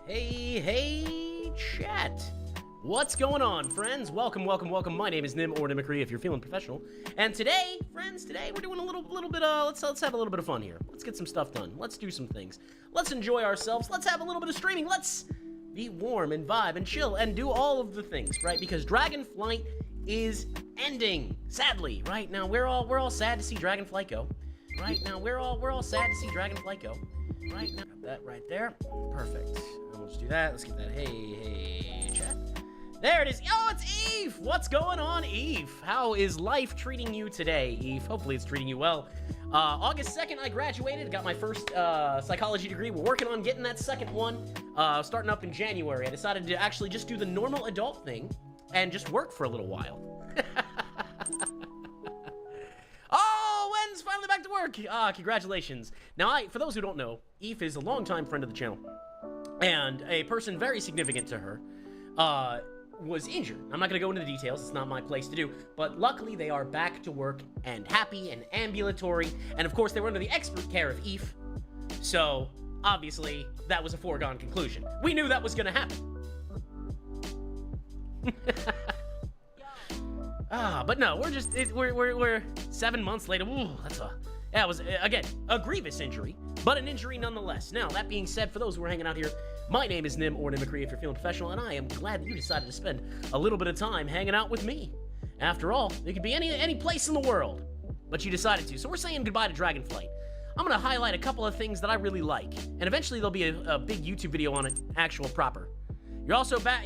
Hey, chat. What's going on, friends? Welcome. My name is Nim, or Nimicry, if you're feeling professional. And today, friends, we're doing a little bit of, let's have a little bit of fun here. Let's get some stuff done. Let's do some things. Let's enjoy ourselves. Let's have a little bit of streaming. Let's be warm and vibe and chill and do all of the things, right? Because Dragonflight is ending, sadly, right? Now, we're all sad to see Dragonflight go. Right now, we're all sad to see Dragonflight go. Right now, got that right there. Perfect. We'll just do that. Let's get that. Hey, chat. There it is. Oh, it's Eve. What's going on, Eve? How is life treating you today, Eve? Hopefully it's treating you well. August 2nd, I graduated. Got my first psychology degree. We're working on getting that second one. Starting up in January. I decided to actually just do the normal adult thing and just work for a little while. Oh, Wen's finally back to work. Congratulations. Now, for those who don't know, Eve is a longtime friend of the channel and a person very significant to her. Was injured. I'm not going to go into the details. It's not my place to do. But luckily, they are back to work and happy and ambulatory. And of course, they were under the expert care of Eve. So, obviously, that was a foregone conclusion. We knew that was going to happen. But no, we're 7 months later. Ooh, that was, again, a grievous injury, but an injury nonetheless. Now, that being said, for those who are hanging out here, my name is Nim, or Nimicry, if you're feeling professional, and I am glad that you decided to spend a little bit of time hanging out with me. After all, it could be any place in the world, but you decided to. So we're saying goodbye to Dragonflight. I'm going to highlight a couple of things that I really like, and eventually there'll be a big YouTube video on it, actual proper. You're also back,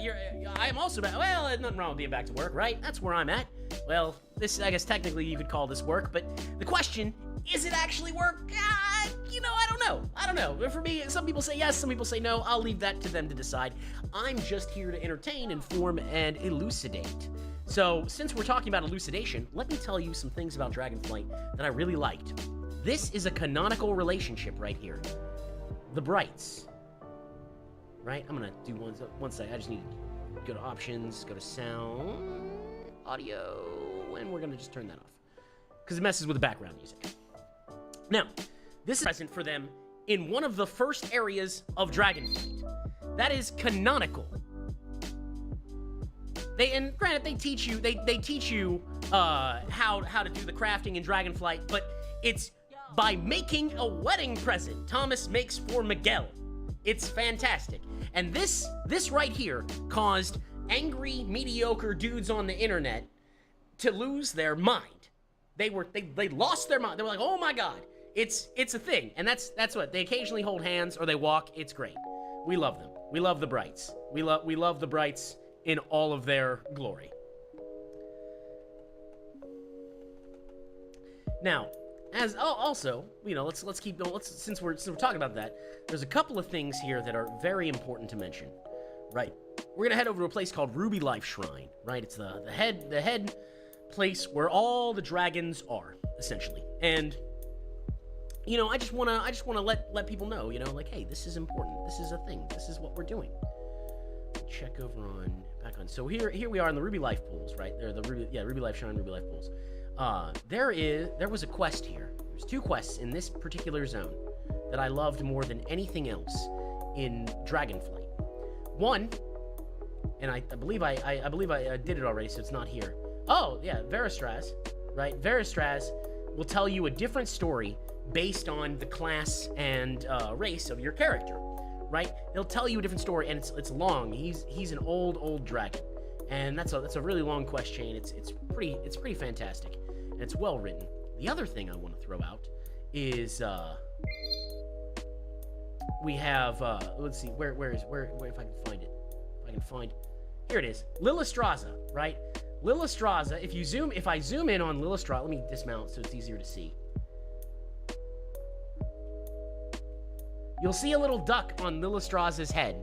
I am also back. Well, there's nothing wrong with being back to work, right? That's where I'm at. Well, this, I guess technically you could call this work, but the question, is it actually work? I don't know. For me, some people say yes, some people say no. I'll leave that to them to decide. I'm just here to entertain, inform, and elucidate. So, since we're talking about elucidation, let me tell you some things about Dragonflight that I really liked. This is a canonical relationship right here. The Brights. Right? I'm gonna do one sec. I just need to go to options, go to sound, audio, and we're gonna just turn that off. Because it messes with the background music. Now, this is present for them in one of the first areas of Dragonflight. That is canonical. And granted, they teach you how to do the crafting in Dragonflight, but it's by making a wedding present. Thomas makes for Miguel. It's fantastic. And this right here caused angry, mediocre dudes on the internet to lose their mind. They lost their mind. They were like, oh my god. It's a thing, and that's what they occasionally hold hands or they walk. It's great. We love them. We love the Brights. We love the Brights in all of their glory. Now, as also, let's keep going. Since we're talking about that, there's a couple of things here that are very important to mention. Right, we're gonna head over to a place called Ruby Life Shrine. Right, it's the head place where all the dragons are essentially, and. I just wanna let people know, like, hey, this is important. This is a thing. This is what we're doing. Check over back on. So here we are in the Ruby Life pools, right? They're the Ruby Life Shrine, Ruby Life pools. There was a quest here. There's two quests in this particular zone that I loved more than anything else in Dragonflight. One, and I believe I did it already, so it's not here. Oh yeah, Veristraz, right? Veristraz will tell you a different story based on the class and race of your character, right? He'll tell you a different story, and it's long. He's an old dragon, and that's a really long quest chain. It's pretty fantastic, and it's well written. The other thing I want to throw out is we have let's see where if I can find it. Here it is, Lilistraza, right? Lilistraza. If I zoom in on Lilistraza, let me dismount so it's easier to see. You'll see a little duck on Lilistraza's head.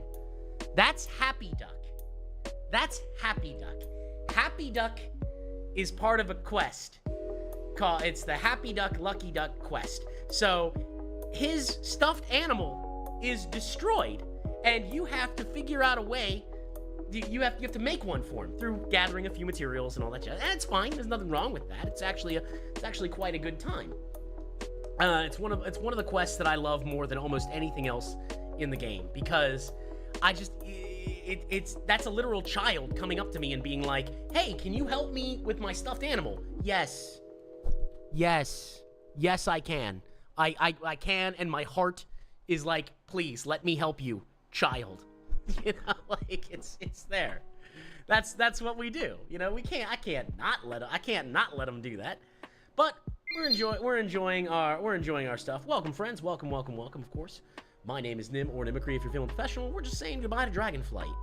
That's Happy Duck. That's Happy Duck. Happy Duck is part of a quest. It's the Happy Duck, Lucky Duck quest. So, his stuffed animal is destroyed, and you have to figure out a way. You have to make one for him through gathering a few materials and all that jazz. And it's fine. There's nothing wrong with that. It's actually quite a good time. It's one of the quests that I love more than almost anything else in the game, because that's a literal child coming up to me and being like, hey, can you help me with my stuffed animal? Yes, I can. I can, and my heart is like, please let me help you, child. You know, like it's there. That's what we do. You know, I can't not let them do that. But we're enjoying our stuff. Welcome, friends. Welcome, of course. My name is Nim, or Mimicry if you're feeling professional. We're just saying goodbye to Dragonflight.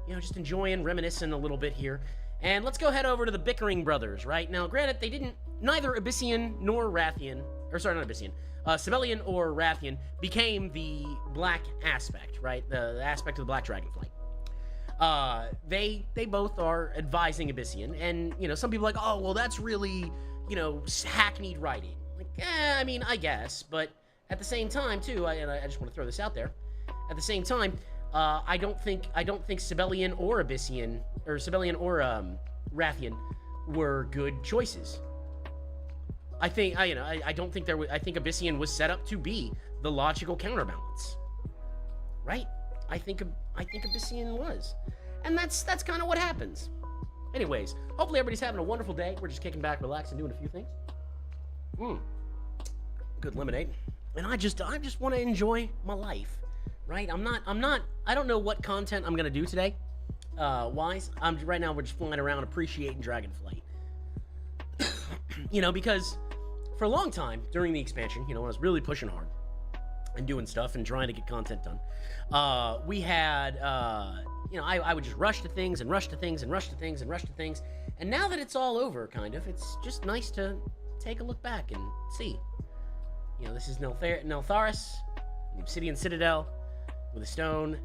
You know, just enjoying, reminiscing a little bit here. And let's go head over to the bickering brothers, right? Now, granted, neither Abyssian nor Rathian, or sorry, not Abyssian, Sibelian or Rathian became the black aspect, right? The aspect of the black Dragonflight. They both are advising Abyssian, and, you know, some people are like, oh, well, that's really, you know, hackneyed writing. Like, I mean, I guess, but at the same time, too, I just want to throw this out there. At the same time, I don't think Sibelian or Abyssian, or Sibelian or Rathian were good choices. I think I don't think I think Abyssian was set up to be the logical counterbalance, right? I think Abyssian was, and that's kind of what happens. Anyways, hopefully everybody's having a wonderful day. We're just kicking back, relaxing, doing a few things. Good lemonade, and I just want to enjoy my life, right? I don't know what content I'm gonna do today. Right now we're just flying around appreciating Dragonflight. You know, because for a long time during the expansion, you know, when I was really pushing hard and doing stuff and trying to get content done, we had, you know, I would just rush to things and rush to things and rush to things and rush to things. And now that it's all over, kind of, it's just nice to take a look back and see. You know, this is Neltharis, the Obsidian Citadel with a stone.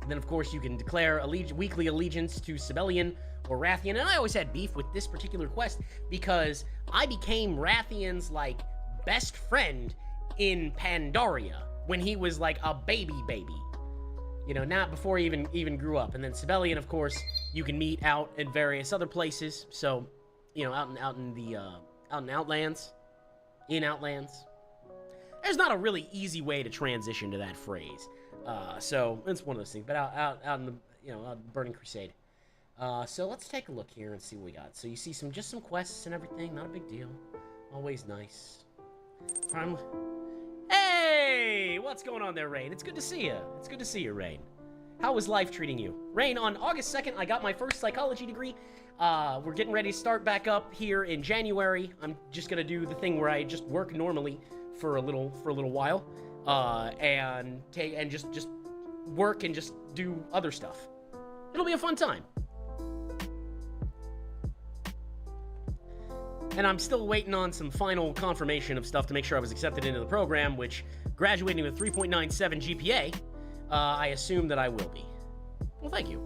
And then, of course, you can declare weekly allegiance to Sibelian or Rathian. And I always had beef with this particular quest because I became Rathian's, like, best friend in Pandaria when he was, like, a baby. You know, not before he even grew up. And then Sibelian, of course, you can meet out in various other places. So, you know, out in Outlands. There's not a really easy way to transition to that phrase. So it's one of those things. But out in the, you know, Burning Crusade. So let's take a look here and see what we got. So you see just some quests and everything. Not a big deal. Always nice. Hey! What's going on there, Rain? It's good to see you. It's good to see you, Rain. How is life treating you? Rain, on August 2nd, I got my first psychology degree. We're getting ready to start back up here in January. I'm just gonna do the thing where I just work normally for a little while, and just work and just do other stuff. It'll be a fun time. And I'm still waiting on some final confirmation of stuff to make sure I was accepted into the program, which, graduating with 3.97 GPA, I assume that I will be. Well, thank you.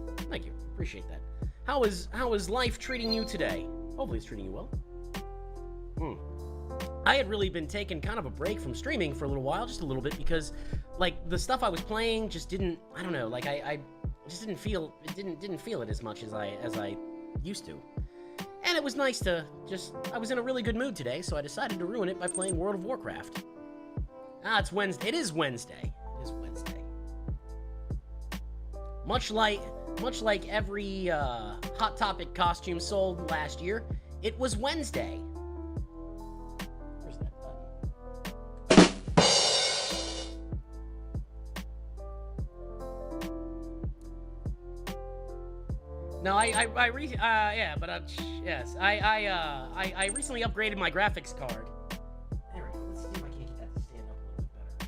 Appreciate that. How is life treating you today? Hopefully it's treating you well. I had really been taking kind of a break from streaming for a little while, just a little bit, because, like, the stuff I was playing just didn't, I don't know, like, I just didn't feel it as much as I used to. And it was nice to I was in a really good mood today, so I decided to ruin it by playing World of Warcraft. It's Wednesday. It is Wednesday. Much like every Hot Topic costume sold last year, it was Wednesday. Where's that button? No, I recently upgraded my graphics card. There we go. Let's see if I can't get that to stand up a little bit better.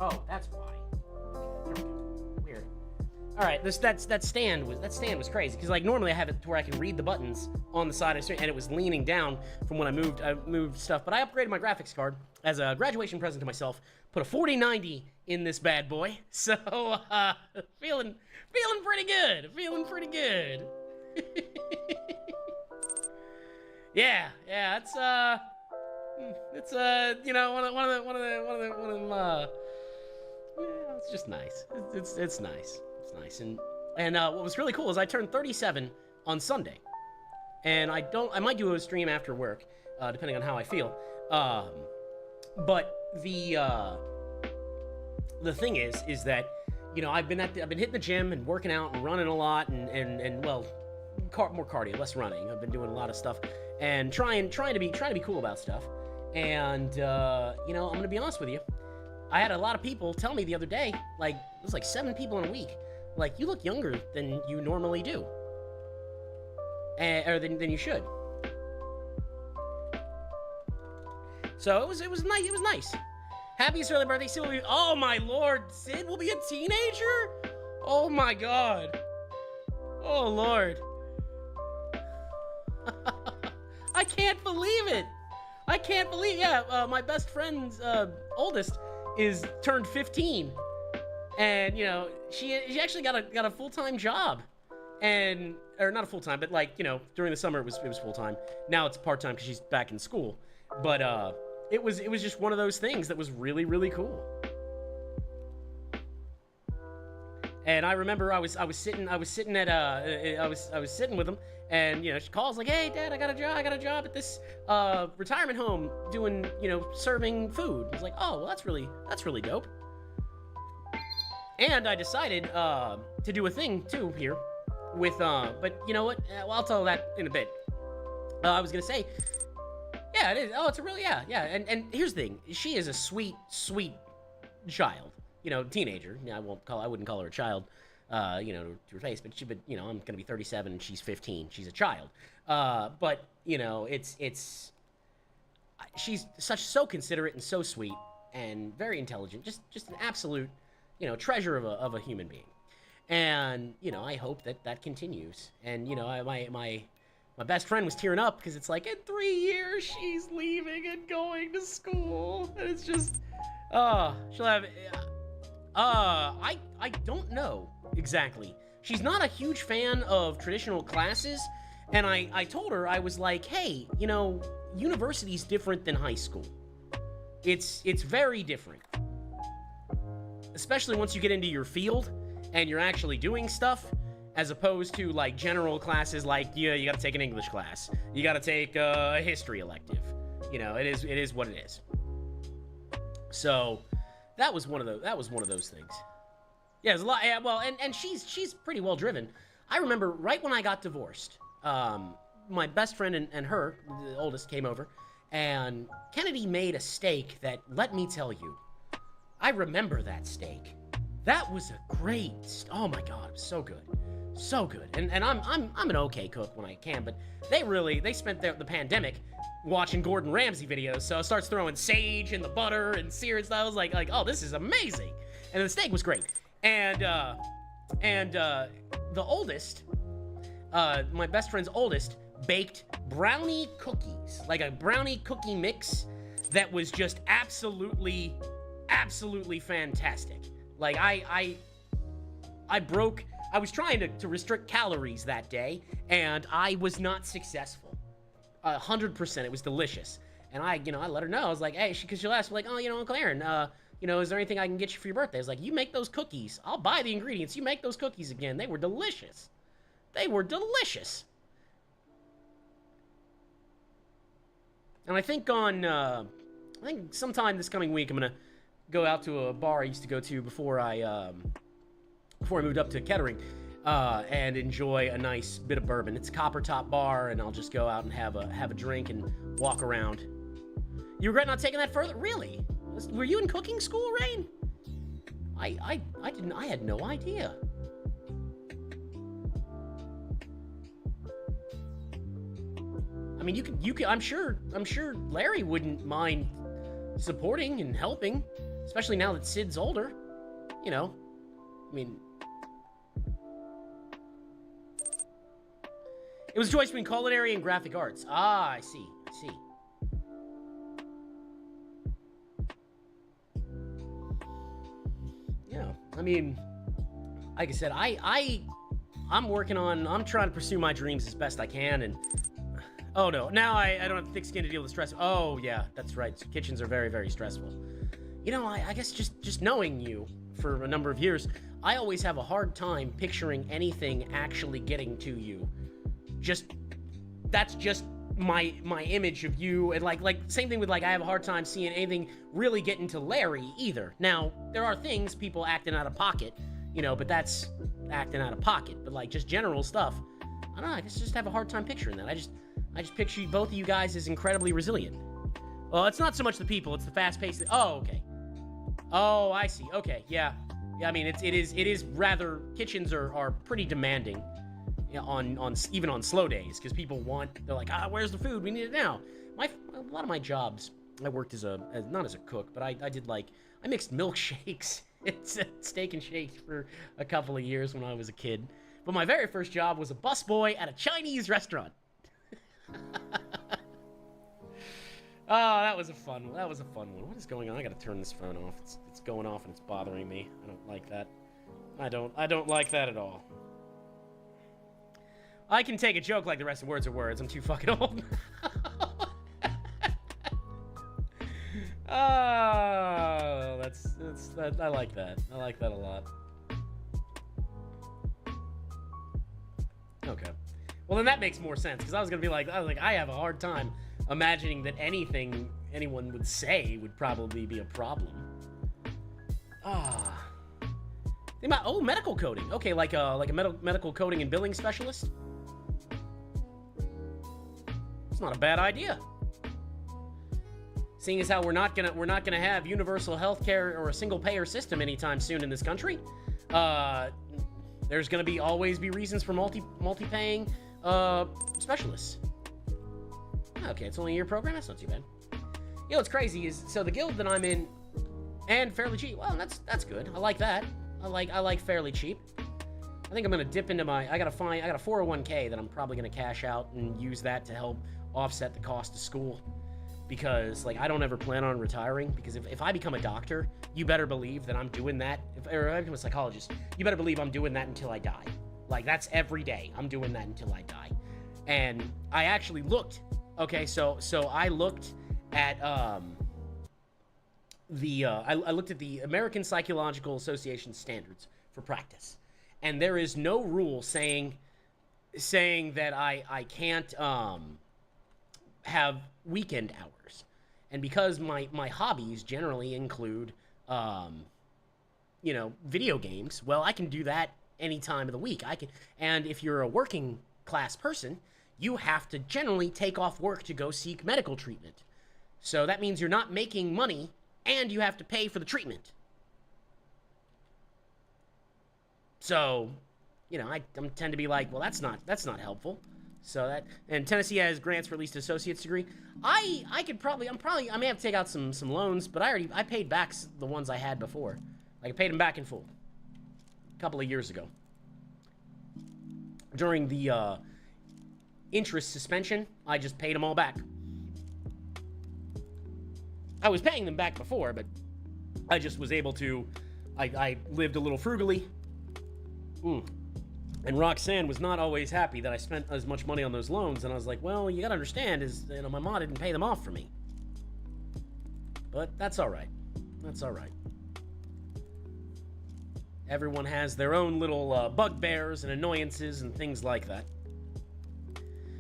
Oh, that's why. Okay, there we go. Weird. All right, that stand was crazy because, like, normally I have it to where I can read the buttons on the side of the screen, and it was leaning down from when I moved stuff. But I upgraded my graphics card as a graduation present to myself. Put a 4090 in this bad boy, so feeling pretty good. Yeah, it's you know, one of them. Yeah, it's just nice. It's nice. And And what was really cool is I turned 37 on Sunday. And I might do a stream after work, depending on how I feel. But the thing is that, you know, I've been hitting the gym and working out and running a lot and well, more cardio, less running. I've been doing a lot of stuff and trying to be cool about stuff. And you know, I'm gonna be honest with you. I had a lot of people tell me the other day, like, it was like 7 people in a week, like, you look younger than you normally do, or than you should. So it was nice. It was nice. Happy early birthday, Sid. Oh my lord, Sid will be a teenager? Oh my god. Oh lord. I can't believe it. I can't believe. Yeah, my best friend's oldest is turned 15, and you know she actually got a full-time job, or not a full-time, but like, you know, during the summer it was full-time. Now it's part-time because she's back in school. But it was just one of those things that was really, really cool. And I remember I was sitting with him, and you know, she calls like, "Hey, Dad, I got a job at this retirement home doing, you know, serving food." I was like, "Oh, well, that's really dope." And I decided to do a thing too here with but you know what? Well, I'll tell that in a bit. I was gonna say, yeah, it is. Oh, it's a really, yeah. And here's the thing: she is a sweet child. You know, teenager. Yeah, I wouldn't call her a child, you know, to her face. But you know, I'm gonna be 37 and she's 15. She's a child. But you know, she's so considerate and so sweet and very intelligent. Just an absolute, you know, treasure of a human being. And you know, I hope that continues. And you know, my best friend was tearing up because it's like, in 3 years she's leaving and going to school, and it's just, she'll have. I don't know exactly. She's not a huge fan of traditional classes, and I told her, I was like, hey, you know, university's different than high school. It's very different. Especially once you get into your field and you're actually doing stuff, as opposed to like general classes like, yeah, you gotta take an English class. You gotta take a history elective. You know, it is what it is. So that was one of those things. Yeah, there's a lot. Yeah, well, and she's pretty well driven. I remember right when I got divorced, my best friend and her, the oldest, came over, and Kennedy made a steak that, let me tell you, I remember that steak. That was a great. Oh my god, it was so good, so good. And I'm an okay cook when I can, but they spent the pandemic watching Gordon Ramsay videos, so it starts throwing sage in the butter and sear and stuff. I was like, oh, this is amazing. And the steak was great. And the oldest, my best friend's oldest, baked brownie cookies, like a brownie cookie mix that was just absolutely fantastic. Like I was trying to restrict calories that day, and I was not successful. 100%. It was delicious. And I let her know. I was like, hey, because she'll ask, like, oh, you know, Uncle Aaron, you know, is there anything I can get you for your birthday? I was like, you make those cookies. I'll buy the ingredients. You make those cookies again. They were delicious. They were delicious. And I think sometime this coming week, I'm going to go out to a bar I used to go to before I moved up to Kettering, and enjoy a nice bit of bourbon. It's a Copper Top bar, and I'll just go out and have a drink and walk around. You regret not taking that further? Really? Were you in cooking school, Rain? I didn't. I had no idea. I mean, you could. I'm sure Larry wouldn't mind supporting and helping, especially now that Sid's older. You know, I mean, it was a choice between culinary and graphic arts. Ah, I see. Yeah, I mean, like I said, I'm trying to pursue my dreams as best I can, and oh no, now I don't have thick skin to deal with the stress. Oh yeah, that's right. Kitchens are very, very stressful. You know, I guess just knowing you for a number of years, I always have a hard time picturing anything actually getting to you. That's just my image of you, and like same thing with like I have a hard time seeing anything really getting to Larry either. Now, there are things people acting out of pocket, you know, but that's acting out of pocket. But like just general stuff, I don't know, I just have a hard time picturing that. I just picture both of you guys as incredibly resilient. Well, it's not so much the people, it's the fast-paced. Oh, okay. Oh, I see. Okay, yeah. I mean, it is rather, kitchens are pretty demanding, you know, on even on slow days, because people they're like, where's the food? We need it now. A lot of my jobs, I worked not as a cook, but I mixed milkshakes and steak and shakes for a couple of years when I was a kid. But my very first job was a busboy at a Chinese restaurant. Oh, that was a fun one. What is going on? I gotta turn this phone off. It's going off and it's bothering me. I don't like that. I don't like that at all. I can take a joke like the rest of words are words. I'm too fucking old. Oh, that. I like that. I like that a lot. Okay. Well, then that makes more sense, because I was like, I have a hard time imagining that anything anyone would say would probably be a problem. Medical coding. Okay, like a medical coding and billing specialist. It's not a bad idea. Seeing as how we're not gonna have universal health care or a single payer system anytime soon in this country, there's gonna always be reasons for multi-paying specialists. Okay, it's only a year program. That's not too bad. You know what's crazy is, so the guild that I'm in, and fairly cheap. Well, that's good. I like that. I like fairly cheap. I think I'm gonna dip into I got a 401k that I'm probably gonna cash out and use that to help offset the cost of school. Because like I don't ever plan on retiring. Because if I become a doctor, you better believe that I'm doing that. Or I become a psychologist, you better believe I'm doing that until I die. Like that's every day. I'm doing that until I die. And I actually looked. Okay, so I looked at I looked at the American Psychological Association standards for practice, and there is no rule saying that I can't have weekend hours, and because my hobbies generally include video games, well, I can do that any time of the week. And if you're a working class person, you have to generally take off work to go seek medical treatment. So that means you're not making money, and you have to pay for the treatment. So, I tend to be like, well, that's not helpful. So and Tennessee has grants for at least an associate's degree. I may have to take out some loans, but I paid back the ones I had before. Like I paid them back in full a couple of years ago. During the interest suspension, I just paid them all back. I was paying them back before, but I just was able to, I lived a little frugally. And Roxanne was not always happy that I spent as much money on those loans, and I was like, well, you gotta understand is, my mom didn't pay them off for me. But that's all right. That's all right. Everyone has their own little bugbears and annoyances and things like that.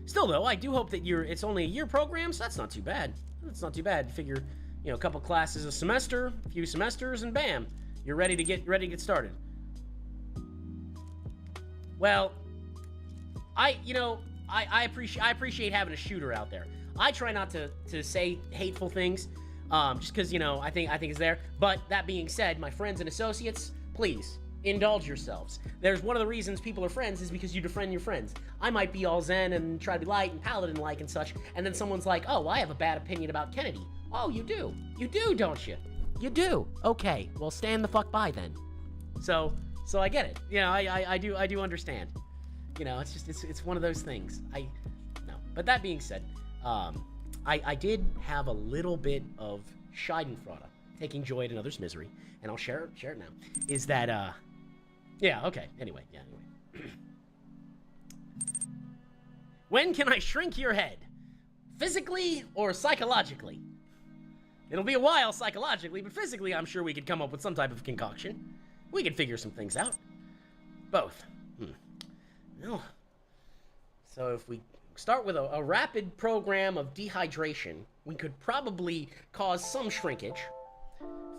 Still, though, I do hope that it's only a year program, so that's not too bad. That's not too bad. Figure, a couple classes a semester, a few semesters, and bam, you're ready to get started. Well, I appreciate having a shooter out there. I try not to say hateful things, just because I think it's there. But that being said, my friends and associates, please indulge yourselves. There's one of the reasons people are friends is because you befriend your friends. I might be all zen and try to be light and Paladin-like and such, and then someone's like, oh, well, I have a bad opinion about Kennedy. Oh, you do, don't you? You do. Okay, well, stand the fuck by then. So I get it. I do understand. It's one of those things. But that being said, I did have a little bit of Schadenfreude, taking joy in another's misery, and I'll share it now. Is that Anyway. When can I shrink your head? Physically or psychologically? It'll be a while psychologically, but physically, I'm sure we could come up with some type of concoction. We could figure some things out. Both. No. So if we start with a rapid program of dehydration, we could probably cause some shrinkage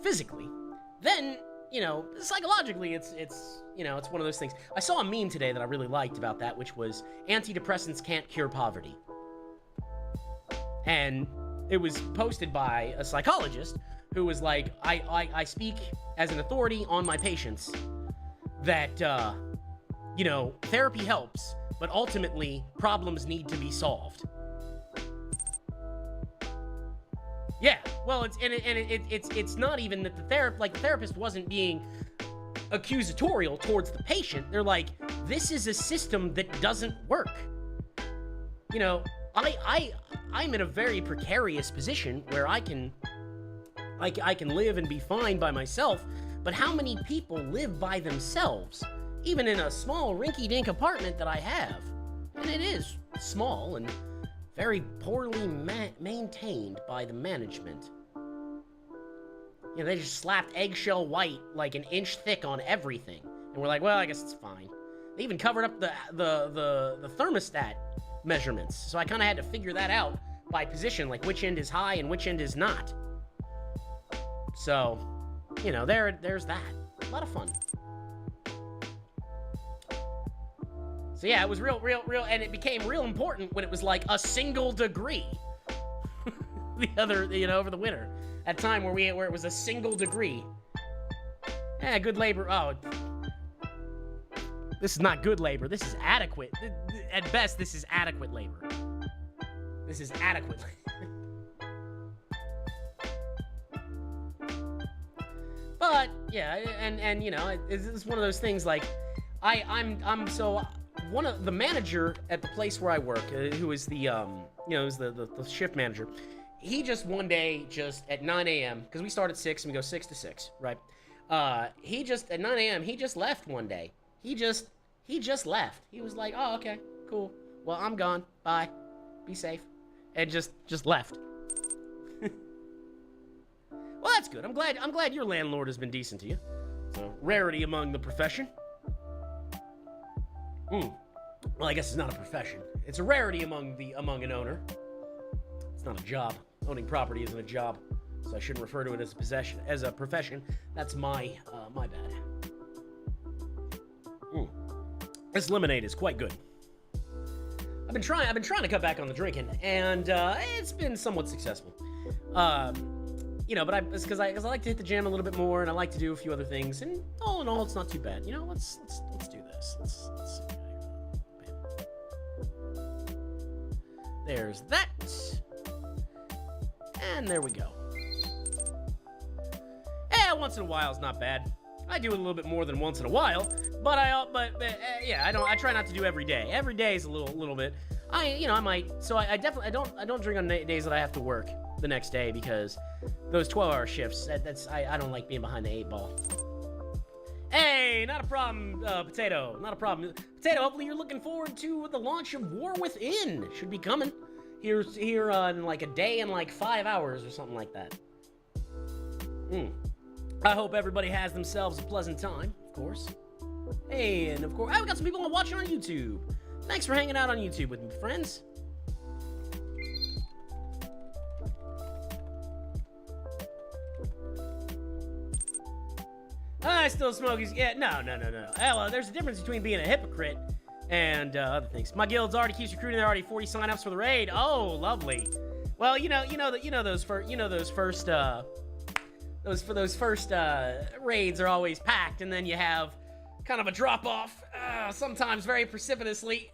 physically. Then, you know, psychologically, it's one of those things. I saw a meme today that I really liked about that, which was antidepressants can't cure poverty. And it was posted by a psychologist who was like, I speak as an authority on my patients that, you know, therapy helps, but ultimately problems need to be solved. Yeah, well, it's not even that the therapist wasn't being accusatorial towards the patient. They're like, this is a system that doesn't work. You know, I'm in a very precarious position where I can live and be fine by myself, but how many people live by themselves, even in a small rinky-dink apartment that I have? And it is small and very poorly maintained by the management. You know, they just slapped eggshell white like an inch thick on everything, and we're like, well, I guess it's fine. They even covered up the thermostat measurements, so I kind of had to figure that out by position, like which end is high and which end is not. So, you know, there's that. A lot of fun. So yeah, it was real, and it became real important when it was like a single degree. Over the winter, at a time where it was a single degree. Yeah, good labor. Oh, this is not good labor. This is adequate. At best, this is adequate labor. This is adequate. But yeah, and you know, it's one of those things like I'm so. One of the manager at the place where I work, who is the is the shift manager, he just one day, just at 9 a.m., because we start at 6 and we go 6 to 6, right? He just, at 9 a.m., he just left one day. He just left. He was like, oh, okay, cool. Well, I'm gone. Bye. Be safe. And just left. Well, that's good. I'm glad your landlord has been decent to you. It's a rarity among the profession. Well, I guess it's not a profession. It's a rarity among an owner. It's not a job. Owning property isn't a job, so I shouldn't refer to it as a profession. That's my bad. This lemonade is quite good. I've been trying to cut back on the drinking, and it's been somewhat successful. You know, but it's because I like to hit the gym a little bit more, and I like to do a few other things, and all in all, it's not too bad. You know, let's do this. Let's see. There's that. And there we go. Yeah, once in a while is not bad. I do it a little bit more than once in a while, but yeah, I try not to do every day. Every day is a little bit. I might. So I definitely don't drink on days that I have to work the next day, because those 12-hour shifts. I don't like being behind the 8 ball. Hey, not a problem, Potato. Not a problem. Potato, hopefully you're looking forward to the launch of War Within. Should be coming here in like a day and like 5 hours or something like that. I hope everybody has themselves a pleasant time, of course. Hey, and of course, we got some people watching on YouTube. Thanks for hanging out on YouTube with me, friends. I still smoke. Yeah, no. Hell, there's a difference between being a hypocrite and other things. My guild's already keeps recruiting. There are already 40 signups for the raid. Oh, lovely. Well, those first raids are always packed, and then you have kind of a drop off, sometimes very precipitously.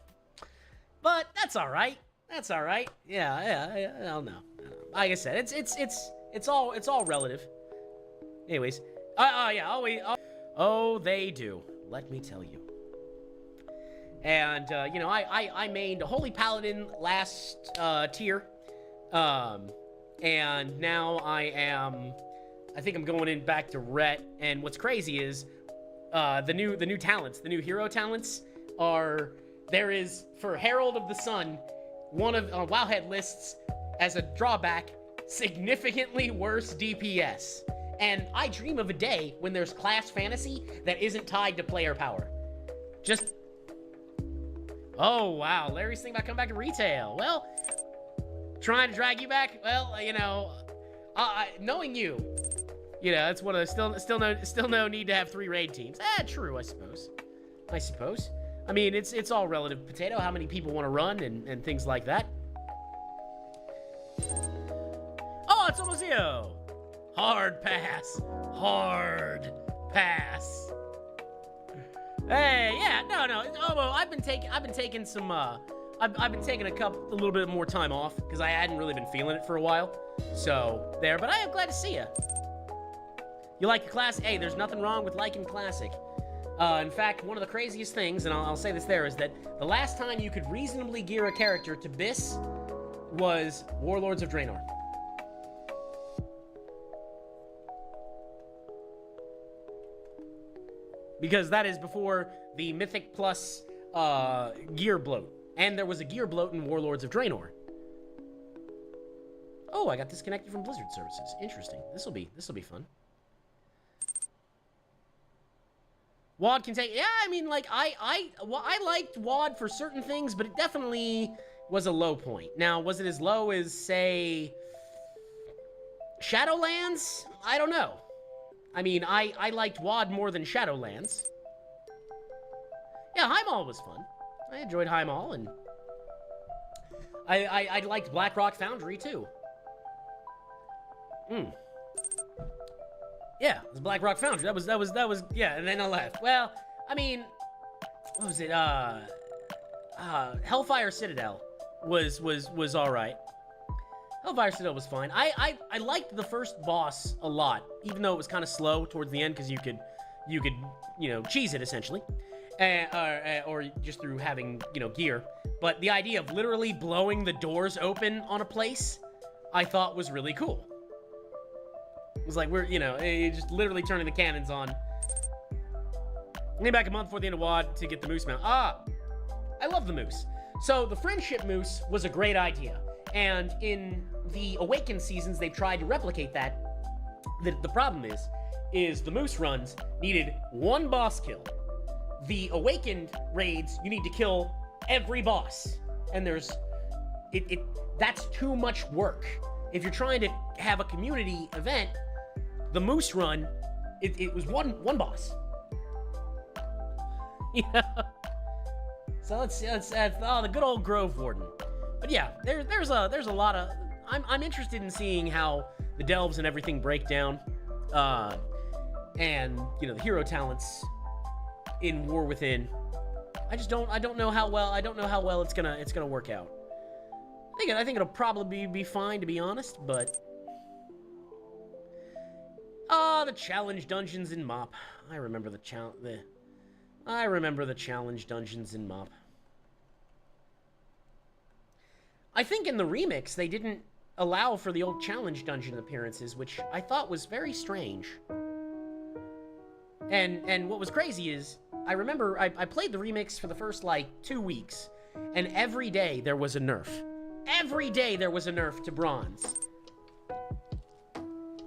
But that's all right. That's all right. Yeah. I don't know. Like I said, it's all relative. Anyways. Oh, they do. Let me tell you. And, I mained a Holy Paladin last tier. And now I think I'm going in back to Ret. And what's crazy is the new talents, the new hero talents there is, for Herald of the Sun, one of Wowhead lists as a drawback, significantly worse DPS. And I dream of a day when there's class fantasy that isn't tied to player power. Just... Oh, wow. Larry's thinking about coming back to retail. Well, trying to drag you back? Well, you know, knowing you, it's one of those, still no need to have 3 raid teams. True, I suppose. I mean, it's all relative potato, how many people want to run and things like that. Oh, it's almost you. Hard pass. Hey, yeah, no. Oh, I've been taking some. I've been taking a little bit more time off because I hadn't really been feeling it for a while. So there, but I am glad to see you. You like your class? Hey, there's nothing wrong with liking classic. In fact, one of the craziest things, and I'll say this there, is that the last time you could reasonably gear a character to BIS was Warlords of Draenor. Because that is before the Mythic Plus gear bloat. And there was a gear bloat in Warlords of Draenor. Oh, I got disconnected from Blizzard services. Interesting. This'll be fun. WoD can take... Yeah, I mean, like, I liked WoD for certain things, but it definitely was a low point. Now, was it as low as, say, Shadowlands? I don't know. I mean, I liked WoD more than Shadowlands. Yeah, Heimall was fun. I enjoyed Heimall, and I liked Blackrock Foundry, too. Yeah, it was Blackrock Foundry. That was, yeah, and then I left. Well, I mean, what was it? Hellfire Citadel was all right. Hellfire Citadel was fine. I liked the first boss a lot, even though it was kind of slow towards the end, because you could, cheese it, essentially. Or just through having, gear. But the idea of literally blowing the doors open on a place, I thought was really cool. It was like, you're just literally turning the cannons on. Came back a month before the end of WoD to get the moose mount. I love the moose. So the friendship moose was a great idea. And in the Awakened seasons, they've tried to replicate that. The problem is the moose runs needed 1 boss kill. The Awakened raids, you need to kill every boss. And that's too much work. If you're trying to have a community event, the moose run, it was one boss. Yeah. So let's the good old Grove Warden. But yeah, there's a lot of... I'm interested in seeing how the delves and everything break down. And, the hero talents in War Within. I don't know how well it's gonna work out. I think it'll probably be fine, to be honest, but... the challenge dungeons in MoP. I remember the challenge dungeons in MoP. I think in the remix, they didn't allow for the old challenge dungeon appearances, which I thought was very strange. And what was crazy is, I remember I played the remix for the first, 2 weeks, and every day there was a nerf. Every day there was a nerf to bronze.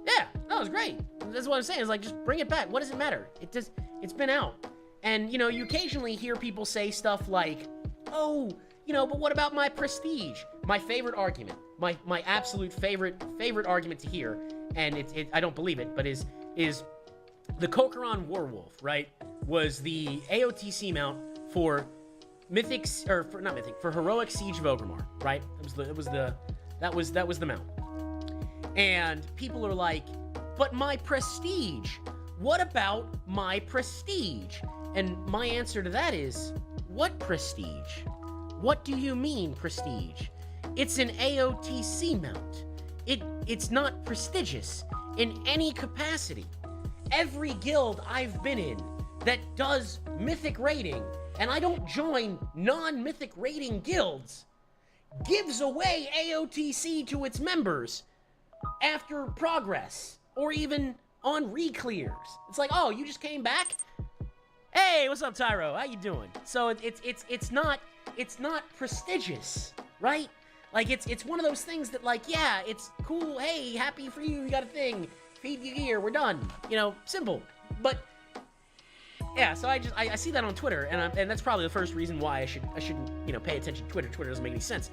Yeah, that was great. That's what I'm saying. It's like, just bring it back. What does it matter? It's been out. And, you occasionally hear people say stuff like, oh, but what about my prestige? My favorite argument, my absolute favorite argument to hear, and I don't believe it, but is the Kokoron Warwolf, right? Was the AOTC mount for Mythics, or not Mythic, for Heroic Siege of Orgrimmar, right? That was the mount. And people are like, but my prestige, what about my prestige? And my answer to that is, what prestige? What do you mean, prestige? It's an AOTC mount. It's not prestigious in any capacity. Every guild I've been in that does mythic raiding, and I don't join non-mythic raiding guilds, gives away AOTC to its members after progress, or even on re-clears. It's like, oh, you just came back? Hey, what's up, Tyro? How you doing? So it's not prestigious, right? Like, it's one of those things that, like, yeah, it's cool. Hey, happy for you. You got a thing. Feed you here. We're done. You know, simple. But yeah, so I see that on Twitter, and that's probably the first reason why I shouldn't, you know, pay attention to Twitter. Twitter doesn't make any sense.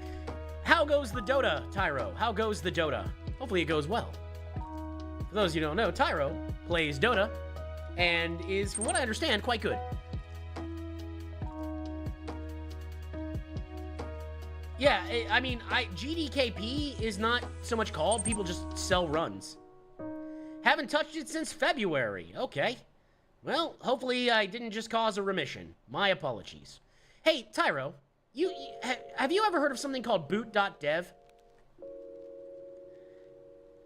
How goes the Dota, Tyro? How goes the Dota? Hopefully it goes well. For those of you who don't know, Tyro plays Dota and is, from what I understand, quite good. Yeah, I mean, GDKP is not so much called. People just sell runs. Haven't touched it since February. Okay. Well, hopefully I didn't just cause a remission. My apologies. Hey, Tyro, have you ever heard of something called boot.dev?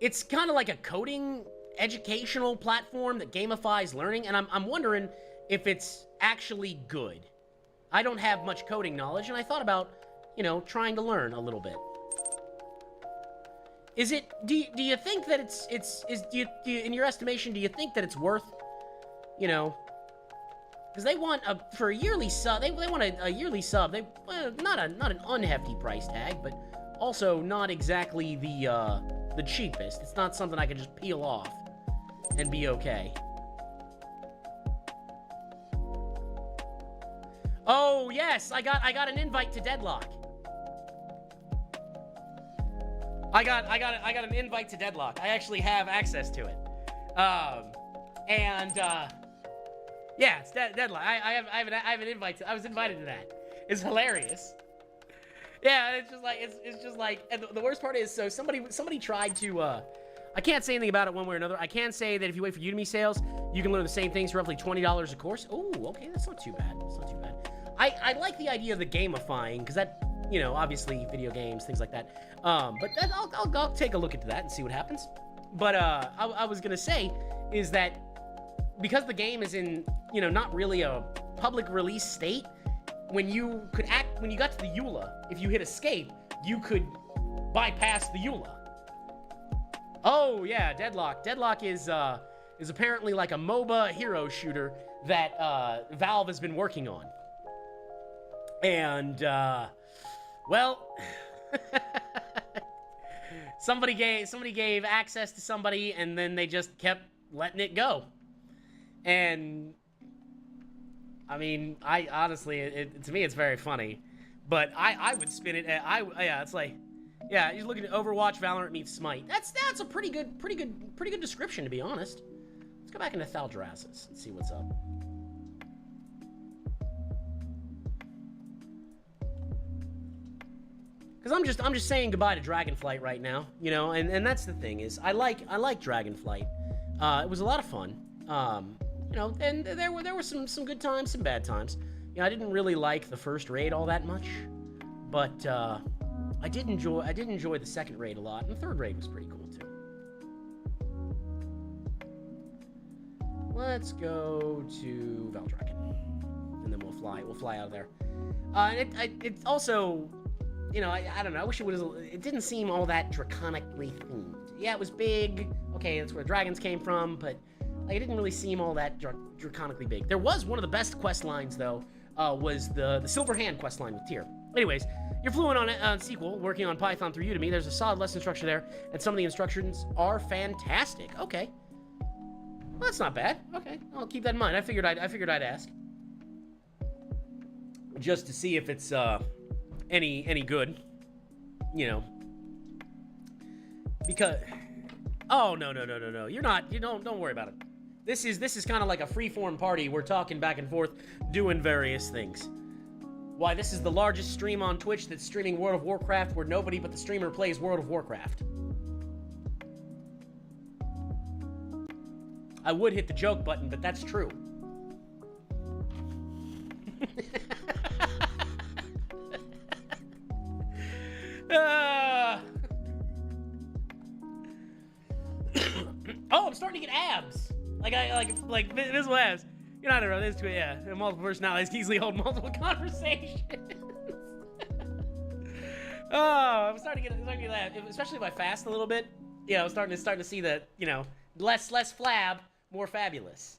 It's kind of like a coding educational platform that gamifies learning, and I'm wondering if it's actually good. I don't have much coding knowledge, and I thought about, you know, trying to learn a little bit. Is it, do you think that in your estimation, do you think that it's worth, you know, because they want for a yearly sub, they want a yearly sub, not an unhefty price tag, but also not exactly the cheapest. It's not something I can just peel off and be okay. Oh yes, I got an invite to Deadlock. I got an invite to Deadlock. I actually have access to it. Yeah, it's Deadlock. I have an invite to, I was invited to that. It's hilarious. Yeah, it's just like, and the worst part is, so somebody tried to, I can't say anything about it one way or another. I can say that if you wait for Udemy sales, you can learn the same things for roughly $20 a course. Oh, okay, that's not too bad. That's not too bad. I like the idea of the gamifying, because that, you know, obviously video games, things like that. But I'll take a look into that and see what happens. But I was gonna say is that because the game is in, you know, not really a public release state, when you got to the EULA, if you hit escape, you could bypass the EULA. Oh yeah, Deadlock. Deadlock is apparently like a MOBA hero shooter that Valve has been working on. And well, somebody gave access to somebody, and then they just kept letting it go. And I mean, I honestly, to me, it's very funny, but I would spin it. Yeah, it's like, yeah, you're looking at Overwatch, Valorant meets Smite. That's a pretty good description, to be honest. Let's go back into Thaldraszus and see what's up. Because I'm just saying goodbye to Dragonflight right now, you know, and that's the thing is I like Dragonflight. It was a lot of fun. You know, and there were some good times, some bad times. You know, I didn't really like the first raid all that much, but I did enjoy the second raid a lot, and the third raid was pretty cool too. Let's go to Valdraken, and then we'll fly out of there. It's also, you know, I don't know. I wish it didn't seem all that draconically themed. Yeah, it was big. Okay, that's where dragons came from, but like, it didn't really seem all that draconically big. There was one of the best quest lines, though, was the Silver Hand quest line with Tyr. Anyways, you're fluent on SQL, working on Python through Udemy. There's a solid lesson structure there, and some of the instructions are fantastic. Okay. Well, that's not bad. Okay, I'll keep that in mind. I figured I'd ask. Just to see if it's, any good, you know, because, oh, no, don't worry about it. This is kind of like a free-form party. We're talking back and forth, doing various things. Why, this is the largest stream on Twitch that's streaming World of Warcraft where nobody but the streamer plays World of Warcraft. I would hit the joke button, but that's true. Oh, I'm starting to get abs. Like visible abs. You know, I don't know. There's two, yeah, multiple personalities can easily hold multiple conversations. Oh, I'm starting to get abs, especially if I fast a little bit. You know, starting to see the, you know, less flab, more fabulous.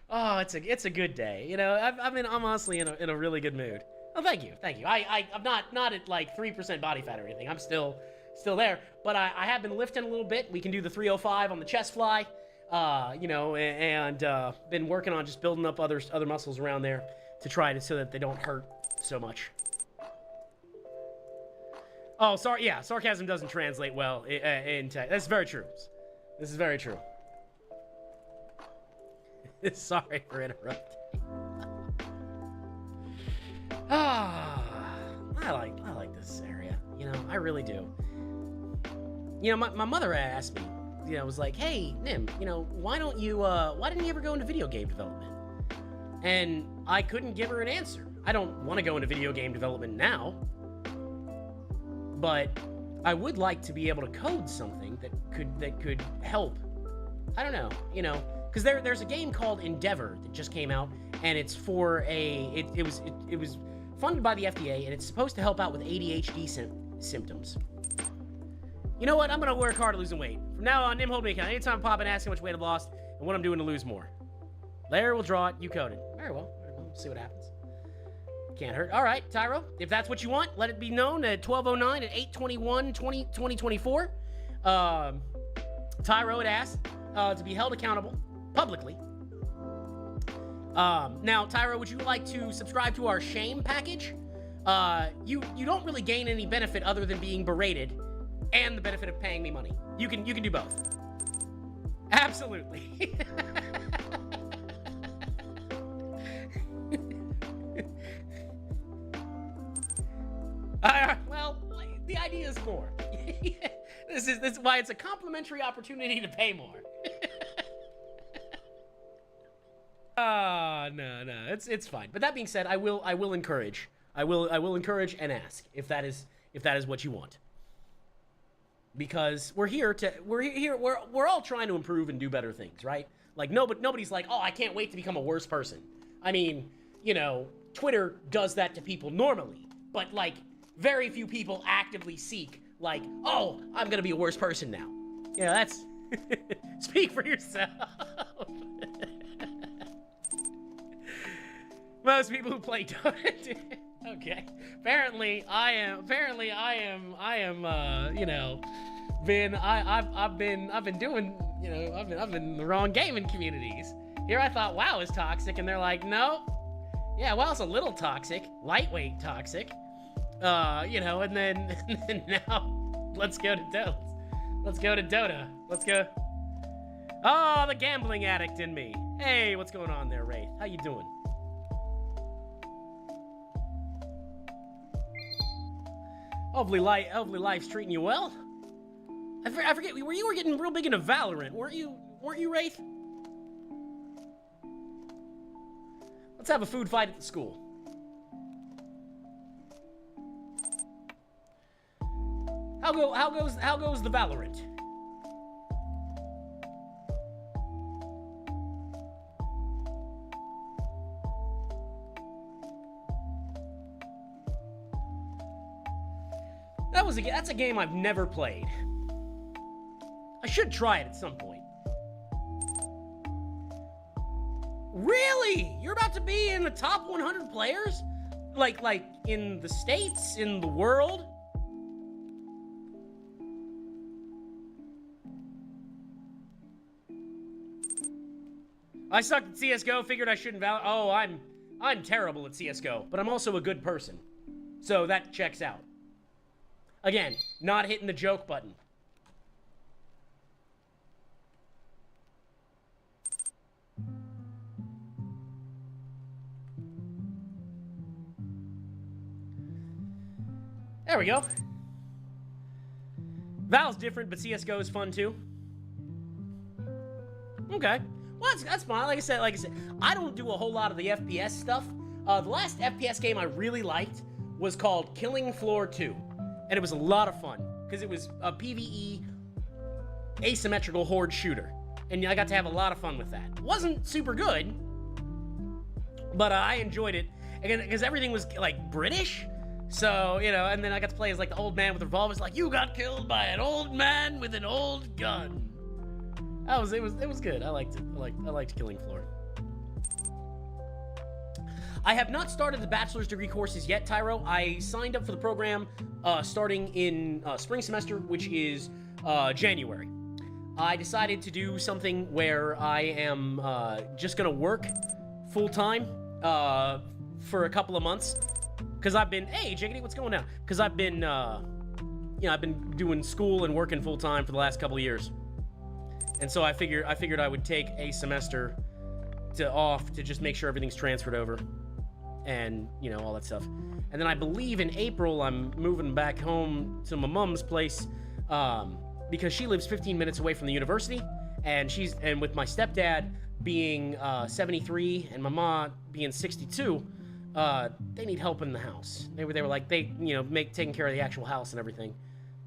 Oh, it's a good day. You know, I'm honestly in a really good mood. Oh, thank you. I'm not at like 3% body fat or anything. I'm still there, but I have been lifting a little bit. We can do the 305 on the chest fly, you know, and been working on just building up other muscles around there to try to so that they don't hurt so much. Oh, sorry. Yeah, sarcasm doesn't translate well in text. That's very true. This is very true. Sorry for interrupting. I like this area. You know, I really do. You know, my mother asked me, you know, was like, hey, Nim, you know, why didn't you ever go into video game development? And I couldn't give her an answer. I don't want to go into video game development now, but I would like to be able to code something that could help. I don't know, you know, because there's a game called Endeavor that just came out, and it's for it was funded by the FDA, and it's supposed to help out with ADHD symptoms. You know what? I'm gonna work hard at losing weight. From now on, Nim, hold me account. Anytime I pop in, ask how much weight I've lost and what I'm doing to lose more. Larry will draw it. You code it. Very well. We'll see what happens. Can't hurt. All right, Tyro. If that's what you want, let it be known at 12:09 at 8/21/2024. Tyro had asked to be held accountable publicly. Now, Tyro, would you like to subscribe to our shame package? You don't really gain any benefit other than being berated and the benefit of paying me money. You can do both. Absolutely. Well, the idea is more. This is why it's a complimentary opportunity to pay more. No, it's fine. But that being said, I will encourage and ask if that is what you want. Because we're all trying to improve and do better things, right? Like nobody's like, oh, I can't wait to become a worse person. I mean, you know, Twitter does that to people normally, but like very few people actively seek like, oh, I'm gonna be a worse person now. Yeah, that's speak for yourself. Most people who play don't. Okay. Apparently I am, you know, I've been doing, you know, I've been in the wrong gaming communities. Here I thought WoW is toxic, and they're like, no. Yeah, WoW's a little toxic, lightweight toxic. You know, and then now let's go to Dota. Let's go to Dota. Let's go. Oh, the gambling addict in me. Hey, what's going on there, Wraith? How you doing? Hopefully life's treating you well. I forget, you were getting real big into Valorant, weren't you, Wraith? Let's have a food fight at the school. How goes the Valorant? That's a game I've never played. I should try it at some point. Really? You're about to be in the top 100 players? Like in the States, in the world? I sucked at CSGO, figured I shouldn't Oh, I'm terrible at CSGO, but I'm also a good person. So that checks out. Again, not hitting the joke button. There we go. Val's different, but CSGO is fun too. Okay. Well, that's fine. Like I said, I don't do a whole lot of the FPS stuff. The last FPS game I really liked was called Killing Floor 2. And it was a lot of fun, because it was a PvE asymmetrical horde shooter. And I got to have a lot of fun with that. It wasn't super good, but I enjoyed it. Again, because everything was, like, British. So, you know, and then I got to play as, like, the old man with the revolver. It's like, you got killed by an old man with an old gun. It was good. I liked it. I liked Killing Floor. I have not started the bachelor's degree courses yet, Tyro. I signed up for the program starting in spring semester, which is January. I decided to do something where I am just gonna work full-time for a couple of months. Because I've been, hey, Jiggity, what's going on? Because I've been, I've been doing school and working full-time for the last couple of years. And so I figured I would take a semester off to just make sure everything's transferred over. And, you know, all that stuff. And then I believe in April, I'm moving back home to my mom's place because she lives 15 minutes away from the university. And with my stepdad being 73 and my mom being 62, they need help in the house. They were like, taking care of the actual house and everything.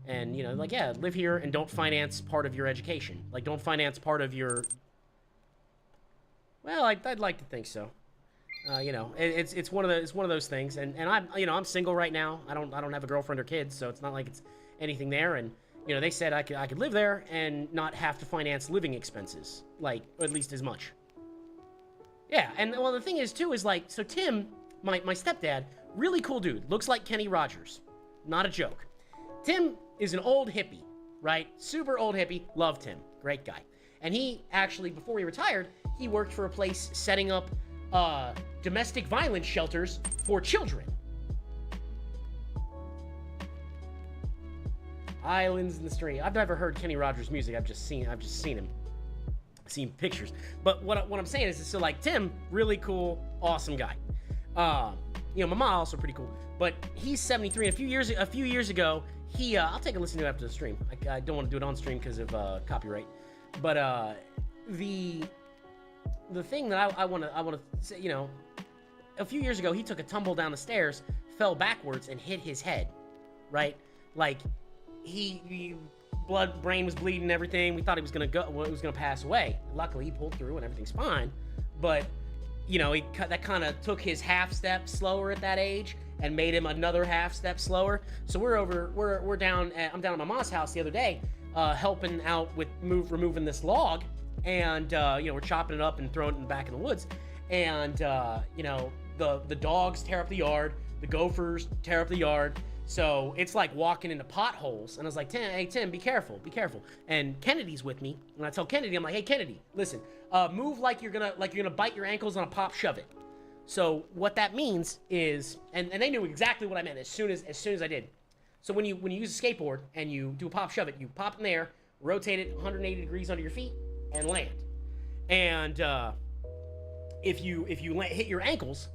And, you know, like, yeah, live here and don't finance part of your education. Like, don't finance part of your... Well, I'd like to think so. You know, it's one of those things. And I'm single right now. I don't have a girlfriend or kids, so it's not like it's anything there. And, you know, they said I could live there and not have to finance living expenses, like, at least as much. Yeah, and, well, the thing is, too, is, like, so Tim, my stepdad, really cool dude. Looks like Kenny Rogers. Not a joke. Tim is an old hippie, right? Super old hippie. Loved him. Great guy. And he actually, before he retired, he worked for a place setting up domestic violence shelters for children. Islands in the Stream. I've never heard Kenny Rogers' music. I've just seen him. Seen pictures. But what I'm saying is, so like Tim, really cool, awesome guy. You know, my mom also pretty cool. But he's 73. And a few years ago, he I'll take a listen to it after the stream. I don't want to do it on stream because of copyright. But the thing that I want to say, you know, a few years ago, he took a tumble down the stairs, fell backwards, and hit his head. Right? Like brain was bleeding and everything. We thought he was gonna pass away. Luckily, he pulled through and everything's fine. But you know, that kind of took his half step slower at that age and made him another half step slower. So I'm down at my mom's house the other day, helping out with removing this log, and you know, we're chopping it up and throwing it back in the woods, and you know, the dogs tear up the yard, the gophers tear up the yard. So it's like walking into potholes. And I was like, Tim, be careful. And Kennedy's with me. And I tell Kennedy, I'm like, hey, Kennedy, listen, move like you're gonna bite your ankles on a pop shove it. So what that means is, and they knew exactly what I meant as soon as I did. So when you use a skateboard and you do a pop shove it, you pop in the air, rotate it 180 degrees under your feet, and land. And if you hit your ankles,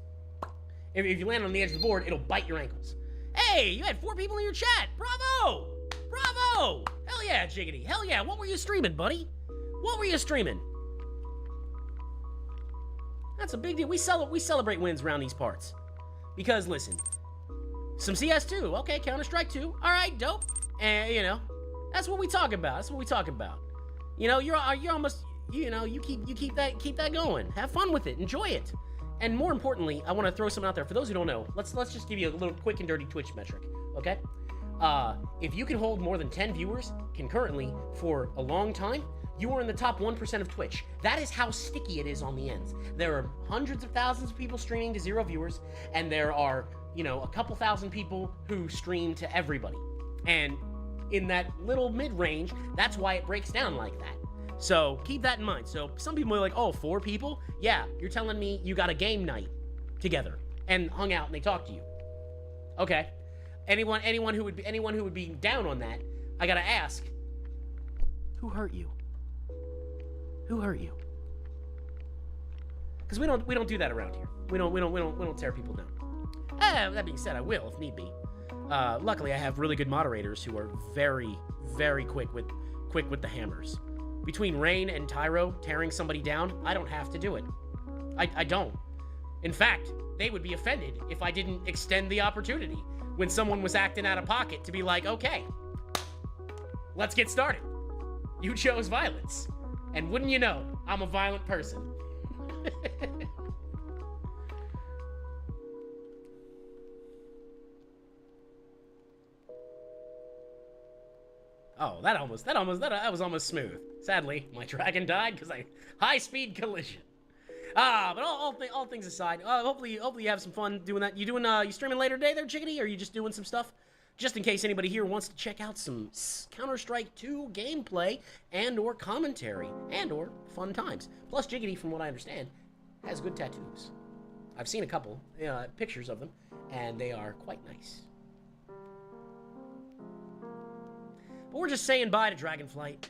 if you land on the edge of the board, it'll bite your ankles. Hey, you had 4 people in your chat. Bravo! Bravo! Hell yeah, Jiggity. Hell yeah. What were you streaming, buddy? What were you streaming? That's a big deal. We celebrate wins around these parts. Because, listen, some CS2. Okay, Counter-Strike 2. All right, dope. And, you know, that's what we talk about. You know, you're almost, you know, you keep that going. Have fun with it. Enjoy it. And more importantly, I want to throw something out there. For those who don't know, let's just give you a little quick and dirty Twitch metric, okay? If you can hold more than 10 viewers concurrently for a long time, you are in the top 1% of Twitch. That is how sticky it is on the ends. There are hundreds of thousands of people streaming to 0 viewers, and there are, you know, a couple thousand people who stream to everybody. And in that little mid-range, that's why it breaks down like that. So keep that in mind. So some people are like, oh, 4 people? Yeah, you're telling me you got a game night together and hung out and they talked to you. Okay. Anyone who would be down on that, I gotta ask, who hurt you? Who hurt you? Because we don't do that around here. We don't tear people down. That being said, I will if need be. Luckily, I have really good moderators who are very, very quick with the hammers. Between Rain and Tyro tearing somebody down, I don't have to do it. I don't. In fact, they would be offended if I didn't extend the opportunity when someone was acting out of pocket to be like, okay, let's get started. You chose violence. And wouldn't you know, I'm a violent person. Oh, that was almost smooth. Sadly, my dragon died because high-speed collision. But all things aside, hopefully you have some fun doing that. You streaming later today there, Chickadee? Or are you just doing some stuff? Just in case anybody here wants to check out some Counter-Strike 2 gameplay and/or commentary and/or fun times. Plus, Jiggity, from what I understand, has good tattoos. I've seen a couple pictures of them, and they are quite nice. But we're just saying bye to Dragonflight,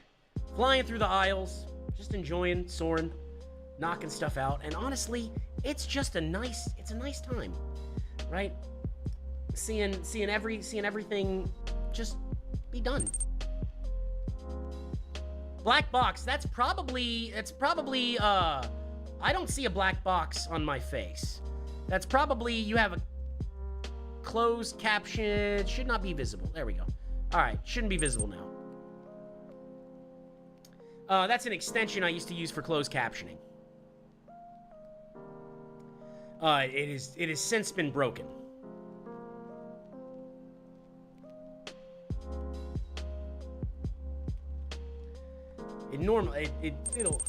flying through the aisles, just enjoying, soaring, knocking stuff out, and honestly, it's just a nice time, right? Seeing everything just be done. Black box. It's probably. I don't see a black box on my face. That's probably you have a closed caption. It should not be visible. There we go. All right, shouldn't be visible now. That's an extension I used to use for closed captioning. It has since been broken. It'll.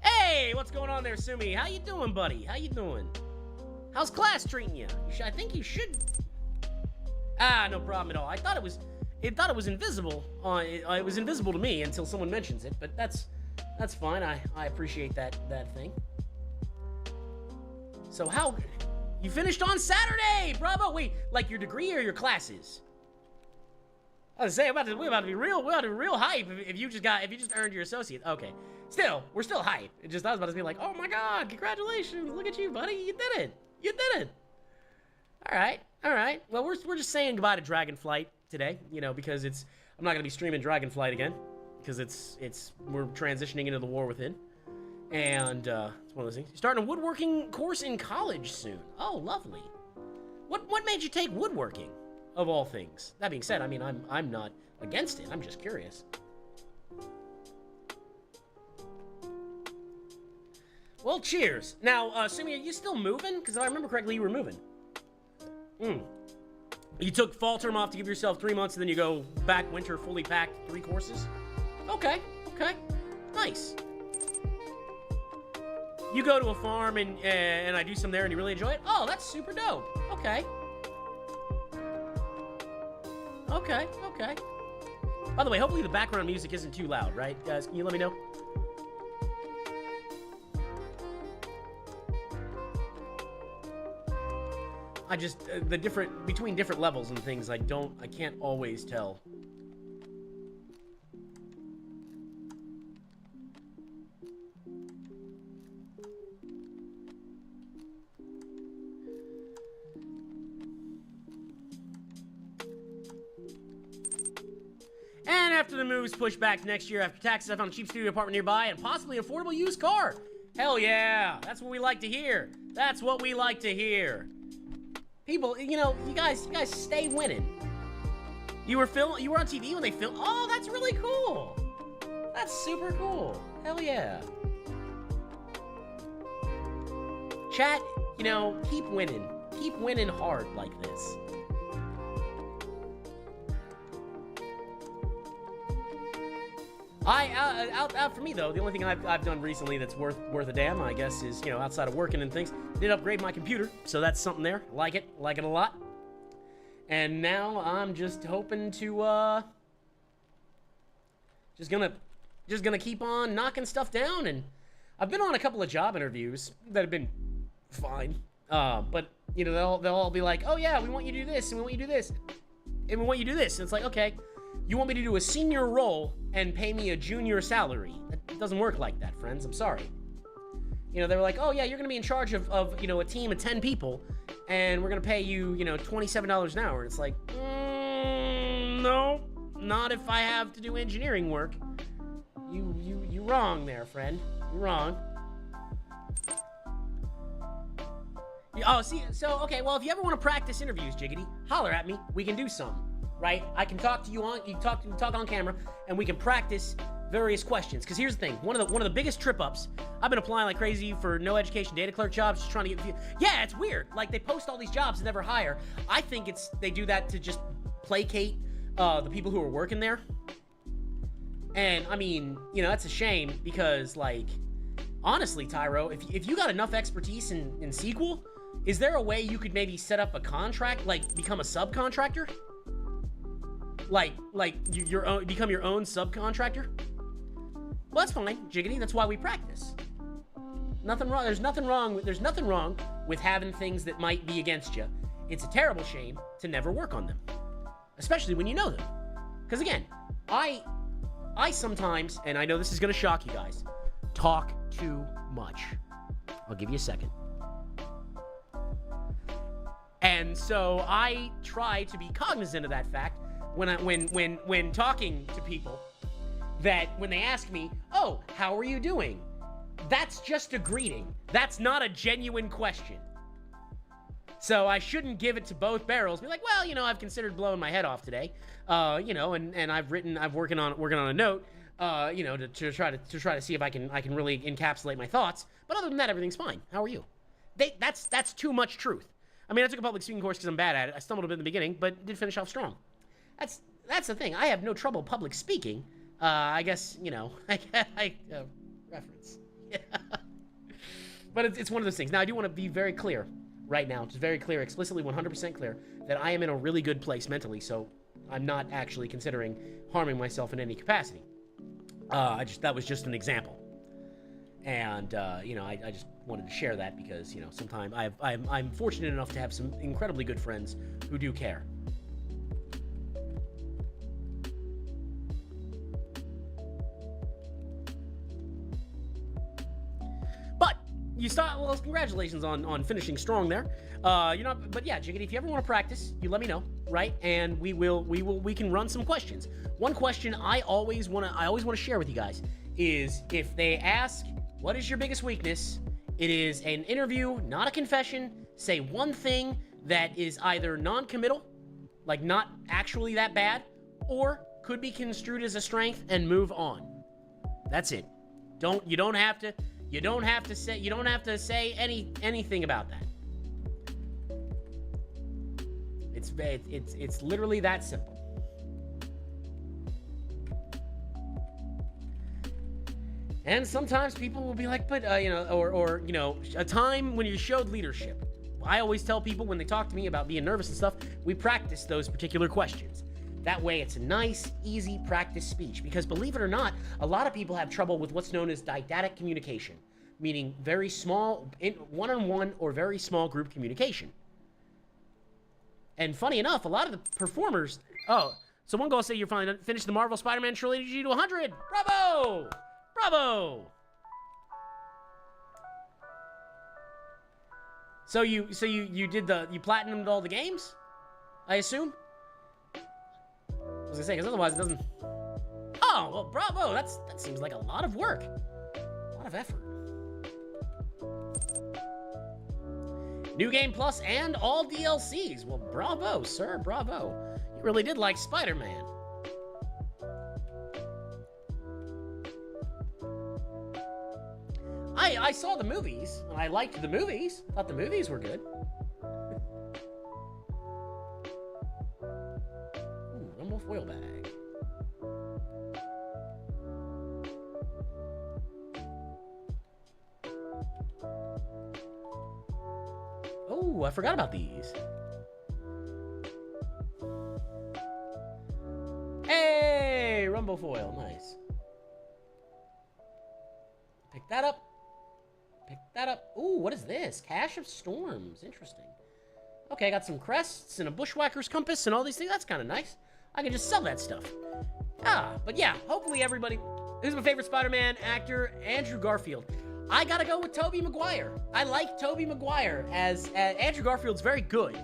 Hey, what's going on there, Sumi? How you doing, buddy? How you doing? How's class treating you? I think you should. No problem at all. I thought it was invisible. It was invisible to me until someone mentions it, but that's fine. I appreciate that thing. So how you finished on Saturday? Bravo. Wait, like your degree or your classes? I was saying we're about to be real hype if you just earned your associate. Okay. Still, we're still hype. I was about to be like, oh my god, congratulations, look at you, buddy, you did it. All right. Well, we're just saying goodbye to Dragonflight today, because I'm not gonna be streaming Dragonflight again, because we're transitioning into the war within, and it's one of those things. You're starting a woodworking course in college soon. Oh, lovely. What made you take woodworking? Of all things. That being said, I mean, I'm not against it. I'm just curious. Well, cheers. Now, Sumi, are you still moving? Because if I remember correctly, you were moving. You took fall term off to give yourself 3 months, and then you go back winter fully packed 3 courses? Okay. Nice. You go to a farm, and I do some there, and you really enjoy it? Oh, that's super dope. Okay. By the way, hopefully the background music isn't too loud, right? Guys, can you let me know? I just, between different levels and things, I can't always tell. And after the move is pushed back next year after taxes, I found a cheap studio apartment nearby and possibly an affordable used car. Hell yeah, that's what we like to hear. That's what we like to hear. People, you guys stay winning. You were on TV when they filmed. Oh, that's really cool. That's super cool. Hell yeah. Chat, keep winning. Keep winning hard like this. Out for me though, the only thing I've done recently that's worth a damn, I guess, is outside of working and things, did upgrade my computer, so that's something there. Like it a lot. And now I'm just hoping to just gonna keep on knocking stuff down. And I've been on a couple of job interviews that have been fine, but they'll all be like, oh yeah, we want you to do this, and we want you to do this, and we want you to do this. And it's like, okay, you want me to do a senior role and pay me a junior salary? That doesn't work like that, friends. I'm sorry. They were like, oh yeah, you're gonna be in charge of a team of 10 people, and we're gonna pay you, $27 an hour. And it's like, no, not if I have to do engineering work. You wrong there, friend. You're wrong. Oh, see, so okay, well, if you ever want to practice interviews, Jiggity, holler at me. We can do some. Right? I can talk to you talk on camera, and we can practice various questions. Because here's the thing, one of the biggest trip ups. I've been applying like crazy for no education data clerk jobs, just trying to get. Yeah, it's weird. Like they post all these jobs and never hire. I think they do that to just placate the people who are working there. And I mean, that's a shame because like honestly, Tyro, if you got enough expertise in SQL, is there a way you could maybe set up a contract, like become a subcontractor? Like become your own subcontractor? Well, that's fine, Jiggity. That's why we practice. Nothing wrong. There's nothing wrong with having things that might be against you. It's a terrible shame to never work on them, especially when you know them. Because again, I sometimes, and I know this is gonna shock you guys, talk too much. I'll give you a second. And so I try to be cognizant of that fact when talking to people, that when they ask me, "Oh, how are you doing?" That's just a greeting. That's not a genuine question. So I shouldn't give it to both barrels. Be like, well, you know, I've considered blowing my head off today. You know, and I'm working on a note, you know, to try to see if I can really encapsulate my thoughts. But other than that, everything's fine. How are you? That's too much truth. I mean, I took a public speaking course because I'm bad at it. I stumbled a bit in the beginning, but did finish off strong. That's the thing. I have no trouble public speaking. I guess, you know, reference. Yeah. But it's one of those things. Now, I do want to be very clear right now, just very clear, explicitly 100% clear, that I am in a really good place mentally, so I'm not actually considering harming myself in any capacity. That was just an example. And, you know, I just wanted to share that because, you know, sometimes I'm fortunate enough to have some incredibly good friends who do care. Well, congratulations on finishing strong there. You know, but yeah, Jiggity, if you ever want to practice, you let me know, right? And we can run some questions. One question I always want to share with you guys is, if they ask, what is your biggest weakness? It is an interview, not a confession. Say one thing that is either non-committal, like not actually that bad, or could be construed as a strength, and move on. That's it. You don't have to say anything about that. It's literally that simple. And sometimes people will be like, but you know, or you know, a time when you showed leadership. I always tell people when they talk to me about being nervous and stuff, we practice those particular questions. That way, it's a nice, easy practice speech. Because believe it or not, a lot of people have trouble with what's known as didactic communication, meaning very small, one-on-one or very small group communication. And funny enough, a lot of the performers... Oh, so one goal say you're finally finished the Marvel Spider-Man trilogy to 100. Bravo! Bravo! So you platinumed all the games? I assume? I was gonna say, because otherwise it doesn't... Oh, well, bravo! That seems like a lot of work. A lot of effort. New Game Plus and all DLCs. Well, bravo, sir, bravo. You really did like Spider-Man. I saw the movies, and I liked the movies. Thought the movies were good. Ooh, one more foil bag. Oh, I forgot about these. Hey, Rumble foil, nice. Pick that up. Pick that up. Ooh, what is this? Cache of Storms. Interesting. Okay, I got some crests and a bushwhacker's compass and all these things. That's kind of nice. I can just sell that stuff. But yeah, hopefully everybody... Who's my favorite Spider-Man actor? Andrew Garfield. I gotta go with Tobey Maguire. I like Tobey Maguire as Andrew Garfield's very good.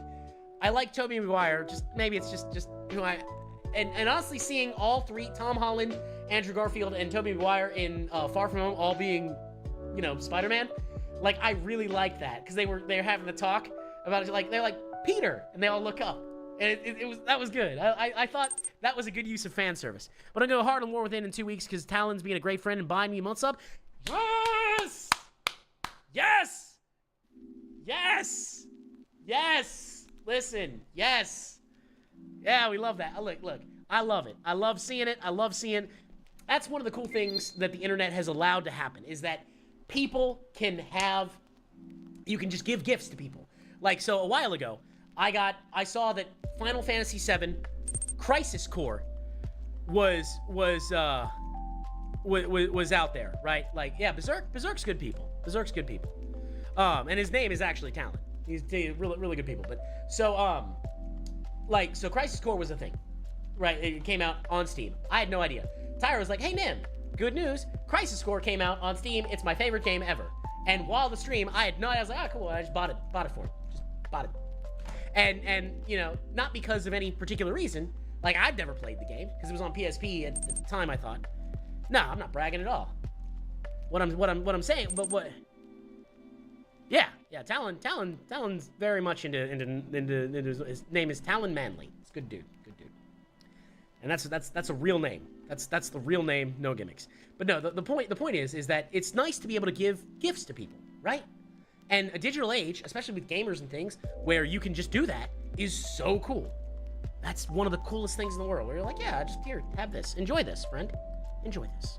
I like Tobey Maguire. Just maybe it's just who I... And honestly, seeing all three, Tom Holland, Andrew Garfield, and Tobey Maguire in Far From Home all being... you know, Spider-Man, like, I really like that, because they were having the talk about it, like, they're like, Peter, and they all look up, and that was good. I thought that was a good use of fan service. But I'm going to go hard on War Within in 2 weeks, because Talon's being a great friend and buying me a month sub. Yes! Yes! Yes! Yes! Listen, yes! Yeah, we love that. Look, I love it. I love seeing it. I love seeing... That's one of the cool things that the internet has allowed to happen, is that people can have, you can just give gifts to people. Like, so a while ago, I saw that Final Fantasy VII Crisis Core was out there, right? Like, yeah, Berserk's good people. Berserk's good people. And his name is actually Talon. He's really, really good people. But so, so Crisis Core was a thing, right? It came out on Steam. I had no idea. Tyra was like, "Hey, Nim, good news. Crisis Core came out on Steam. It's my favorite game ever." And while the stream, I had no idea. I was like, "Oh, cool. I just bought it for him. Just bought it." And you know, not because of any particular reason. Like, I'd never played the game because it was on PSP at the time. I thought, no, I'm not bragging at all. What I'm saying, but what? Yeah, Talon's very much into his name is Talon Manley. It's good dude. And that's a real name. That's the real name, no gimmicks. But no, the point is that it's nice to be able to give gifts to people, right? And a digital age, especially with gamers and things, where you can just do that, is so cool. That's one of the coolest things in the world, where you're like, yeah, just here, have this. Enjoy this, friend. Enjoy this.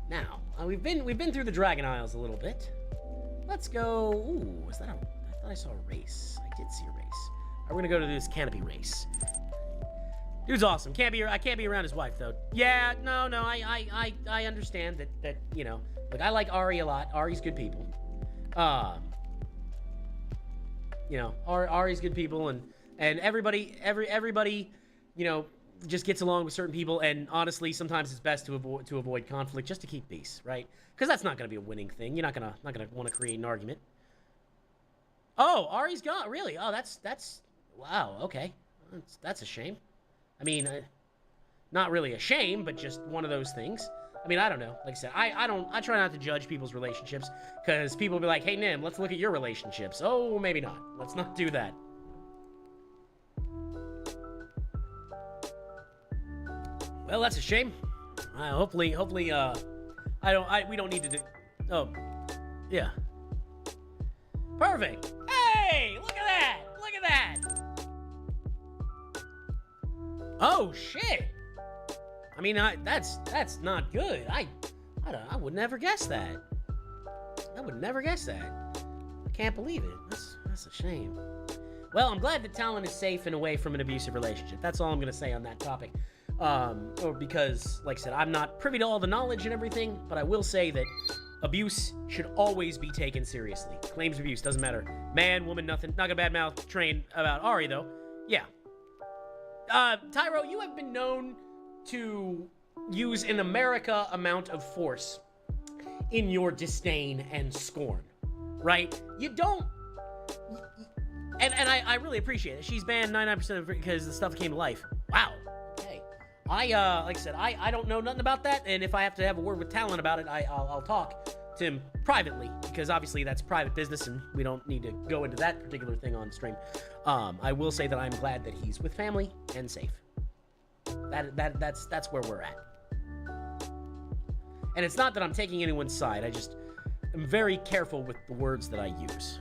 Now, we've been through the Dragon Isles a little bit. Let's go. Ooh, is that I thought I saw a race. I did see a race. All right, we're gonna go to this canopy race. Dude's awesome. I can't be around his wife though. Yeah, no, I understand that you know, like, I like Ari a lot. Ari's good people. You know, Ari's good people, and everybody, you know, just gets along with certain people. And honestly, sometimes it's best to avoid conflict just to keep peace, right? Because that's not gonna be a winning thing. You're not gonna want to create an argument. Oh, Ari's gone. Really? Oh, that's wow. Okay, that's a shame. I mean, not really a shame, but just one of those things. I mean, I don't know. Like I said, I try not to judge people's relationships, because people will be like, "Hey, Nim, let's look at your relationships." Oh, maybe not. Let's not do that. Well, that's a shame. Hopefully, we don't need to do. Oh, yeah. Perfect. Hey, look at that. Look at that. Oh shit! I mean, that's not good. I would never guess that. I would never guess that. I can't believe it. That's a shame. Well, I'm glad that Talon is safe and away from an abusive relationship. That's all I'm gonna say on that topic. Or because, like I said, I'm not privy to all the knowledge and everything, but I will say that abuse should always be taken seriously. Claims of abuse doesn't matter. Man, woman, nothing. Not gonna badmouth Train about Ari though. Yeah. Tyro, you have been known to use an America amount of force in your disdain and scorn, right? You don't, and I really appreciate it. She's banned 99% of it because the stuff came to life. Wow. Okay. Like I said, I don't know nothing about that, and if I have to have a word with Talon about it, I'll talk to him privately, because obviously that's private business and we don't need to go into that particular thing on stream. I will say that I'm glad that he's with family and safe. That's where we're at. And it's not that I'm taking anyone's side. I just am very careful with the words that I use,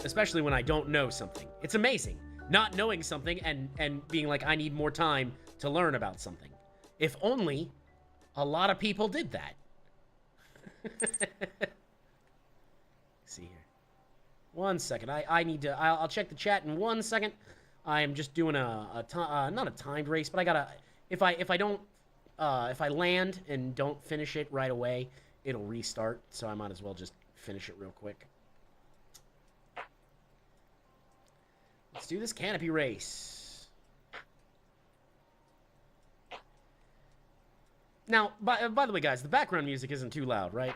especially when I don't know something. It's amazing not knowing something and being like, I need more time to learn about something. If only a lot of people did that. See here. 1 second. I need to. I'll check the chat in 1 second. I am just doing not a timed race, but I gotta. If I land and don't finish it right away, it'll restart. So I might as well just finish it real quick. Let's do this canopy race. Now, by the way, guys, the background music isn't too loud, right?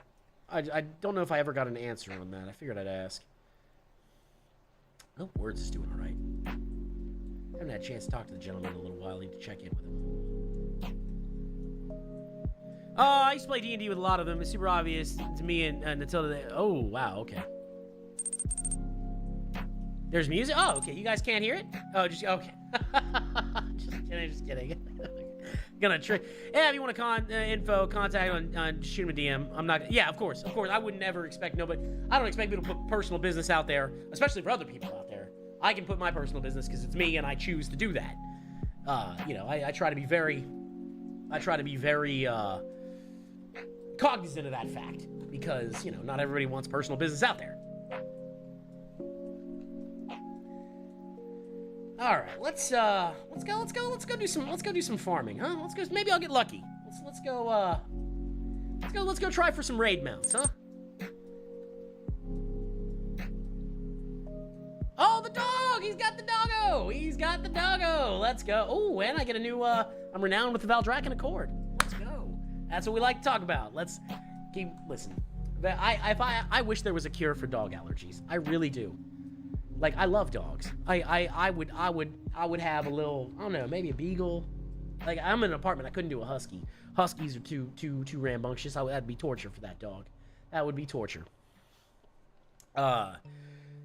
I don't know if I ever got an answer on that. I figured I'd ask. Oh, Words is doing all right. Haven't had a chance to talk to the gentleman in a little while. I need to check in with him. Oh, I used to play D&D with a lot of them. It's super obvious to me and until they... Oh, wow, okay. There's music? Oh, okay. You guys can't hear it? Oh, just... Okay. Just kidding. Gonna trick. Yeah, if you want to info, contact on shoot him a DM. I'm not. Yeah, of course. I would never expect nobody. I don't expect people to put personal business out there, especially for other people out there. I can put my personal business because it's me and I choose to do that. You know, I try to be very cognizant of that fact because, you know, not everybody wants personal business out there. All right, let's go do some farming, huh? Let's go. Maybe I'll get lucky. Let's go try for some raid mounts, huh? Oh, the dog! He's got the doggo! He's got the doggo! Let's go. Oh, and I get a new, I'm renowned with the Valdraken Accord. Let's go. That's what we like to talk about. Let's keep, listen. I wish there was a cure for dog allergies. I really do. Like, I love dogs. I would have a little, I don't know, maybe a beagle. Like, I'm in an apartment. I couldn't do a husky. Huskies are too rambunctious. That'd be torture for that dog. That would be torture.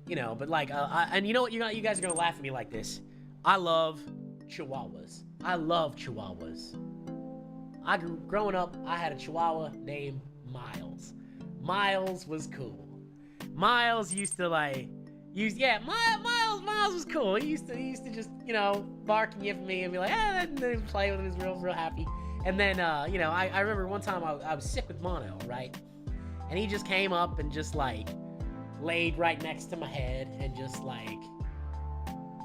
You know, but like, and you know what? You guys are gonna laugh at me like this. I love Chihuahuas. I love Chihuahuas. Growing up, I had a Chihuahua named Miles. Miles was cool. Miles used to like, Miles was cool. He used to just, you know, bark and yip at me and be like, and then play with him. He was real happy. And then, you know, I remember one time I was sick with mono, right? And he just came up and just like laid right next to my head and just like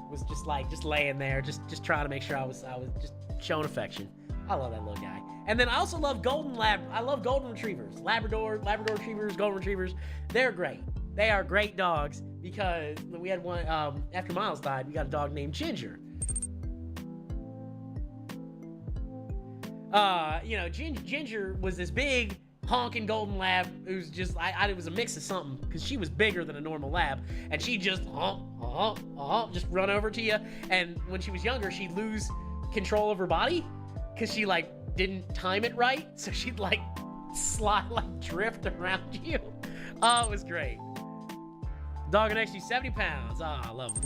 was just laying there, just trying to make sure I was just showing affection. I love that little guy. And then I also love I love golden retrievers, Labrador retrievers, golden retrievers. They're great. They are great dogs because we had one after Miles died. We got a dog named Ginger. You know, Ginger was this big honking golden lab who's just, it was a mix of something because she was bigger than a normal lab and she just just run over to you. And when she was younger, she'd lose control of her body because she like didn't time it right, so she'd like slide, like drift around you. Oh, it was great. Dog next to you, 70 pounds. Oh, I love it.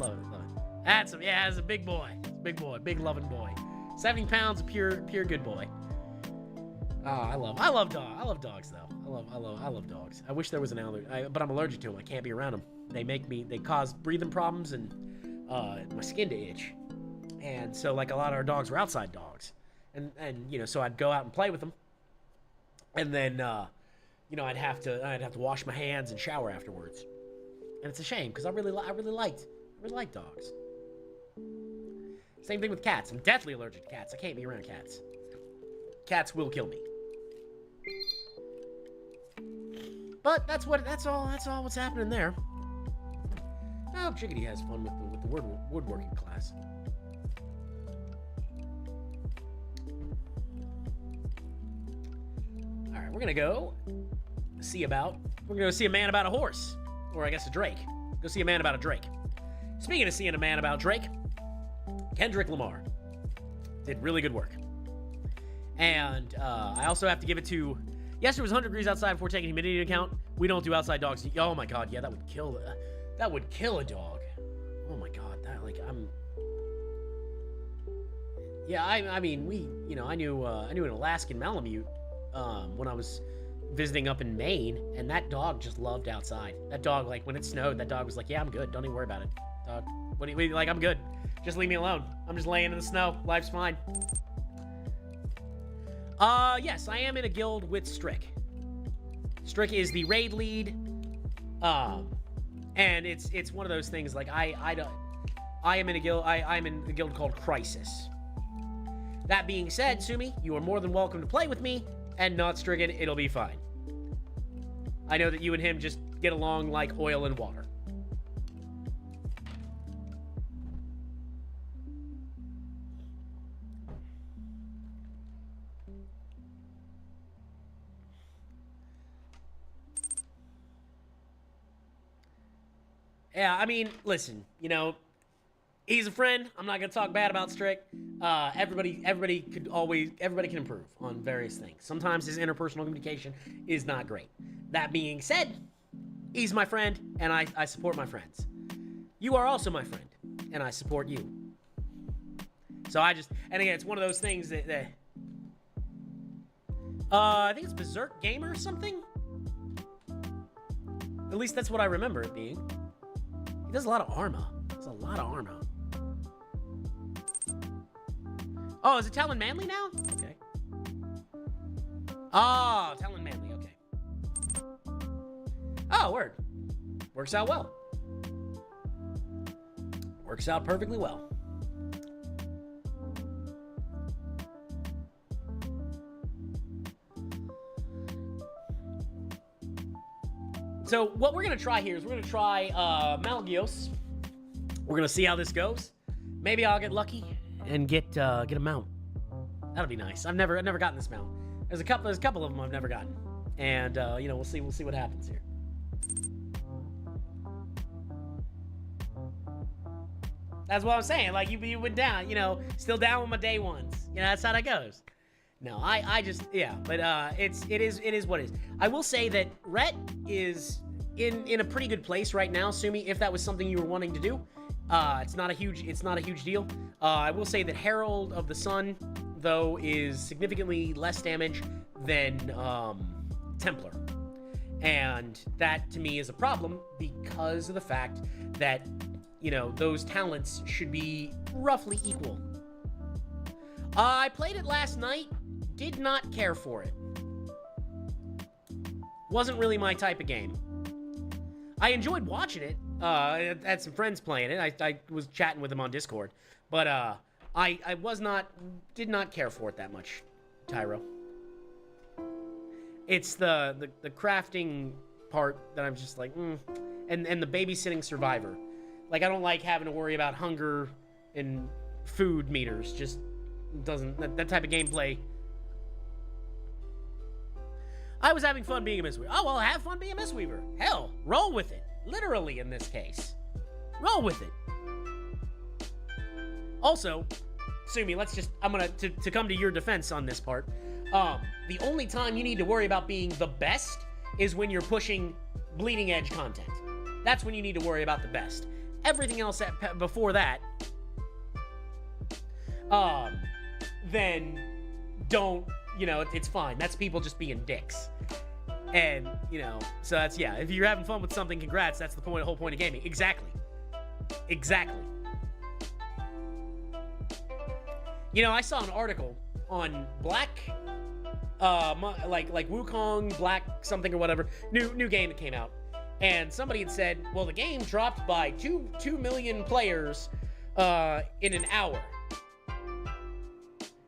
That's a big boy. Big loving boy. 70 pounds of pure good boy. Oh, I love dogs though. I love dogs. I wish there was an allergy, but I'm allergic to them. I can't be around them. They cause breathing problems and my skin to itch. And so like a lot of our dogs were outside dogs. And you know, so I'd go out and play with them. And then you know, I'd have to wash my hands and shower afterwards. And it's a shame because I really liked dogs. Same thing with cats. I'm deathly allergic to cats. I can't be around cats. Cats will kill me. But that's all what's happening there. Oh, Chickadee has fun with the woodworking class. All right, we're gonna go see a man about a horse, or I guess a drake. Go see a man about a drake. Speaking of seeing a man about Drake, Kendrick Lamar did really good work. And I also have to give it to, yes, it was 100 degrees outside before taking humidity into account. We don't do outside dogs. Oh my God, yeah, that would kill a dog. Oh my God, I mean, I knew an Alaskan Malamute when I was visiting up in Maine, and that dog just loved outside. That dog, like when it snowed, that dog was like, yeah, I'm good. Don't even worry about it. Dog, what do you like? I'm good. Just leave me alone. I'm just laying in the snow. Life's fine. Yes, I am in a guild with Strick. Strick is the raid lead. And it's one of those things like I am in a guild. I'm in a guild called Crisis. That being said, Sumi, you are more than welcome to play with me and not Stricken. It'll be fine. I know that you and him just get along like oil and water. Yeah, I mean, listen, he's a friend. I'm not gonna talk bad about Strick. Everybody can improve on various things. Sometimes his interpersonal communication is not great. That being said, he's my friend, and I support my friends. You are also my friend, and I support you. So and again, it's one of those things that I think it's Berserk Gamer or something. At least that's what I remember it being. He does a lot of Arma. Does That's a lot of armor. Oh, is it Talon Manly now? Okay. Oh, Talon Manly, okay. Oh, word. Works out well. Works out perfectly well. So what we're going to try here is we're going to try Malgios. We're going to see how this goes. Maybe I'll get lucky and get a mount. That'll be nice. I've never gotten this mount. There's a couple of them I've never gotten. And you know, we'll see what happens here. That's what I'm saying. Like you went down, you know, still down with my day ones. You know, that's how that goes. No, I just, yeah, but it is what it is. I will say that Rhett is in a pretty good place right now, Sumi, if that was something you were wanting to do. It's not a huge deal. I will say that Herald of the Sun, though, is significantly less damage than Templar. And that, to me, is a problem because of the fact that, you know, those talents should be roughly equal. I played it last night. Did not care for it. Wasn't really my type of game. I enjoyed watching it. I had some friends playing it. I was chatting with them on Discord. But I did not care for it that much, Tyro. It's the crafting part that I'm just like, and the babysitting survivor. Like, I don't like having to worry about hunger and food meters. Just doesn't, that type of gameplay. I was having fun being a Mistweaver. Oh, well, have fun being a Mistweaver. Hell, roll with it. Literally, in this case. Roll with it. Also, Sumi, let's just, I'm gonna, to come to your defense on this part, the only time you need to worry about being the best is when you're pushing bleeding edge content. That's when you need to worry about the best. Everything else before that, then don't, you know, it's fine. That's people just being dicks. And, you know, so that's, yeah, if you're having fun with something, congrats. That's the whole point of gaming. Exactly. Exactly. You know, I saw an article on Black, like Wukong, Black something or whatever, new game that came out. And somebody had said, well, the game dropped by 2 million players in an hour.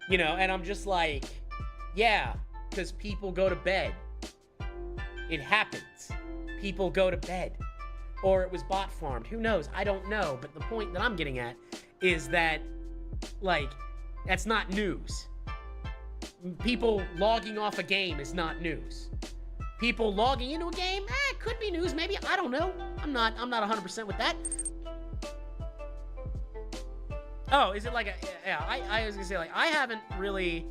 You know, and I'm just like, yeah, because people go to bed. It happens. People go to bed. Or it was bot farmed. Who knows? I don't know. But the point that I'm getting at is that, like, that's not news. People logging off a game is not news. People logging into a game, it could be news, maybe. I don't know. I'm not 100% with that. Oh, is it like a, yeah, I was gonna say, like, I haven't really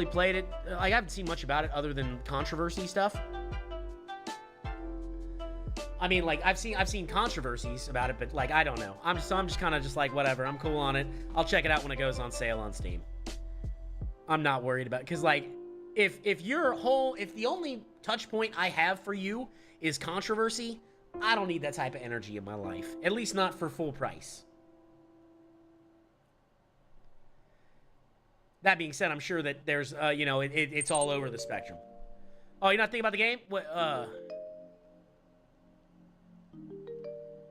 played it. I haven't seen much about it other than controversy stuff. I mean, like, I've seen controversies about it, but, like, I don't know. I'm just kind of just like, whatever, I'm cool on it. I'll check it out when it goes on sale on Steam. I'm not worried about it, because, like, if the only touch point I have for you is controversy, I don't need that type of energy in my life. At least not for full price. That being said, I'm sure that there's, you know, it's all over the spectrum. Oh, you're not thinking about the game?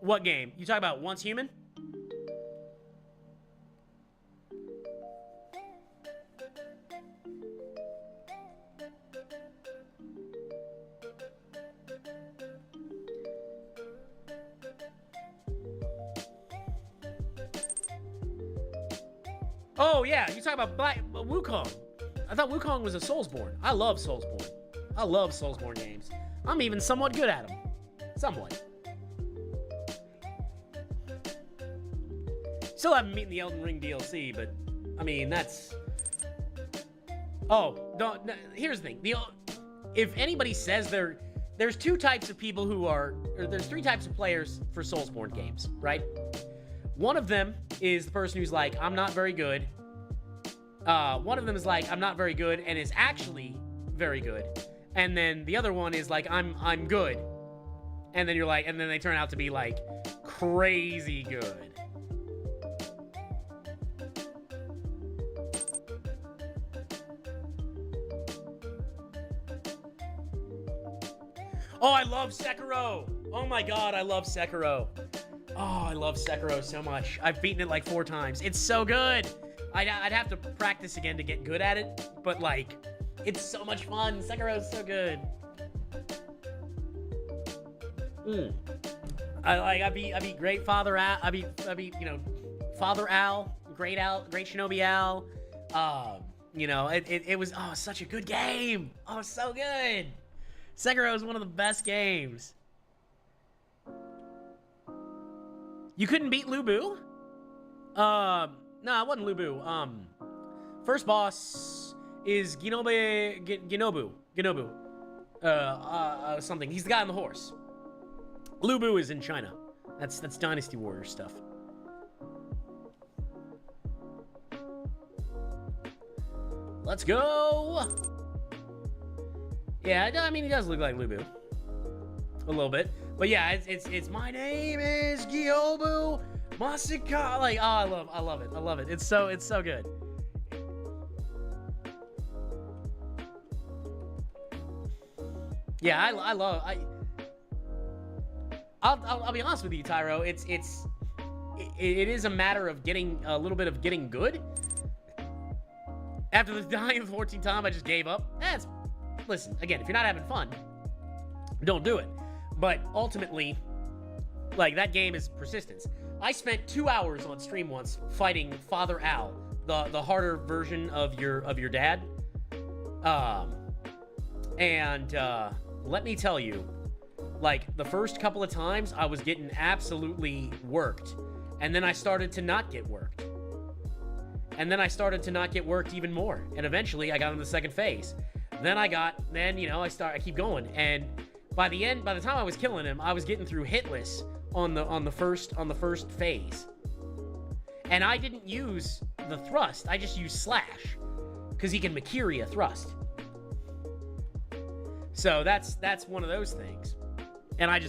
What game? You talking about Once Human? Oh, yeah, you talking about Wukong. I thought Wukong was a Soulsborne. I love Soulsborne. I love Soulsborne games. I'm even somewhat good at them. Somewhat. Still haven't beaten the Elden Ring DLC, but, I mean, that's... Oh, here's the thing. If anybody says there's 2 types of people who are... Or there's 3 types of players for Soulsborne games, right? One of them is the person who's like, I'm not very good. One of them is like, I'm not very good, and is actually very good. And then the other one is like, I'm good. And then you're like, and then they turn out to be like crazy good. Oh, I love Sekiro. Oh my god, I love Sekiro. Oh, I love Sekiro so much. I've beaten it like 4 times. It's so good. I'd have to practice again to get good at it, but like, it's so much fun. Sekiro is so good. I beat Great Father Al. I beat Father Al, Great Shinobi Al. It was such a good game. Oh, so good. Sekiro is one of the best games. You couldn't beat Lu Bu? No, it wasn't Lu Bu. First boss is Ginobu. Something. He's the guy on the horse. Lu Bu is in China. That's Dynasty Warrior stuff. Let's go. Yeah, I mean, he does look like Lu Bu. A little bit. But yeah, it's my name is Gyobu Masaka. Like, oh, I love it. I love it. It's so good. Yeah, I'll be honest with you, Tyro. It is a matter of getting a little bit of getting good. After the dying the 14th time, I just gave up. Listen, again, if you're not having fun, don't do it. But ultimately, like, that game is persistence. I spent 2 hours on stream once fighting Father Al, the harder version of your dad. Let me tell you, like, the first couple of times I was getting absolutely worked, and then I started to not get worked. And then I started to not get worked even more, and eventually I got into the second phase. I keep going, and by the time I was killing him, I was getting through hitless on the first phase. And I didn't use the thrust, I just used slash, because he can Makiri a thrust. So that's one of those things. And I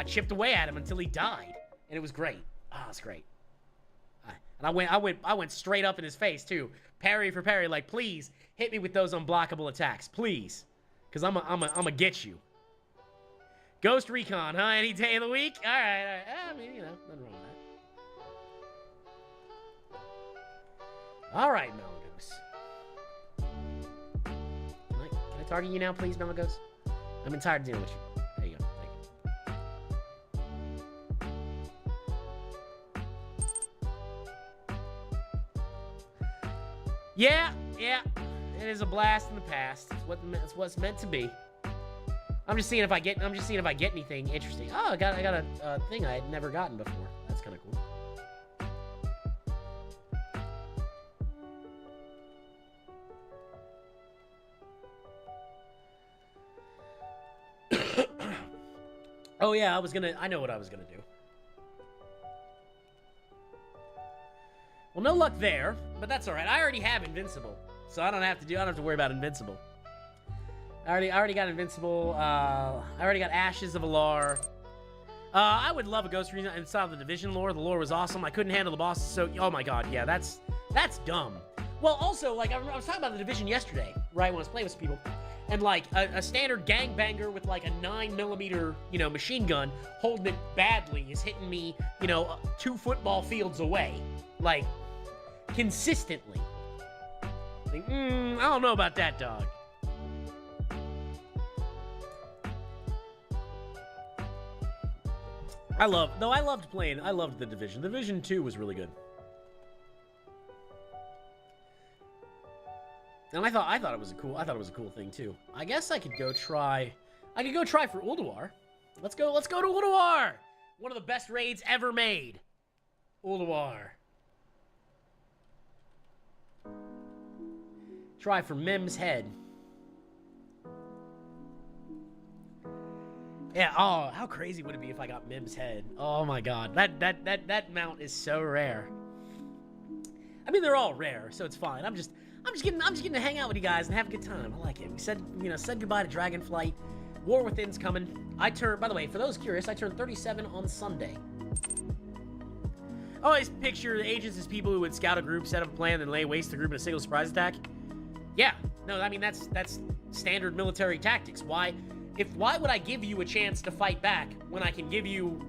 chipped away at him until he died, and it was great. Oh, it's great. And I went straight up in his face too, parry for parry. Like, please hit me with those unblockable attacks, please, because I'm a get you. Ghost Recon, huh? Any day of the week. All right. I mean, nothing wrong with that. All right, Melagos. Can I target you now, please, Melagos? I've been tired of dealing with you. There you go. Yeah, it is a blast in the past. It's what's meant to be. I'm just seeing if I get anything interesting. Oh, I got a thing I had never gotten before. That's kind of cool. Oh yeah, I know what I was gonna do. Well, no luck there, but that's all right. I already have Invincible, so I don't have to worry about Invincible. I already got Invincible. I already got Ashes of Alar. I would love a Ghost Recon inside of the Division lore. The lore was awesome. I couldn't handle the bosses, so oh my god, yeah, that's dumb. Well, also, like, I was talking about the Division yesterday, right, when I was playing with some people, and like a standard gangbanger with like a 9mm, machine gun holding it badly is hitting me, 2 football fields away, like, consistently. Like, I don't know about that, dog. I loved the Division. Division 2 was really good. And I thought it was a cool thing too. I guess I could go try for Ulduar. Let's go to Ulduar! One of the best raids ever made. Ulduar. Try for Mim's head. Yeah, oh, how crazy would it be if I got Mim's head? Oh my god. That mount is so rare. I mean, they're all rare, so it's fine. I'm just getting to hang out with you guys and have a good time. I like it. We said goodbye to Dragonflight. War Within's coming. By the way, for those curious, I turned 37 on Sunday. I always picture the agents as people who would scout a group, set up a plan, then lay waste the group in a single surprise attack. Yeah. No, I mean, that's standard military tactics. Why? why would I give you a chance to fight back when I can give you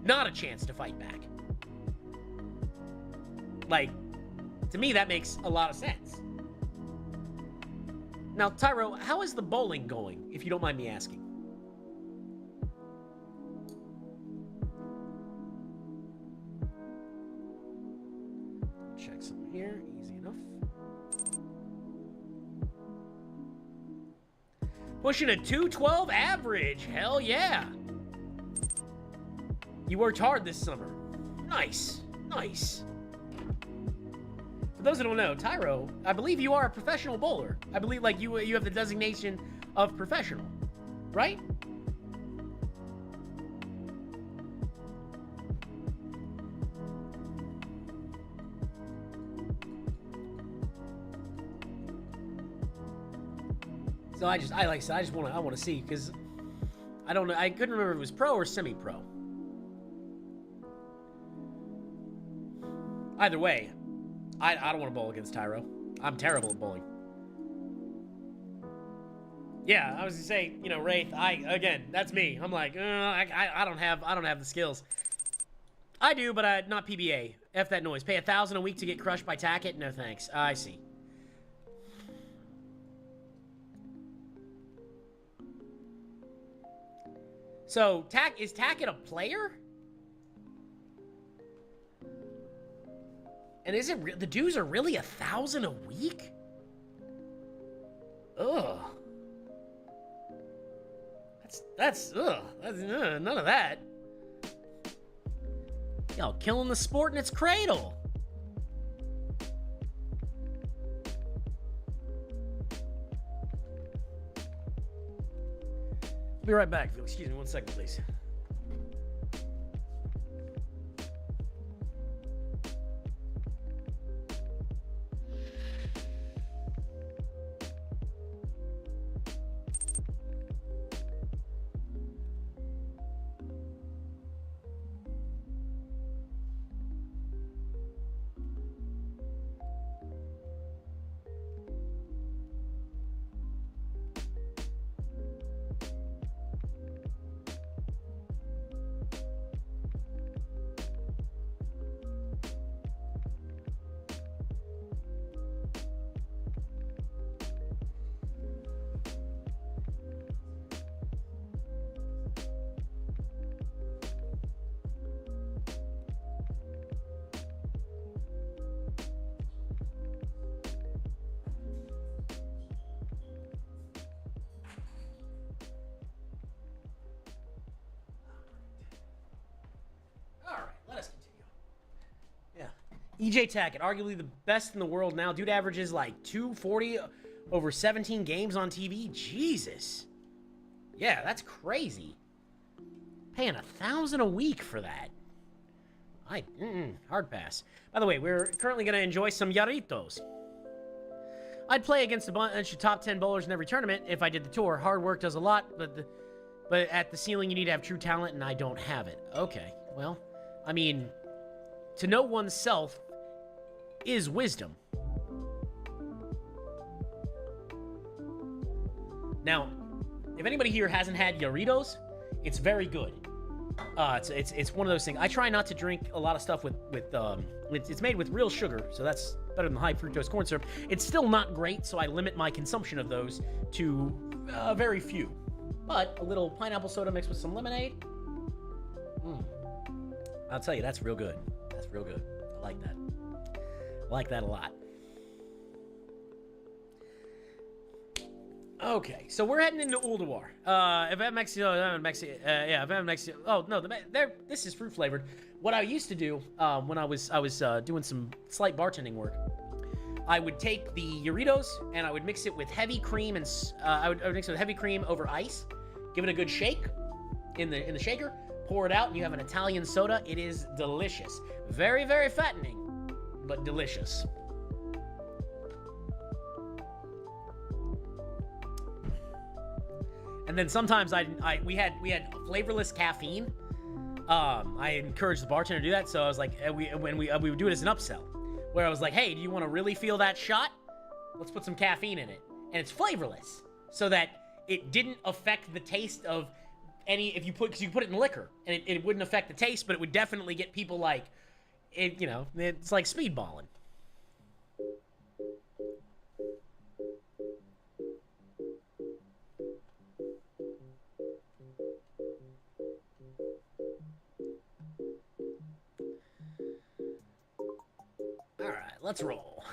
not a chance to fight back? Like, to me, that makes a lot of sense. Now, Tyro, how is the bowling going, if you don't mind me asking? Check something here. Easy enough. Pushing a 212 average. Hell yeah. You worked hard this summer. Nice. Nice. For those who don't know, Tyro, I believe you are a professional bowler. I believe, like, you have the designation of professional, right? So I like I said, I want to see, because I don't know, I couldn't remember if it was pro or semi-pro. Either way, I don't want to bowl against Tyro. I'm terrible at bowling. Yeah, I was gonna say, you know, Wraith. Again, that's me. I'm like, I don't have the skills. I do, but not PBA. F that noise. Pay 1,000 a week to get crushed by Tackett? No thanks. I see. So, is Tackett a player? And is it the dues are really 1,000 a week? Ugh. That's none of that. Y'all killing the sport in its cradle. Be right back. Excuse me 1 second, please. EJ Tackett, arguably the best in the world now. Dude averages like 240 over 17 games on TV. Jesus. Yeah, that's crazy. Paying 1,000 a week for that. Hard pass. By the way, we're currently going to enjoy some Yarritos. I'd play against a bunch of top 10 bowlers in every tournament if I did the tour. Hard work does a lot, but at the ceiling you need to have true talent, and I don't have it. Okay, well, I mean, to know oneself is wisdom. Now, if anybody here hasn't had Yarritos, it's very good. It's one of those things. I try not to drink a lot of stuff with it's made with real sugar, so that's better than high fructose corn syrup. It's still not great, so I limit my consumption of those to very few. But a little pineapple soda mixed with some lemonade, I'll tell you, that's real good. That's real good. I like that. I like that a lot. Okay, so we're heading into Ulduar. If I have Mexico, yeah, if I have Mexico. Oh no, this is fruit flavored. What I used to do when I was doing some slight bartending work, I would take the Yarritos and I would mix it with heavy cream and I would mix it with heavy cream over ice, give it a good shake in the shaker, pour it out, and you have an Italian soda. It is delicious, very very fattening, but delicious. And then sometimes we had flavorless caffeine. I encouraged the bartender to do that, so I was like, we would do it as an upsell, where I was like, hey, do you want to really feel that shot? Let's put some caffeine in it, and it's flavorless, so that it didn't affect the taste of any, if you put, because you put it in liquor, and it wouldn't affect the taste, but it would definitely get people like, it, you know, it's like speedballing. All right, let's roll.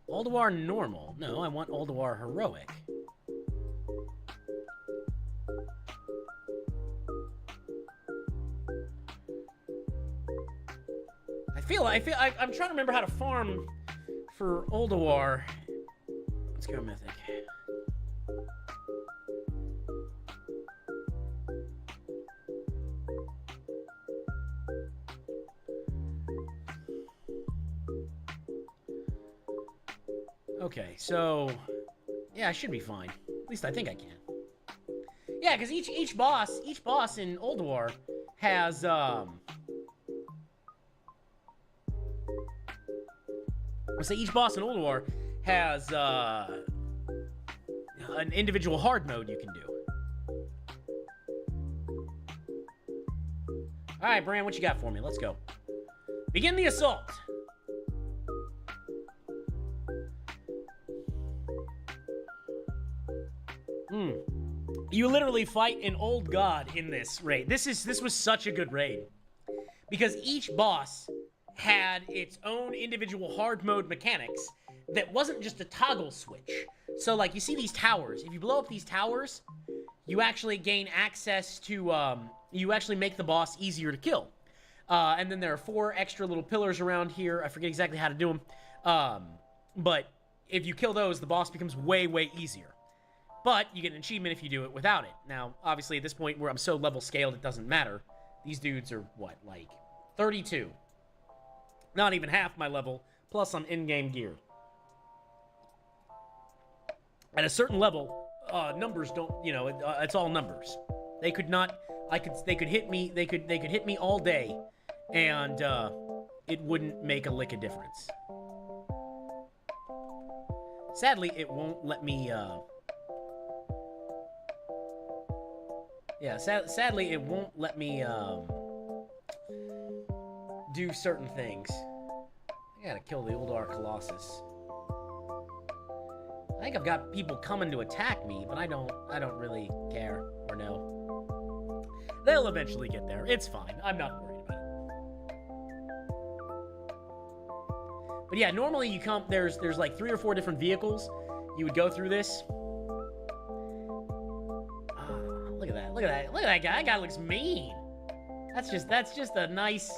Ulduar normal. No, I want Ulduar heroic. I'm trying to remember how to farm for Ulduar. Let's go mythic. Okay, so yeah, I should be fine. At least I think I can. Yeah, because each boss in Ulduar has each boss in Ulduar has an individual hard mode you can do. All right, Bran, what you got for me? Let's go. Begin the assault. You literally fight an old god in this raid. This was such a good raid. Because each boss had its own individual hard mode mechanics that wasn't just a toggle switch. So, like, you see these towers. If you blow up these towers, you actually gain access to, you actually make the boss easier to kill. And then there are 4 extra little pillars around here. I forget exactly how to do them. But if you kill those, the boss becomes way, way easier. But you get an achievement if you do it without it. Now, obviously, at this point where I'm so level scaled, it doesn't matter. These dudes are, what, like 32. Not even half my level, plus some in-game gear. At a certain level, numbers don't, you know, it's all numbers. They could not, they could hit me, they could hit me all day, and it wouldn't make a lick of difference. Sadly, it won't let me, yeah, sadly, it won't let me, do certain things. I gotta kill the Ulduar Colossus. I think I've got people coming to attack me, but I don't really care or know. They'll eventually get there. It's fine. I'm not worried about it. But yeah, normally you come, there's like 3 or 4 different vehicles. You would go through this. Look at that. Look at that. Look at that guy. That guy looks mean. That's just a nice,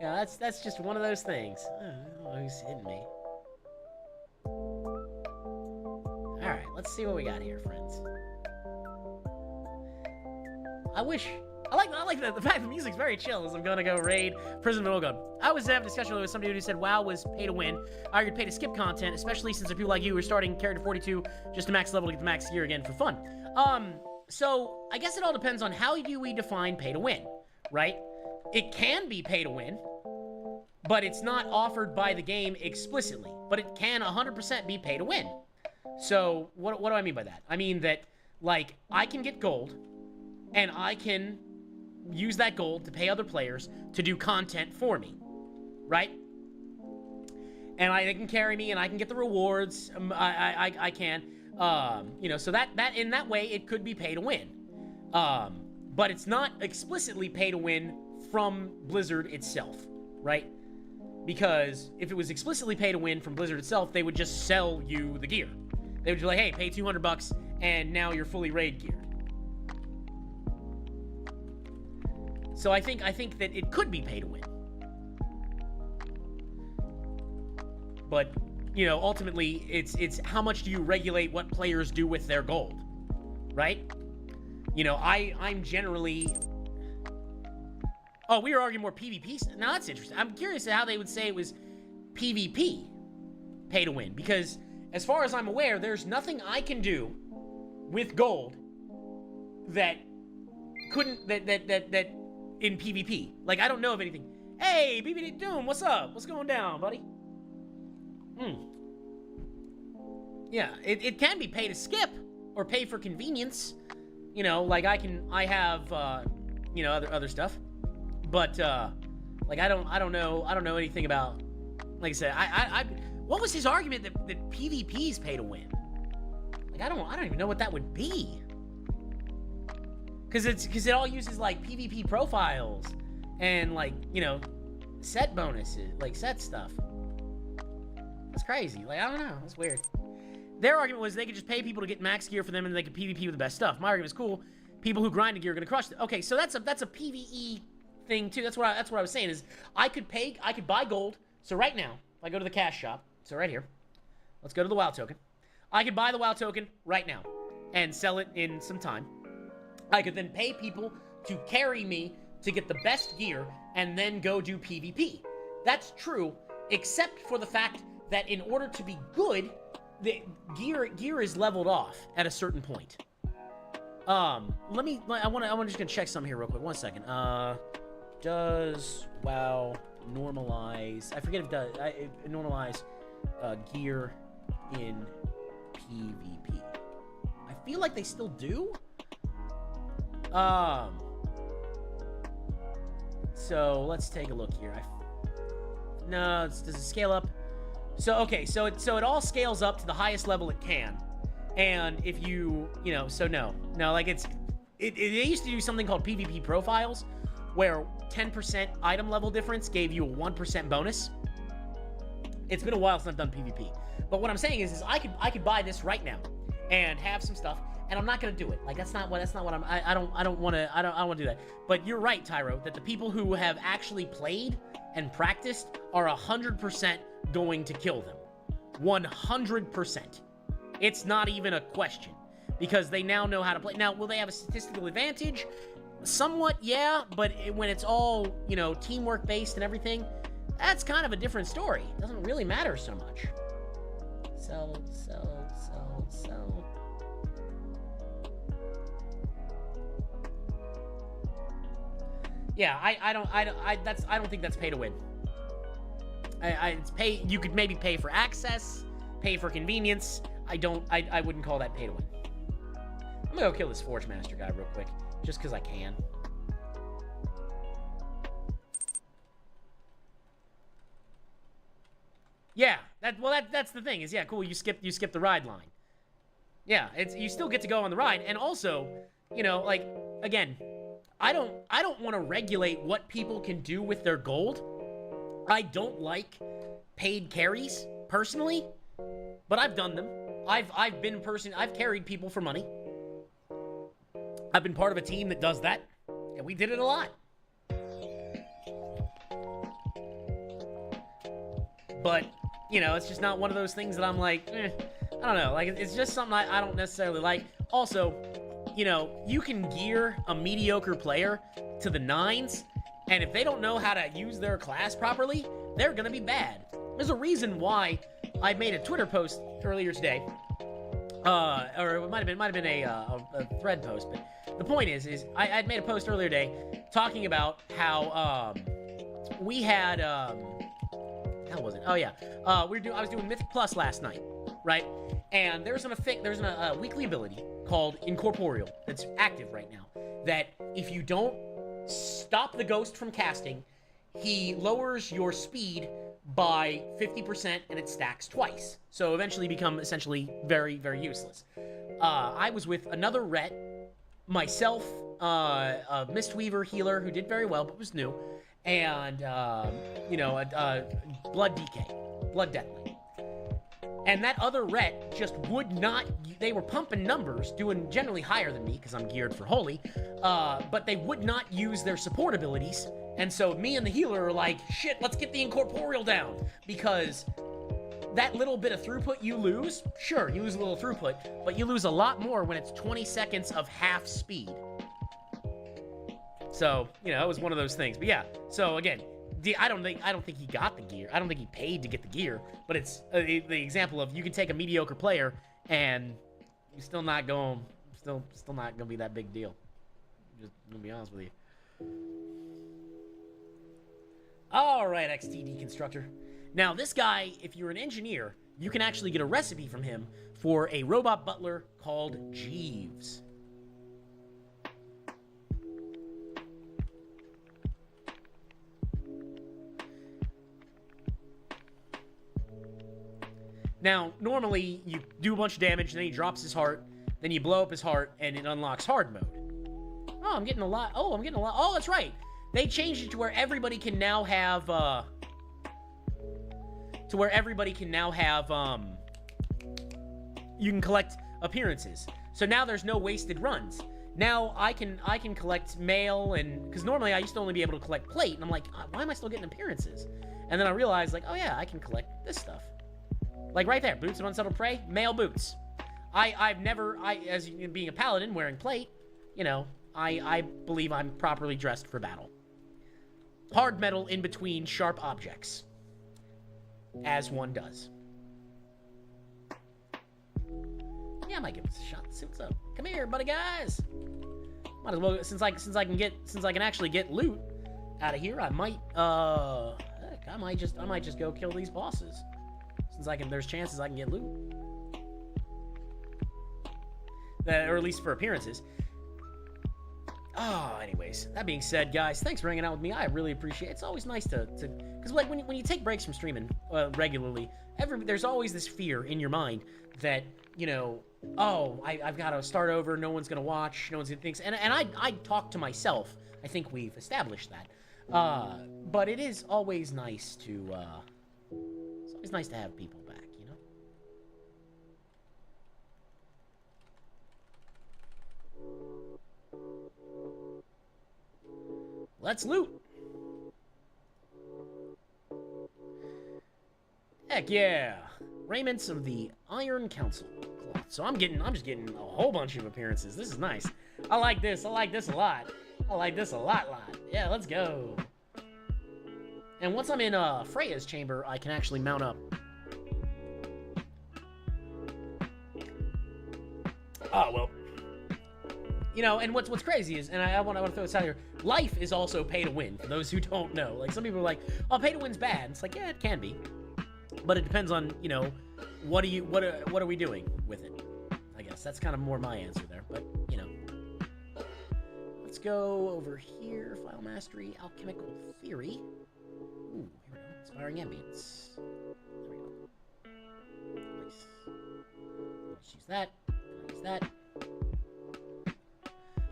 yeah, that's just one of those things. I don't know who's hitting me. Alright, let's see what we got here, friends. I like the fact the music's very chill as I'm gonna go raid Prison of Olga. I was having a discussion with somebody who said WoW was pay to win. I argued pay to skip content, especially since there are people like you who are starting character 42 just to max level to get the max gear again for fun. So I guess it all depends on how do we define pay to win, right? It can be pay to win, but it's not offered by the game explicitly. But it can 100% be pay to win. So, what do I mean by that? I mean that, like, I can get gold, and I can use that gold to pay other players to do content for me, right? And they can carry me, and I can get the rewards. I can, you know, so that in that way, it could be pay to win. But it's not explicitly pay to win from Blizzard itself, right? Because if it was explicitly pay to win from Blizzard itself, they would just sell you the gear. They would be like, hey, pay $200 and now you're fully raid geared. So I think that it could be pay to win. But, you know, ultimately it's how much do you regulate what players do with their gold, right? You know, I'm generally... Oh, we were arguing more PvP. Now that's interesting. I'm curious how they would say it was PvP, pay to win, because as far as I'm aware, there's nothing I can do with gold that couldn't that in PvP. Like, I don't know of anything. Hey, BBD Doom, what's up? What's going down, buddy? Yeah, it can be pay to skip or pay for convenience. You know, like I have you know, other stuff. But like I don't know anything about, like I said, I what was his argument that PvP's pay to win? Like I don't even know what that would be. Cause it all uses like PvP profiles and like, you know, set bonuses, like set stuff. It's crazy. Like I don't know, it's weird. Their argument was they could just pay people to get max gear for them and they could PvP with the best stuff. My argument is cool. People who grind the gear are gonna crush it. Okay, so that's a PvE thing too. That's what I was saying is I could buy gold. So right now, if I go to the cash shop, so right here, let's go to the WoW token. I could buy the WoW token right now and sell it in some time. I could then pay people to carry me to get the best gear and then go do PvP. That's true, except for the fact that in order to be good, the gear is leveled off at a certain point. I'm just gonna check something here real quick. 1 second. Does WoW normalize? I forget if it does. It normalize gear in PvP. I feel like they still do. So let's take a look here. No, does it scale up? So okay, so it all scales up to the highest level it can, and if you know, so no, like it used to do something called PvP profiles, where 10% item level difference gave you a 1% bonus. It's been a while since I've done PvP, but what I'm saying is I could buy this right now and have some stuff. And I'm not gonna do it. Like I don't want to do that. But you're right, Tyro, that the people who have actually played and practiced are 100% going to kill them. 100%. It's not even a question because they now know how to play. Now, will they have a statistical advantage? Somewhat, yeah. But when it's all, you know, teamwork based and everything, that's kind of a different story. It doesn't really matter so much. So. Yeah, I don't think that's pay to win. It's pay. You could maybe pay for access, pay for convenience. I wouldn't call that pay to win. I'm gonna go kill this Forge Master guy real quick, just because I can. Yeah, that's the thing is, yeah, cool. You skip the ride line. Yeah, you still get to go on the ride, and also, you know, like again. I don't want to regulate what people can do with their gold. I don't like paid carries, personally, but I've done them. I've carried people for money. I've been part of a team that does that, and we did it a lot. But, you know, it's just not one of those things that I'm like, I don't know. Like, it's just something I don't necessarily like. Also, you know, you can gear a mediocre player to the 9s, and if they don't know how to use their class properly, they're gonna be bad. There's a reason why I made a Twitter post earlier today, or it might have been a thread post, but the point is I'd made a post earlier today talking about how we had how was it? Oh yeah, I was doing Mythic Plus last night, right? And there's a weekly ability called Incorporeal that's active right now, that if you don't stop the ghost from casting, he lowers your speed by 50% and it stacks twice. So eventually become essentially very, very useless. I was with another Ret, myself, a Mistweaver healer who did very well but was new, and you know, Blood DK, Blood Deathling. And that other Ret just would not, they were pumping numbers, doing generally higher than me, because I'm geared for Holy, but they would not use their support abilities, and so me and the healer are like, shit, let's get the Incorporeal down, because that little bit of throughput you lose, sure, you lose a little throughput, but you lose a lot more when it's 20 seconds of half speed. So, you know, it was one of those things, but yeah, so again, I don't think he got the gear. I don't think he paid to get the gear. But it's the example of you can take a mediocre player and you're still not going to be that big deal. Just gonna be honest with you. All right, XTD Constructor. Now, this guy, if you're an engineer, you can actually get a recipe from him for a robot butler called Jeeves. Now, normally, you do a bunch of damage, and then he drops his heart, then you blow up his heart, and it unlocks hard mode. Oh, I'm getting a lot. Oh, Oh, that's right. They changed it to where everybody can now have, you can collect appearances. So now there's no wasted runs. Now I can collect mail, and because normally I used to only be able to collect plate, and I'm like, why am I still getting appearances? And then I realized, like, oh yeah, I can collect this stuff. Like right there, boots of unsettled prey, male boots. I've never, as being a paladin wearing plate, you know, I believe I'm properly dressed for battle. Hard metal in between sharp objects, as one does. Yeah, I might give this a shot. See what's up. Come here, buddy, guys. Might as well, since I can actually get loot out of here. I might, heck, I might just go kill these bosses. Since there's chances I can get loot. Or at least for appearances. Oh, anyways, that being said, guys, thanks for hanging out with me. I really appreciate it. It's always nice to because like when you take breaks from streaming regularly, there's always this fear in your mind that, you know, oh, I've got to start over. No one's gonna watch. No one's gonna think. And I talk to myself. I think we've established that. But it is always nice to. It's always nice to have people back, you know? Let's loot. Heck yeah. Raiments of the Iron Council cloth. So I'm just getting a whole bunch of appearances. This is nice. I like this. I like this a lot. I like this a lot. Yeah, let's go. And once I'm in Freya's chamber, I can actually mount up. Oh, well. You know, and what's crazy is, and I want to throw this out here, life is also pay to win, for those who don't know. Like, some people are like, oh, pay to win's bad. It's like, yeah, it can be. But it depends on, you know, what are we doing with it? I guess that's kind of more my answer there, but, you know. Let's go over here, File Mastery, Alchemical Theory. Ooh, here we go. Inspiring ambience. There we go. Nice. Let's use that. Use that.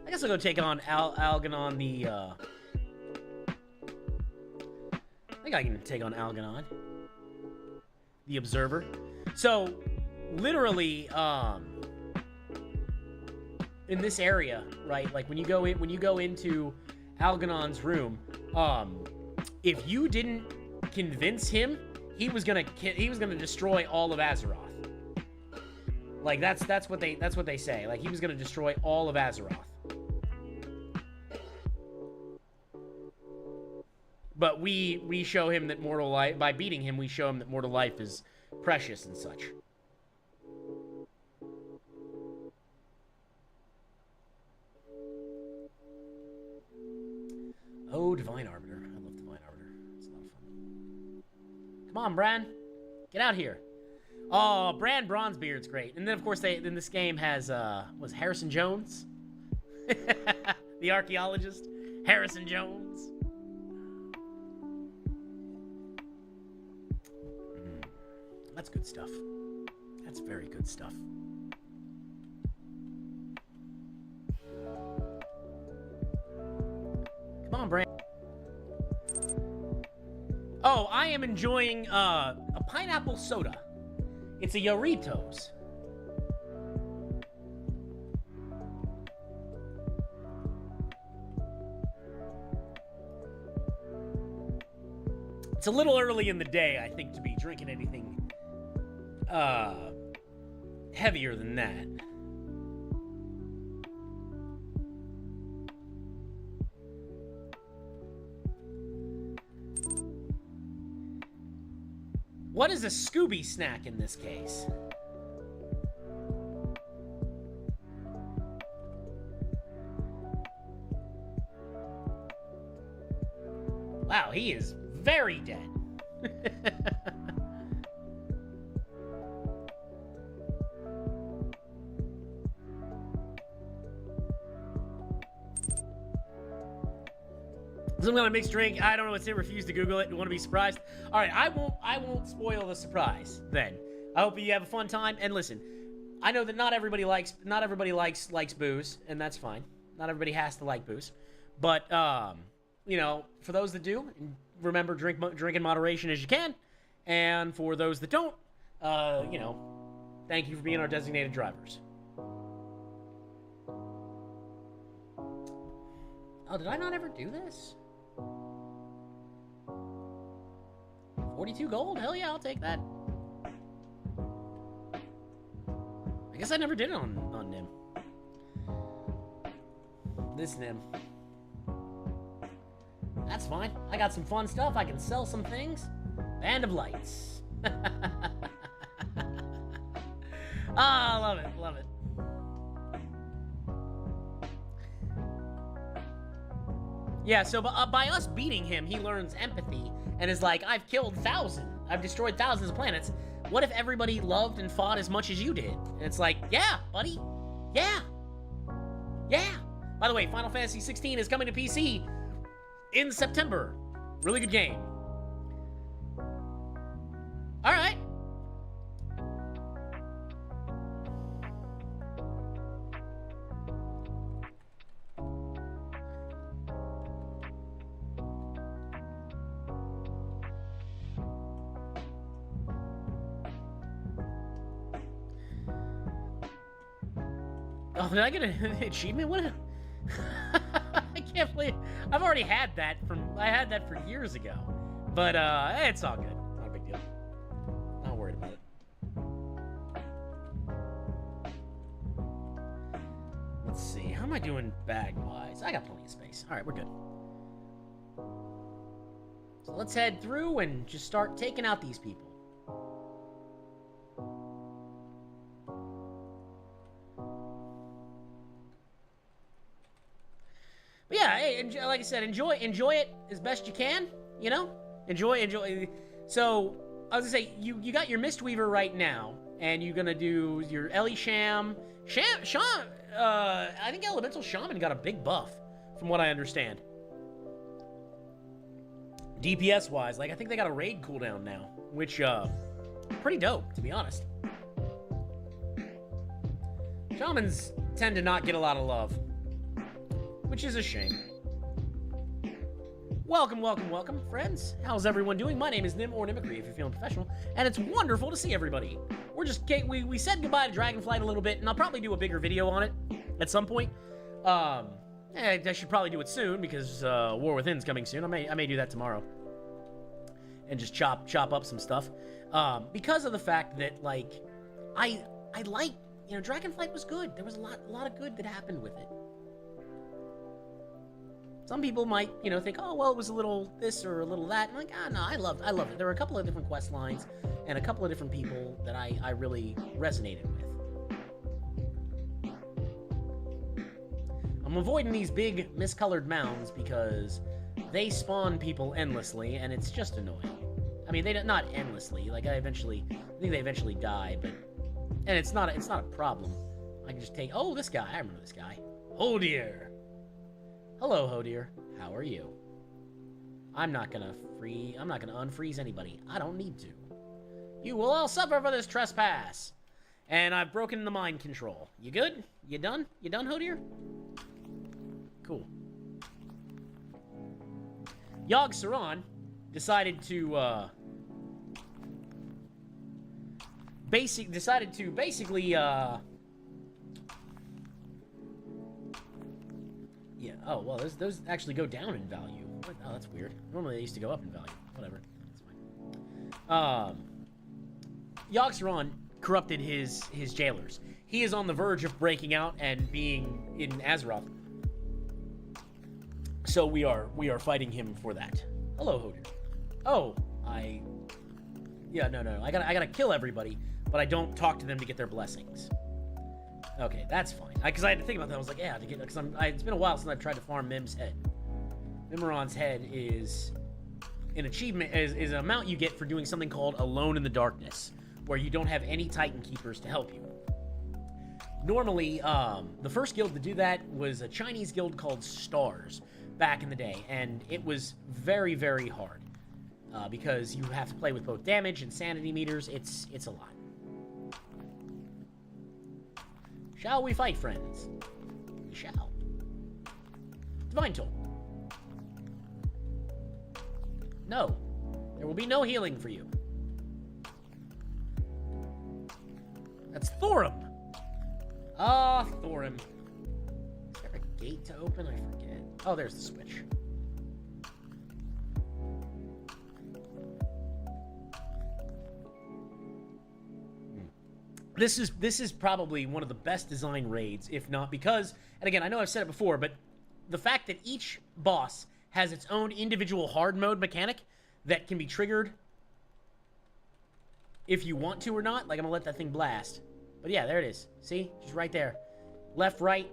I guess I'll go take on Algernon the, I think I can take on Algernon. The Observer. So, literally, in this area, right, like when you go into Algernon's room, if you didn't convince him, he was gonna destroy all of Azeroth. Like that's what they say. Like he was gonna destroy all of Azeroth. But we show him that mortal life, by beating him, we show him that mortal life is precious and such. Oh, Divine Arbiter. I love Divine Arbiter. It's a lot of fun. Come on, Bran. Get out here. Oh, Bran Bronzebeard's great. And then, of course, then this game has, was Harrison Jones? The archaeologist. Harrison Jones. That's good stuff. That's very good stuff. Come on, Bran. Oh, I am enjoying a pineapple soda. It's a Doritos. It's a little early in the day, I think, to be drinking anything heavier than that. What is a Scooby snack in this case? Wow, he is very dead. Some kind of mixed drink. I don't know what's it. Refuse to Google it. You want to be surprised? All right, I won't spoil the surprise. Then I hope you have a fun time. And listen, I know that not everybody likes booze, and that's fine. Not everybody has to like booze, but you know, for those that do, remember drink in moderation as you can. And for those that don't, you know, thank you for being our designated drivers. Oh, did I not ever do this? 42 gold? Hell yeah, I'll take that. I guess I never did it on Nim. This Nim. That's fine. I got some fun stuff. I can sell some things. Band of Lights. Ah, love it, love it. Yeah, so by us beating him, he learns empathy and is like, I've destroyed thousands of planets. What if everybody loved and fought as much as you did? And it's like, yeah, buddy. Yeah. Yeah. By the way, Final Fantasy 16 is coming to PC in September. Really good game. All right. Oh, did I get an achievement? What? I can't believe I've already had that I had that for years ago. But it's all good. Not a big deal. Not worried about it. Let's see. How am I doing bag-wise? I got plenty of space. All right, we're good. So let's head through and just start taking out these people. But yeah, hey, like I said, enjoy it as best you can, you know? Enjoy. So, I was gonna say, you got your Mistweaver right now, and you're gonna do your Ellie Shaman, I think Elemental Shaman got a big buff, from what I understand. DPS-wise, like, I think they got a raid cooldown now, which, pretty dope, to be honest. Shamans tend to not get a lot of love, which is a shame. Welcome, friends. How's everyone doing? My name is Nim, or Mimicry, if you're feeling professional, and it's wonderful to see everybody. We said goodbye to Dragonflight a little bit, and I'll probably do a bigger video on it at some point. I should probably do it soon, because War Within's coming soon. I may do that tomorrow. And just chop up some stuff. Because of the fact that, like, I like, you know, Dragonflight was good. There was a lot of good that happened with it. Some people might, you know, think, oh, well, it was a little this or a little that. And I'm like, no, I loved it. There were a couple of different quest lines and a couple of different people that I really resonated with. I'm avoiding these big miscolored mounds because they spawn people endlessly, and it's just annoying. I mean, not endlessly. Like, I think they eventually die, but, and it's not a problem. I can just take, oh, this guy. I remember this guy. Oh dear. Hello, Hodier. How are you? I'm not gonna unfreeze anybody. I don't need to. You will all suffer for this trespass. And I've broken the mind control. You good? You done? You done, Hodier? Cool. Yogg Saron decided to basically yeah, oh, well, those actually go down in value. What? Oh, that's weird. Normally they used to go up in value. Whatever. That's fine. Yogg Saron corrupted his jailers. He is on the verge of breaking out and being in Azeroth. So we are fighting him for that. Hello, Hodier. Oh, yeah, no. I gotta kill everybody, but I don't talk to them to get their blessings. Okay, that's fine. Because I had to think about that. I was like, yeah, because it's been a while since I've tried to farm Mim's head. Mimiron's head is an achievement, is an amount you get for doing something called Alone in the Darkness, where you don't have any Titan Keepers to help you. Normally, the first guild to do that was a Chinese guild called Stars. back in the day, and it was very, very hard. Because you have to play with both damage and sanity meters. It's a lot. Shall we fight, friends? We shall. Divine Toll. No. There will be no healing for you. That's Thorim. Ah, Thorim. Is there a gate to open? I forget. Oh, there's the switch. This is probably one of the best design raids, if not because, and again, I know I've said it before, but the fact that each boss has its own individual hard mode mechanic that can be triggered if you want to or not. Like, I'm gonna let that thing blast. But yeah, there it is. See? Just right there. Left, right.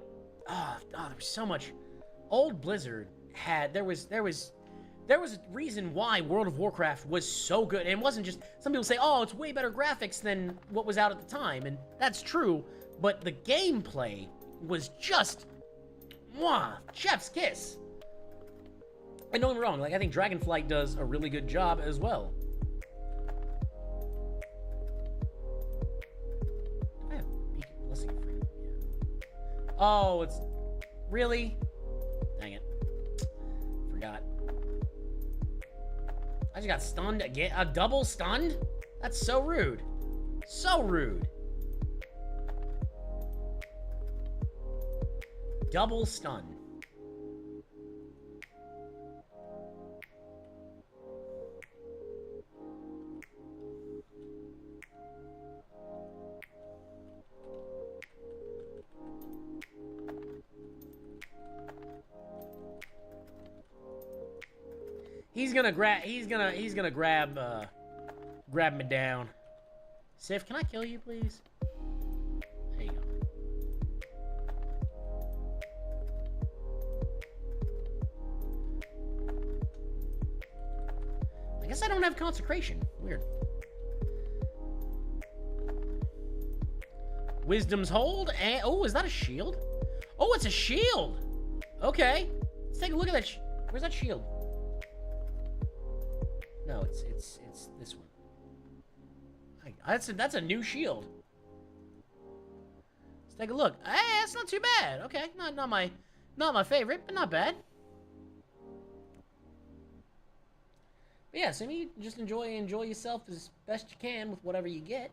Oh, there was so much. Old Blizzard had, there was a reason why World of Warcraft was so good. And it wasn't just, some people say, oh, it's way better graphics than what was out at the time. And that's true, but the gameplay was just, mwah, chef's kiss. And don't get me wrong, like, I think Dragonflight does a really good job as well. Do I have Beacon Blessing for you? Yeah. Oh, it's, really? Dang it. Forgot. I just got stunned again. A double stunned? That's so rude. So rude. Double stun. He's gonna grab me down. Sif, can I kill you, please? There you go. I guess I don't have consecration. Weird. Wisdom's hold, and oh, is that a shield? Oh, it's a shield. Okay, let's take a look at that. Where's that shield? No, it's this one. That's a new shield. Let's take a look. Hey, that's not too bad. Okay, not my favorite, but not bad. But yeah, so you just enjoy yourself as best you can with whatever you get.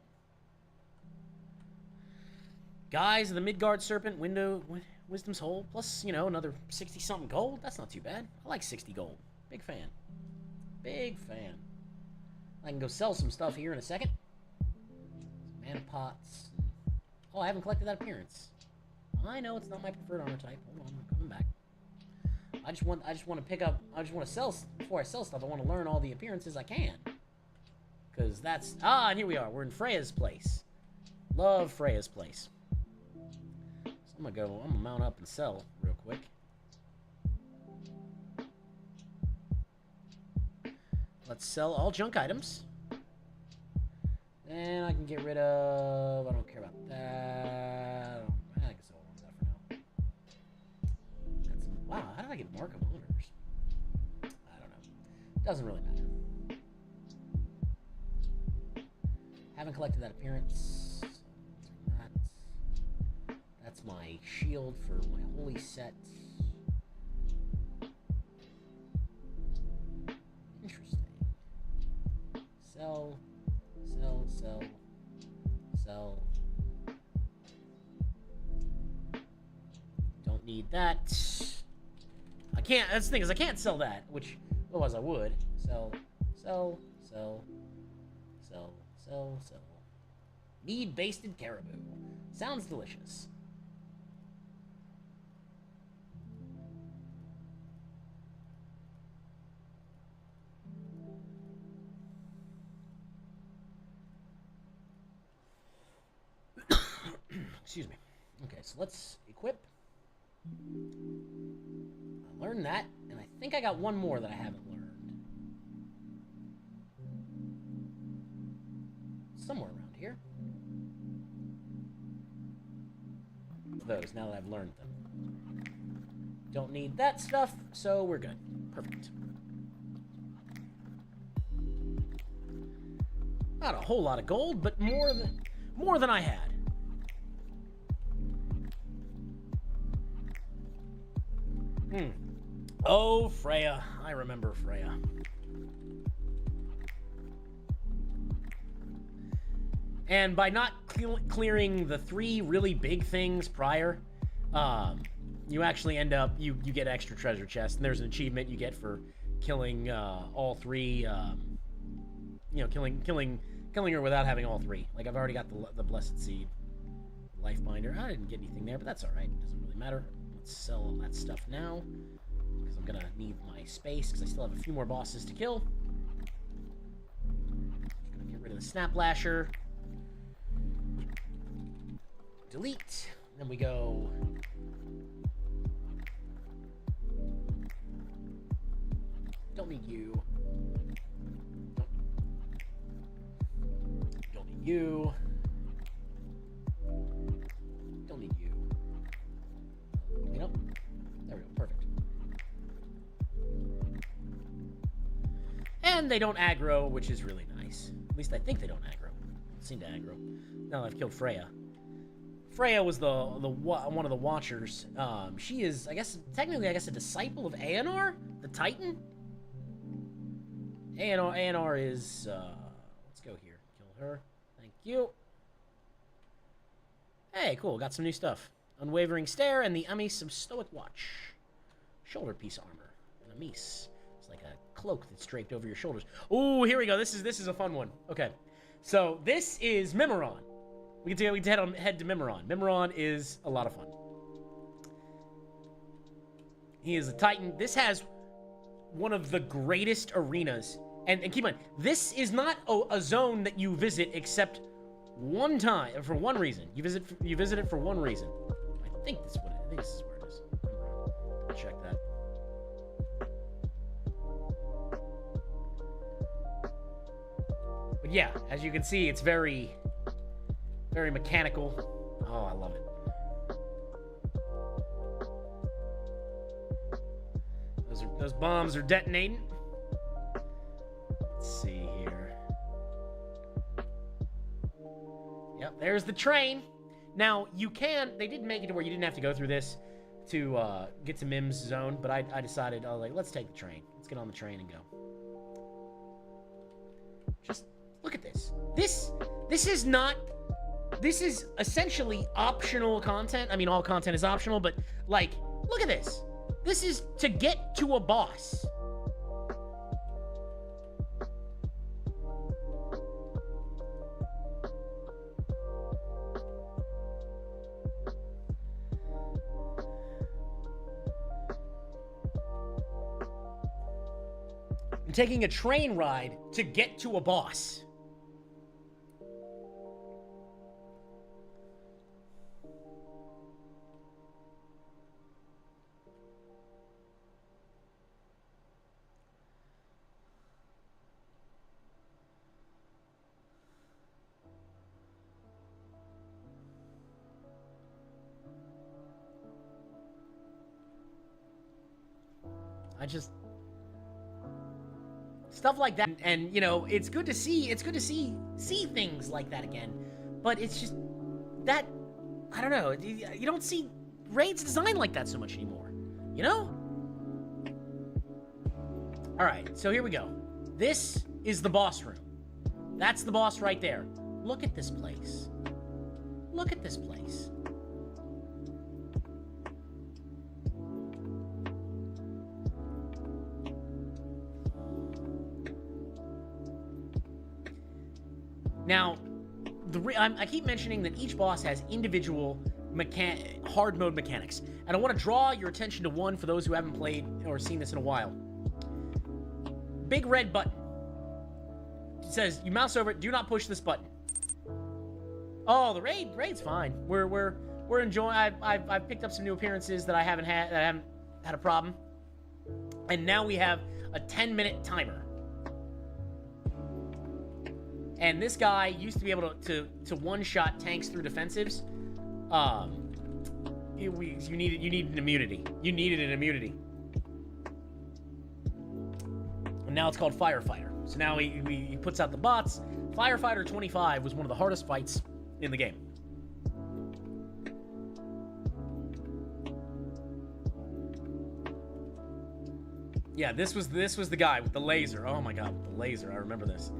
Guys, the Midgard Serpent, Wisdom's Hole, plus, you know, another 60-something gold. That's not too bad. I like 60 gold. Big fan. Big fan. I can go sell some stuff here in a second. Some mana pots. Oh, I haven't collected that appearance. I know it's not my preferred armor type. Hold on, I'm coming back. I just want to pick up. I just want to sell before I sell stuff. I want to learn all the appearances I can. Cause that's and here we are. We're in Freya's place. Love Freya's place. So I'm gonna mount up and sell real quick. Let's sell all junk items. And I can get rid of... I don't care about that. I can sell all that for now. Wow, how did I get Mark of Honors? I don't know. Doesn't really matter. Haven't collected that appearance. That's my shield for my holy set. Interesting. Sell. Don't need that. I can't, that's the thing, is I can't sell that, which, otherwise I would. Sell. Mead basted caribou. Sounds delicious. Excuse me. Okay, so let's equip. I learned that, and I think I got one more that I haven't learned. Somewhere around here. Those, now that I've learned them. Don't need that stuff, so we're good. Perfect. Not a whole lot of gold, but more than I had. Oh, Freya. I remember Freya. And by not clearing the 3 really big things prior, you actually end up, you get extra treasure chests. And there's an achievement you get for killing all 3, killing her without having all 3. Like, I've already got the Blessed Seed. Life Binder. I didn't get anything there, but that's alright. Doesn't really matter. Let's sell all that stuff now, because I'm gonna need my space, because I still have a few more bosses to kill. Gonna get rid of the Snap Lasher. Delete. Then we go... Don't need you. Don't need you. Don't need you. You know? There we go. Perfect. And they don't aggro, which is really nice. At least I think they don't aggro. They seem to aggro. Now that I've killed Freya. Freya was one of the Watchers. She is, technically, a disciple of Aenar, the Titan. Aenar is, let's go here. Kill her. Thank you. Hey, cool. Got some new stuff. Unwavering Stare and the Amice of Stoic Watch. Shoulder piece armor. An Amice. It's like a cloak that's draped over your shoulders. Ooh, here we go. This is a fun one. Okay. So, this is Mimiron. We can head to Mimiron. Mimiron is a lot of fun. He is a Titan. This has one of the greatest arenas. And keep in mind, this is not a zone that you visit except one time, for one reason. You visit it for one reason. I think this is where it is. I'll check that. But yeah, as you can see, it's very mechanical. Oh, I love it. Those bombs are detonating. Let's see here. Yep, there's the train. Now, they did make it to where you didn't have to go through this to get to Mim's zone, but I decided, let's take the train. Let's get on the train and go. Just look at this. This is essentially optional content. I mean, all content is optional, but, look at this. This is to get to a boss. I'm taking a train ride to get to a boss. Stuff like that, and it's good to see things like that again, but it's just that, I don't know, you don't see raids designed like that so much anymore, Alright, so here we go. This is the boss room. That's the boss right there. Look at this place. Look at this place. Now, I keep mentioning that each boss has individual hard mode mechanics, and I want to draw your attention to one for those who haven't played or seen this in a while. Big red button. It says you mouse over it. Do not push this button. Oh, the raid's fine. We're enjoying. I've picked up some new appearances that I haven't had a problem, and now we have a 10-minute timer. And this guy used to be able to one-shot tanks through defensives. you needed an immunity. You needed an immunity. And now it's called Firefighter. So now he puts out the bots. Firefighter 25 was one of the hardest fights in the game. Yeah, this was the guy with the laser. Oh my god, the laser. I remember this.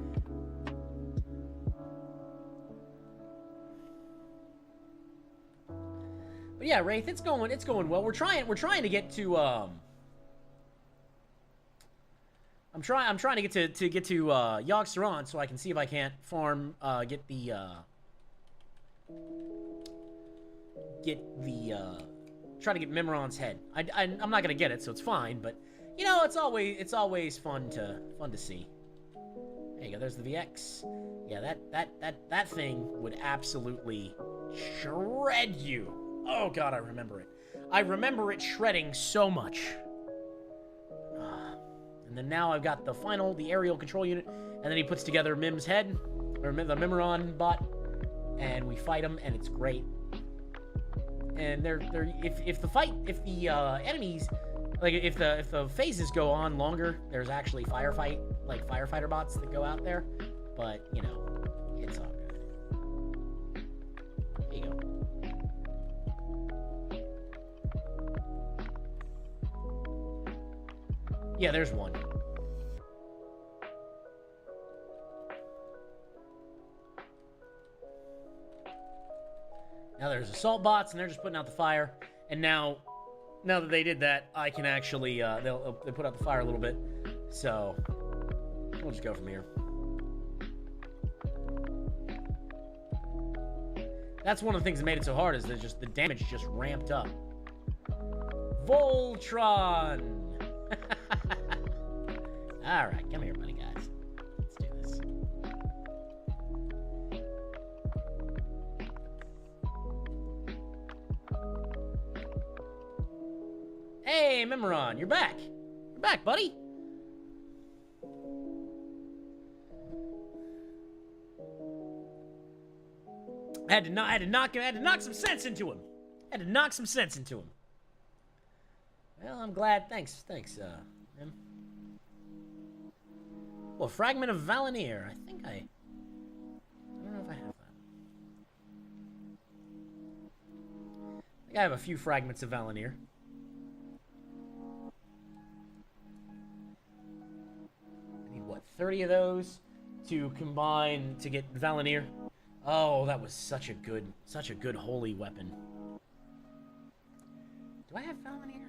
But yeah, Wraith, it's going well. We're trying to get to I'm trying to get to Yogg-Saron so I can see if I can't farm get the try to get Mimiron's head. I'm not gonna get it, so it's fine, but you know, it's always fun to see. There you go. There's the VX. Yeah, that thing would absolutely shred you. Oh god, I remember it. I remember it shredding so much. And then now I've got the aerial control unit, and then he puts together Mim's head, or the Mimiron bot, and we fight him, and it's great. And if the enemies, like if the phases go on longer, there's actually firefighter bots that go out there, but you know, it's all good. There you go. Yeah, there's one. Now there's assault bots, and they're just putting out the fire. And now that they did that, I can actually they put out the fire a little bit. So we'll just go from here. That's one of the things that made it so hard, is that just the damage just ramped up. Voltron. All right, come here, buddy, guys. Let's do this. Hey, Mimiron, you're back. You're back, buddy. I had to knock some sense into him. Well, I'm glad. Thanks, Mim. Well, fragment of Valinir. I don't know if I have that. I think I have a few fragments of Valinir. I need, what, 30 of those to combine to get Valinir? Oh, that was such a good holy weapon. Do I have Valinir?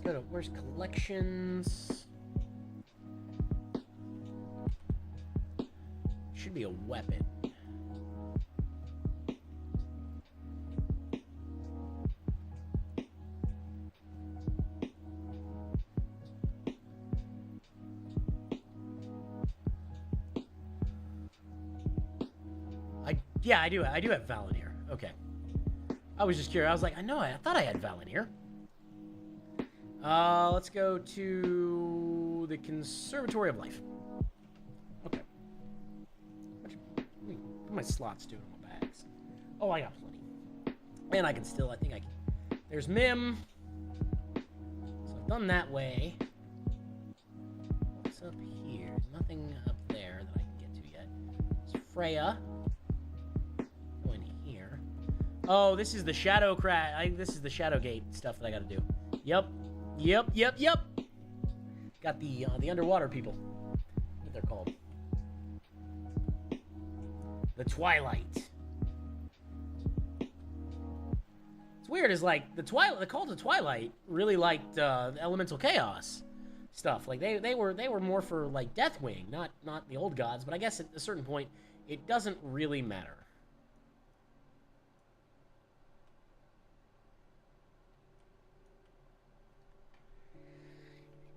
Go to, where's collections? Should be a weapon. Yeah, I do have Valinir. Okay. I was just curious. I was like, I thought I had Valinir. Let's go to the Conservatory of Life. Okay. What are my slots doing in my bags? Oh, I got plenty. And I can still, I think I can. There's Mim. So I've done that way. What's up here? Nothing up there that I can get to yet. It's Freya. Go in here. Oh, this is the Shadow this is the Shadow Gate stuff that I gotta do. Yep. Got the underwater people. What they're called. The Twilight. It's weird, is like the Cult of Twilight really liked the Elemental Chaos stuff. Like they were more for like Deathwing, not the old gods, but I guess at a certain point it doesn't really matter.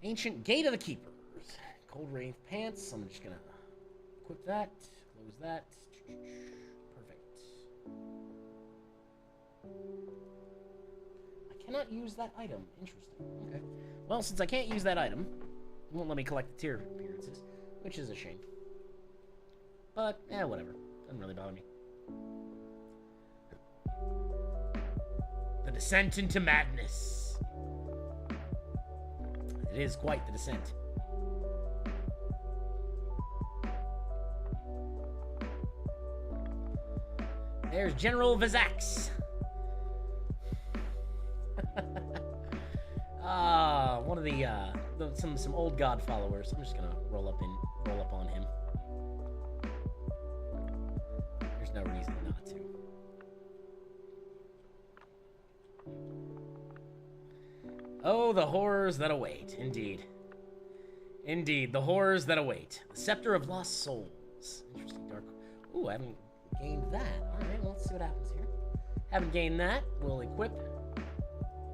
Ancient Gate of the Keepers. Cold Wraith Pants. I'm just gonna equip that. Close that. Perfect. I cannot use that item. Interesting. Okay. Well, since I can't use that item, it won't let me collect the tier appearances, which is a shame. But, whatever. Doesn't really bother me. descent into madness. It is quite the descent. There's General Vizax. One of the some old god followers. I'm just gonna roll up on him. There's no reason not to. Oh, the horrors that await. Indeed. Indeed, the horrors that await. The Scepter of Lost Souls. Interesting, dark. Ooh, I haven't gained that. Alright, well, let's see what happens here. Haven't gained that. We'll equip.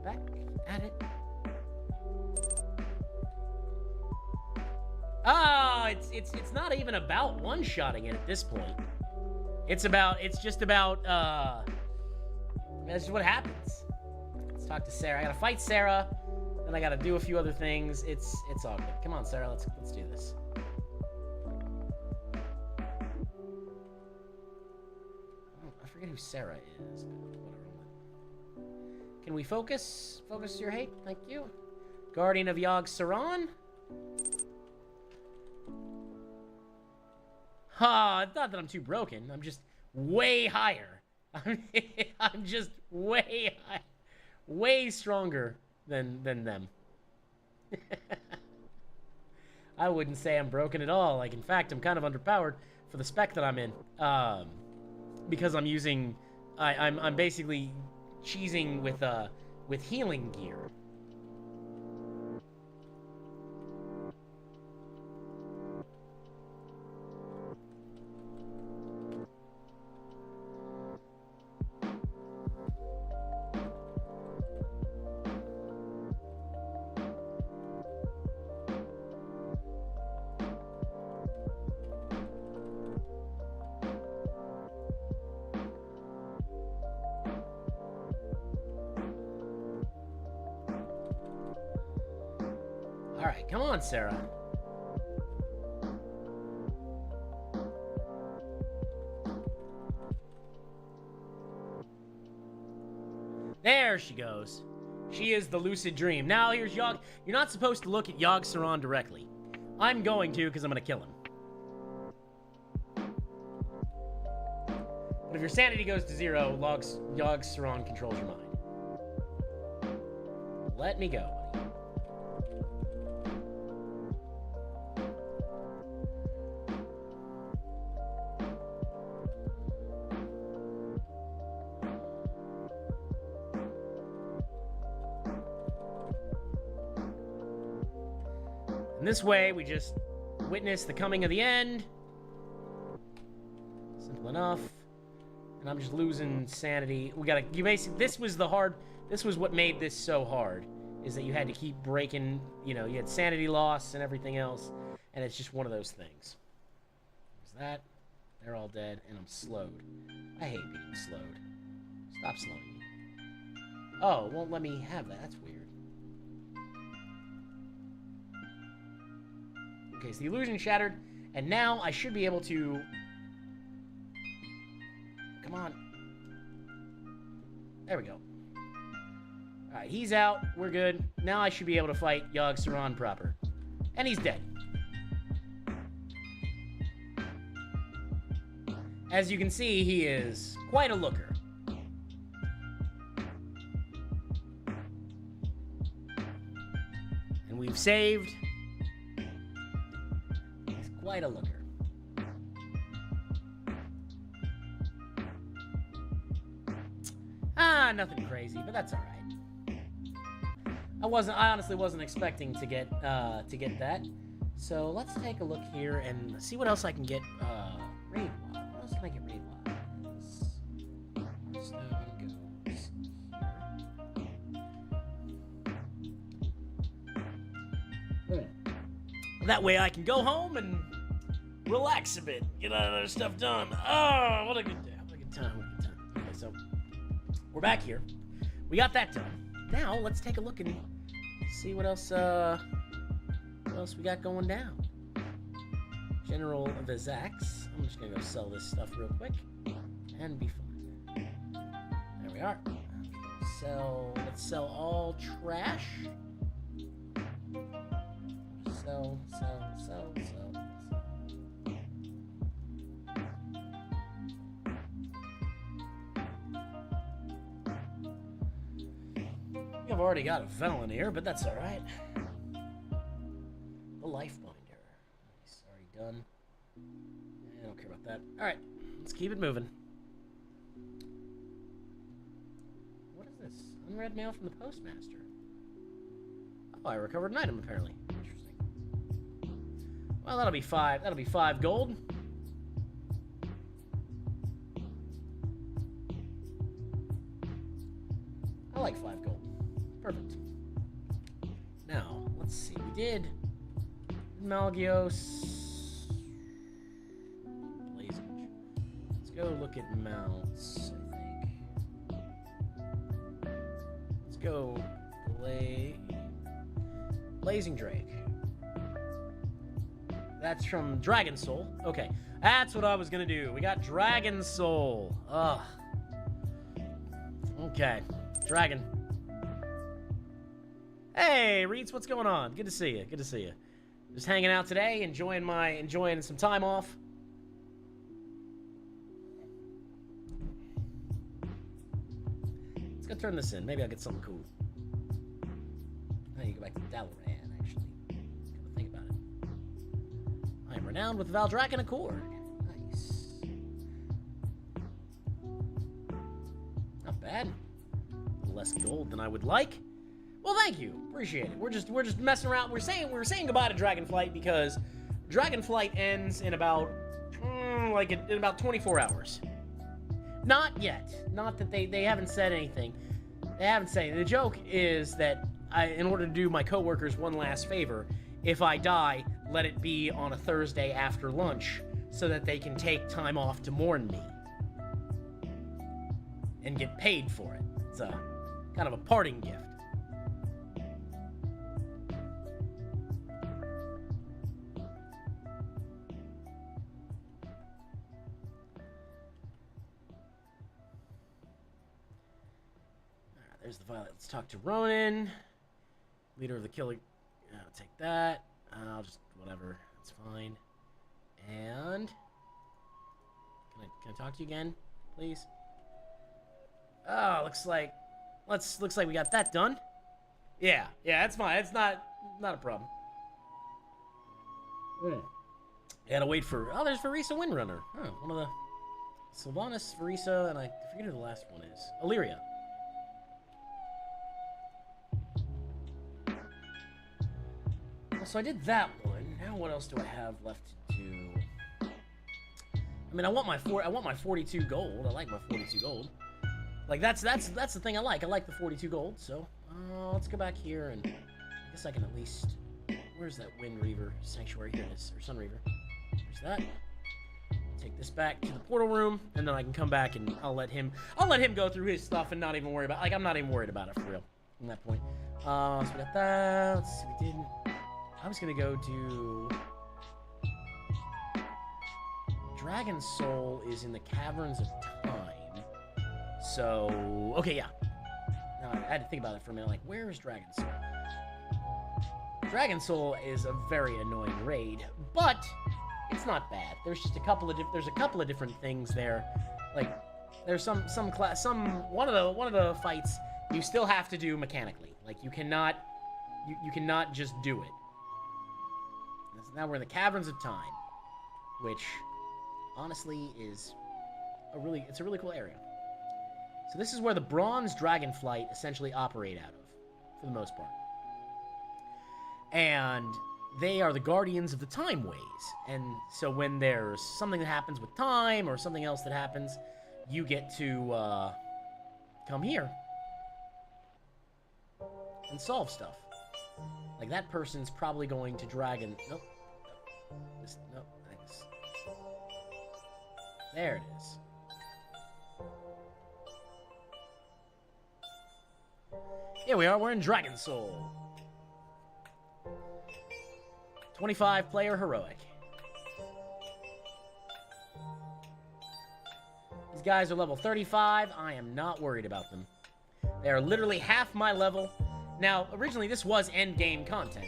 Back at it. Ah, it's not even about one-shotting it at this point. It's just about, that's just what happens. Let's talk to Sarah. I gotta fight Sarah, then I gotta do a few other things. It's all good. Come on, Sarah, let's do this. I forget who Sarah is, but whatever. Can we focus? Focus your hate, thank you. Guardian of Yogg-Saron. It's not that I'm too broken. I'm just way higher. I'm just way high, way stronger than them. I wouldn't say I'm broken at all. Like, in fact, I'm kind of underpowered for the spec that I'm in. Because I'm using, I'm basically cheesing with healing gear. Alright, come on, Sarah. There she goes. She is the lucid dream. Now here's Yogg. You're not supposed to look at Yogg-Saron directly. I'm going to, because I'm going to kill him. But if your sanity goes to 0, Yogg-Saron controls your mind. Let me go. And this way, we just witness the coming of the end. Simple enough. And I'm just losing sanity. This was what made this so hard, is that you had to keep breaking, you had sanity loss and everything else, and it's just one of those things. There's that. They're all dead, and I'm slowed. I hate being slowed. Stop slowing me. Oh, it won't let me have that. That's weird. Okay, so the illusion shattered, and now I should be able to... Come on. There we go. Alright, he's out. We're good. Now I should be able to fight Yogg-Saron proper. And he's dead. As you can see, he is quite a looker. And we've saved... Quite a looker. Nothing crazy, but that's all right. I honestly wasn't expecting to get that. So let's take a look here and see what else I can get. Raid wise. What else can I get raid wise? That way I can go home and relax a bit, get all other stuff done. Oh, what a good day. What a good time. Okay, so we're back here. We got that done. Now let's take a look and see what else we got going down. General Vizax. I'm just gonna go sell this stuff real quick and be fine. There we are. Let's sell all trash. Sell. I've already got a felon here, but that's alright. The life binder. Nice, already done. I don't care about that. Alright, let's keep it moving. What is this? Unread mail from the postmaster. Oh, I recovered an item apparently. Interesting. Well, that'll be 5. That'll be 5 gold. I like 5 gold. Perfect. Now, let's see. We did Malgios. Blazing. Let's go look at mounts, I think. Let's go Blazing Drake. That's from Dragon Soul. Okay, that's what I was gonna do. We got Dragon Soul. Ugh. Okay, Dragon. Hey, Reeds, what's going on? Good to see you. Good to see you. Just hanging out today, enjoying some time off. Let's go turn this in. Maybe I'll get something cool. I need to go back to Dalaran, actually. Come to think about it. I am renowned with Valdrakken Accord. Nice. Not bad. Less gold than I would like. Well, thank you. Appreciate it. We're just messing around. We're saying goodbye to Dragonflight because Dragonflight ends in about in about 24 hours. Not yet. Not that they haven't said anything. They haven't said anything. The joke is that in order to do my coworkers one last favor, if I die, let it be on a Thursday after lunch so that they can take time off to mourn me and get paid for it. It's a kind of a parting gift. There's the violet. Let's talk to Ronan, leader of the killer. I'll take that. I'll just whatever. That's fine. And can I talk to you again, please? Oh, looks like we got that done. Yeah, that's fine. It's not a problem. Gotta wait for. Oh, there's Farisa Windrunner. Huh, one of the Sylvanas, Farisa, and I forget who the last one is. Illyria. So I did that one. Now what else do I have left to do? I mean, I want my 42 gold. I like my 42 gold. Like that's the thing I like. I like the 42 gold. So let's go back here and I guess I can at least. Where's that Wind Reaver Sanctuary? Here it is, or Sun Reaver. There's that. Take this back to the portal room, and then I can come back and I'll let him go through his stuff and not even worry about. Like I'm not even worried about it for real. From that point. So we got that. Let's see. We didn't. I was gonna go to Dragon Soul is in the Caverns of Time. So okay, yeah. Now I had to think about it for a minute. Like, where is Dragon Soul? Dragon Soul is a very annoying raid, but it's not bad. There's just a couple of different things there. Like, there's one of the fights you still have to do mechanically. Like you cannot just do it. Now we're in the Caverns of Time, which honestly is a really cool area. So this is where the Bronze Dragonflight essentially operate out of, for the most part. And they are the guardians of the time ways. And so when there's something that happens with time or something else that happens, you get to come here and solve stuff. Like that person's probably going to Nope. Nope. Thanks. There it is. Here we are. We're in Dragon Soul. 25 player heroic. These guys are level 35. I am not worried about them. They are literally half my level. Now, originally, this was end-game content.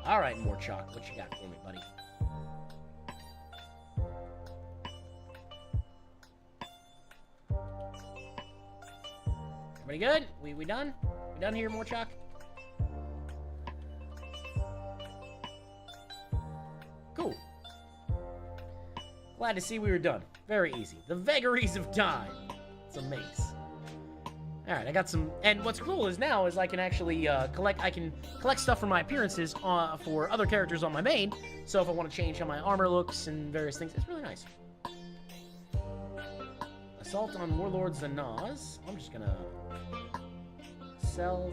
Alright, Morchok, what you got for me, buddy? Everybody good? We done? We done here, Morchok? Cool. Glad to see we were done. Very easy. The vagaries of time. It's a maze. Alright, I got some... And what's cool is now is I can actually collect stuff from my appearances for other characters on my main. So if I want to change how my armor looks and various things, it's really nice. Assault on Warlord Zanaz. I'm just gonna... Sell.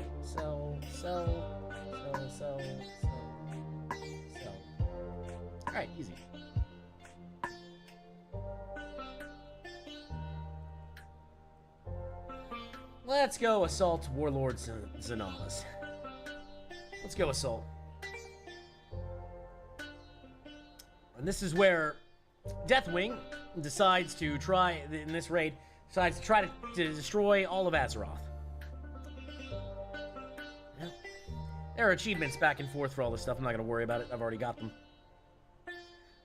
Alright, easy. Let's go assault Warlord Zanaz. Let's go assault. And this is where Deathwing decides to try, in this raid, decides to try to destroy all of Azeroth. Yeah. There are achievements back and forth for all this stuff. I'm not going to worry about it. I've already got them.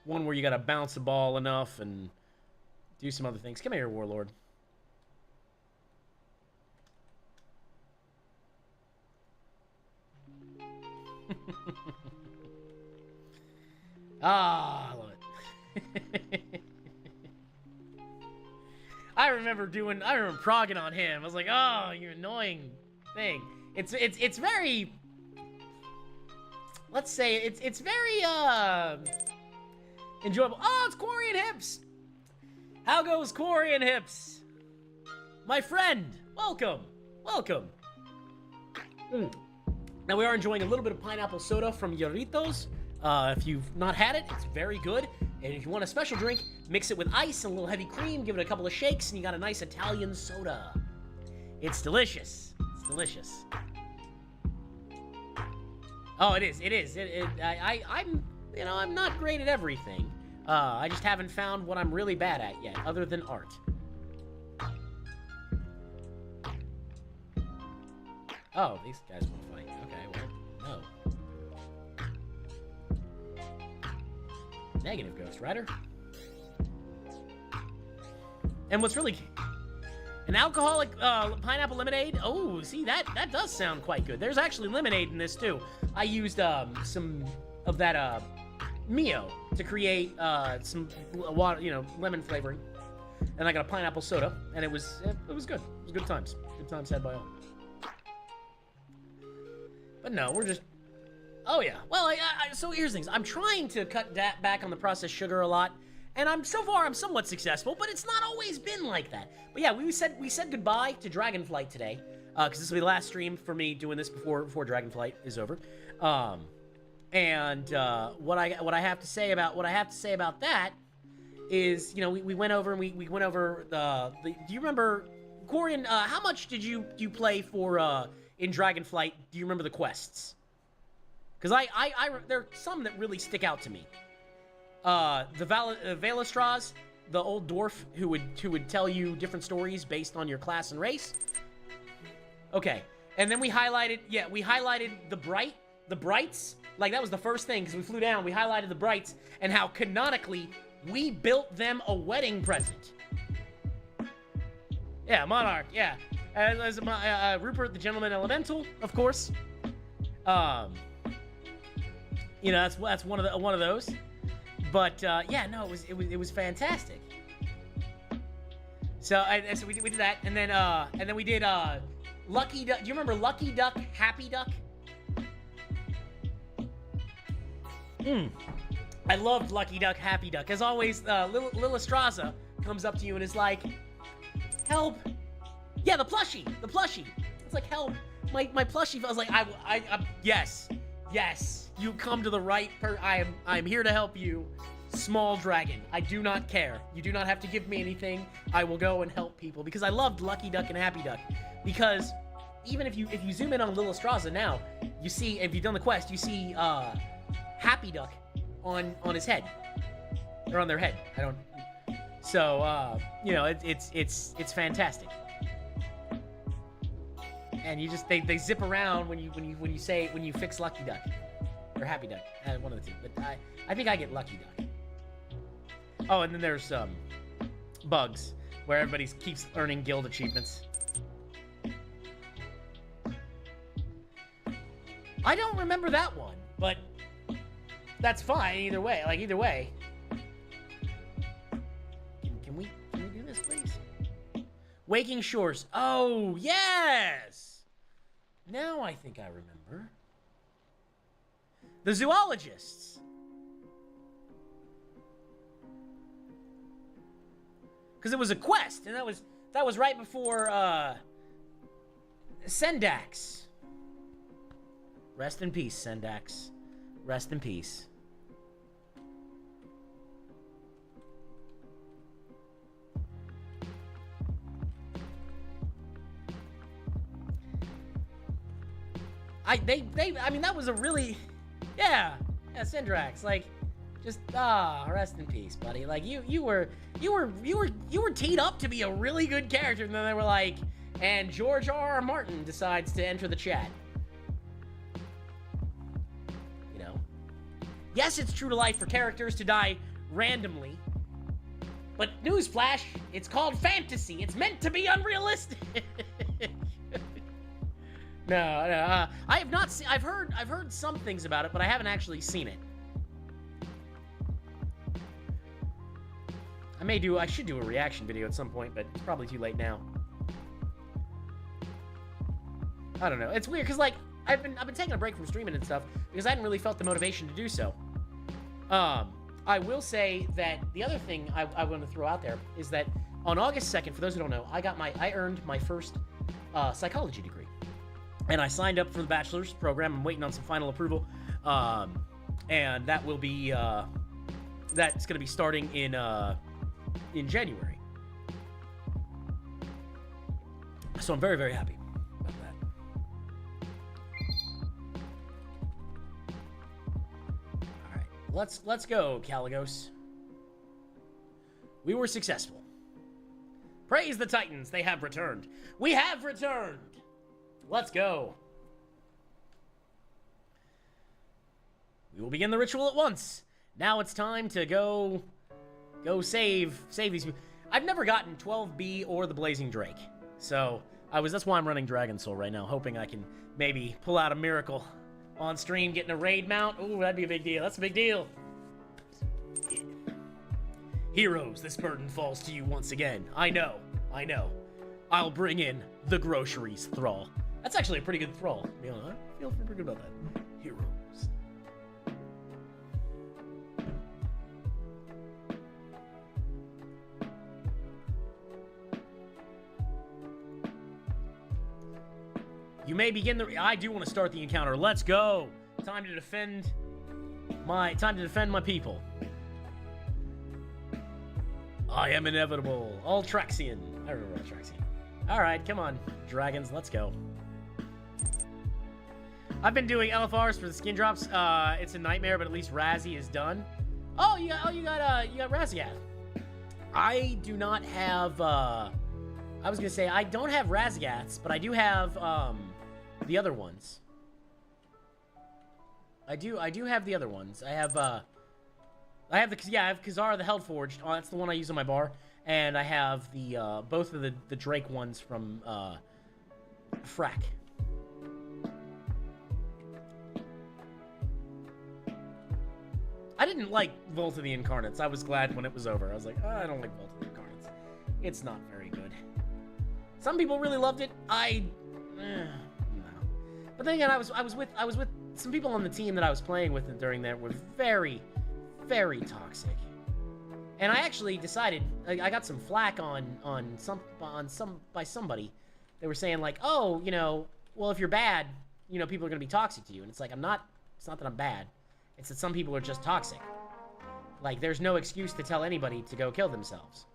One where you got to bounce the ball enough and do some other things. Come here, Warlord. Ah, I love it. I remember progging on him. I was like, oh, you annoying thing. It's very, let's say, it's very, enjoyable. Oh, it's Quarian Hips! How goes Quarian Hips? My friend, welcome. Welcome. Now, we are enjoying a little bit of pineapple soda from Yarritos. If you've not had it, it's very good. And if you want a special drink, mix it with ice and a little heavy cream, give it a couple of shakes, and you got a nice Italian soda. It's delicious. It's delicious. Oh, it is. It is. I'm not great at everything. I just haven't found what I'm really bad at yet, other than art. Oh, these guys want to fight. Okay, well, no. Negative, Ghost Rider. And what's really... An alcoholic pineapple lemonade? Oh, see, that does sound quite good. There's actually lemonade in this, too. I used some of that Mio to create some water, lemon flavoring. And I got a pineapple soda, and it was good. It was good times. Good times had by all. But no, we're just... Oh, yeah. Well, so here's the things. I'm trying to cut back on the processed sugar a lot, and so far I'm somewhat successful, but it's not always been like that. But yeah, we said goodbye to Dragonflight today, because this will be the last stream for me doing this before Dragonflight is over. What I have to say about that is, we went over and we went over the do you remember, Corian, how much did you play for in Dragonflight? Do you remember the quests? Because there are some that really stick out to me. The Valestraz, the old dwarf who would tell you different stories based on your class and race. Okay, and then we highlighted the Brights. Like, that was the first thing, because we flew down, we highlighted the Brights, and how canonically we built them a wedding present. Yeah, Monarch, yeah. As Rupert the Gentleman Elemental, of course. That's one of those. But yeah, no, it was fantastic. So we did that, and then we did Lucky Duck. Do you remember Lucky Duck, Happy Duck? I loved Lucky Duck, Happy Duck. As always, Lil Estraza comes up to you and is like, "Help!" Yeah, the plushie. It's like, help! My plushie. I was like, yes. You come to the right I'm here to help you, small dragon. I do not care. You do not have to give me anything. I will go and help people, because I loved Lucky Duck and Happy Duck. Because even if you zoom in on Lil Estraza now, you see, if you've done the quest, you see Happy Duck on his head, or on their head. I don't. So it's fantastic. And you just they zip around when you fix Lucky Duck or Happy Duck, one of the two. But I think I get Lucky Duck. Oh, and then there's Bugs, where everybody keeps earning guild achievements. I don't remember that one, but that's fine either way. Like either way. Can we do this, please? Waking Shores. Oh yes. Now I think I remember. The zoologists. Because it was a quest, and that was right before Sendax. Rest in peace, Sendax. Rest in peace. I mean, that was a really, yeah, Sendrax, like, just, rest in peace, buddy. Like, you were teed up to be a really good character, and then they were like, and George R.R. Martin decides to enter the chat. You know? Yes, it's true to life for characters to die randomly, but newsflash, it's called fantasy. It's meant to be unrealistic. No, I have not seen. I've heard some things about it, but I haven't actually seen it. I should do a reaction video at some point, but it's probably too late now. I don't know. It's weird because like I've been taking a break from streaming and stuff because I hadn't really felt the motivation to do so. I will say that the other thing I want to throw out there is that on August 2nd, for those who don't know, I earned my first psychology degree. And I signed up for the bachelor's program. I'm waiting on some final approval. And that will be, that's going to be starting in January. So I'm very, very happy about that. All right, let's go, Caligos. We were successful. Praise the Titans, they have returned. We have returned. Let's go. We will begin the ritual at once. Now it's time to go save these people. I've never gotten 12B or the Blazing Drake. So, that's why I'm running Dragon Soul right now, hoping I can maybe pull out a miracle on stream, getting a raid mount. Ooh, that'd be a big deal. That's a big deal. Heroes, this burden falls to you once again. I know. I'll bring in the groceries, Thrall. That's actually a pretty good Thrall. I feel pretty good about that. Heroes. You may begin I do want to start the encounter. Let's go. Time to defend my people. I am inevitable. Altraxian. I remember Altraxian. Alright, come on, dragons, let's go. I've been doing LFRs for the skin drops. It's a nightmare, but at least Razzie is done. Oh, you got Razziath. I do not have, I was gonna say, I don't have Razziaths, but I do have, the other ones. I do have the other ones. I have Kazara the Hellforged. Oh, that's the one I use on my bar. And I have the, both of the Drake ones from, Frack. I didn't like Vault of the Incarnates. I was glad when it was over. I was like, oh, I don't like Vault of the Incarnates. It's not very good. Some people really loved it. No. But then again, I was with some people on the team that I was playing with during that were very, very toxic. And I actually decided, I got some flack by somebody. They were saying like, oh, well, if you're bad, people are gonna be toxic to you. And it's like, it's not that I'm bad. It's that some people are just toxic. Like, there's no excuse to tell anybody to go kill themselves.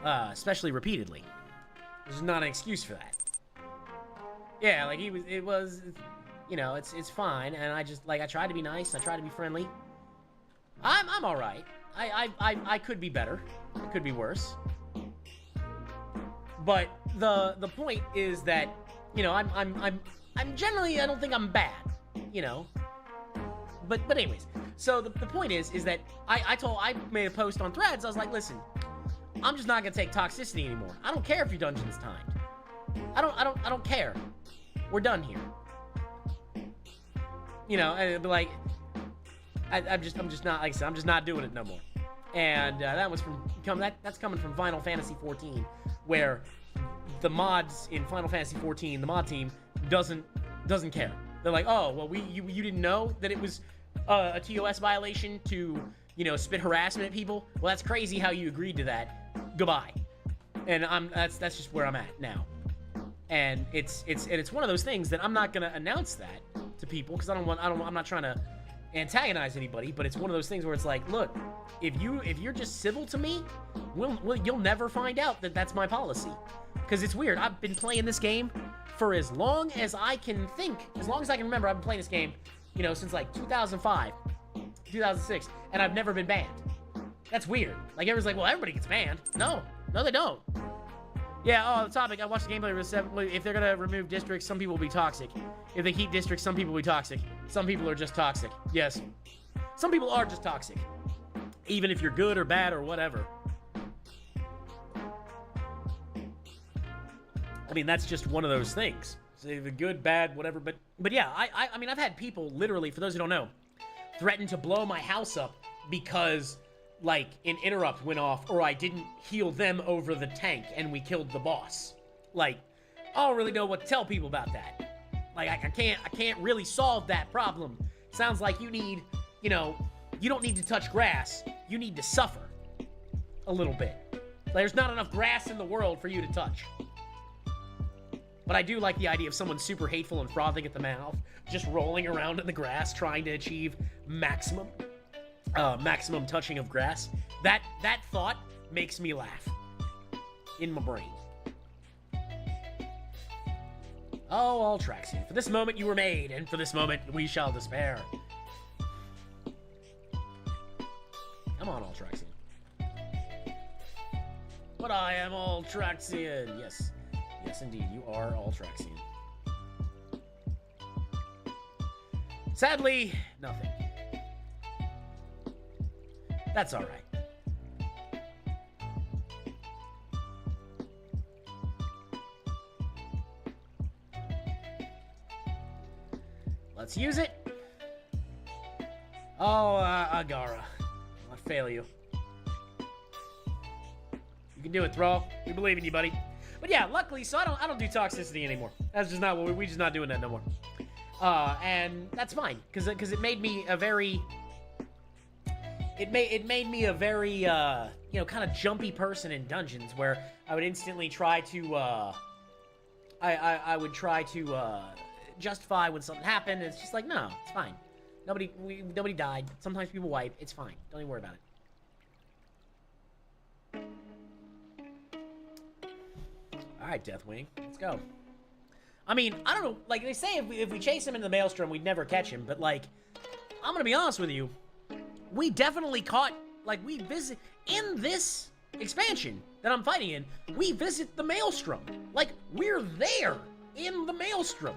Especially repeatedly. There's not an excuse for that. Yeah, like, it's fine. And I just, I try to be nice. I try to be friendly. I'm alright. I could be better. It could be worse. But the point is that, you know, I'm generally, I don't think I'm bad, you know. But anyways, so the point is that I made a post on Threads. I was like, listen, I'm just not gonna take toxicity anymore. I don't care if your dungeon's timed. I don't care. We're done here. You know, and like, I'm just not, like I said, I'm just not doing it no more. And that's coming from Final Fantasy 14, where the mods in Final Fantasy 14, the mod team doesn't care. They're like, oh, well, you didn't know that it was a TOS violation to, you know, spit harassment at people? Well, that's crazy how you agreed to that. Goodbye. And that's just where I'm at now. And it's one of those things that I'm not gonna announce that to people because I'm not trying to antagonize anybody, but it's one of those things where it's like, look, if you're just civil to me, you'll never find out that that's my policy. Because it's weird. I've been playing this game for as long as I can think, as long as I can remember. I've been playing this game, you know, since like 2005, 2006, and I've never been banned. That's weird. Like, everyone's like, well, everybody gets banned. No, they don't. Yeah, the topic, I watched the gameplay. If they're gonna remove districts, some people will be toxic. If they keep districts, some people will be toxic. Some people are just toxic. Yes. Some people are just toxic. Even if you're good or bad or whatever. I mean, that's just one of those things. So the good, bad, whatever. But yeah, I mean, I've had people literally, for those who don't know, threaten to blow my house up because, like, an interrupt went off or I didn't heal them over the tank and we killed the boss. Like, I don't really know what to tell people about that. Like, I can't really solve that problem. Sounds like you need, you know, you don't need to touch grass. You need to suffer a little bit. Like, there's not enough grass in the world for you to touch. But I do like the idea of someone super hateful and frothing at the mouth, just rolling around in the grass, trying to achieve maximum touching of grass. That thought makes me laugh in my brain. Oh, Altraxian, for this moment you were made, and for this moment we shall despair. Come on, Altraxian. But I am Altraxian. Yes. Yes, indeed, you are Altraxian. Sadly, nothing. That's all right. Let's use it. Oh, Agara. I fail you. You can do it, Thrall. We believe in you, buddy. But yeah, luckily, so I don't do toxicity anymore. That's just not what we're just not doing that no more. And that's fine, because it made me a very, it made me a very you know, kind of jumpy person in dungeons where I would instantly try to I would try to justify when something happened. And it's just like, no, it's fine. Nobody died. Sometimes people wipe. It's fine. Don't even worry about it. Alright, Deathwing. Let's go. I mean, I don't know. Like, they say if we chase him in the Maelstrom, we'd never catch him. But, like, I'm gonna be honest with you. We definitely caught... Like, we visit... In this expansion that I'm fighting in, we visit the Maelstrom. Like, we're there in the Maelstrom.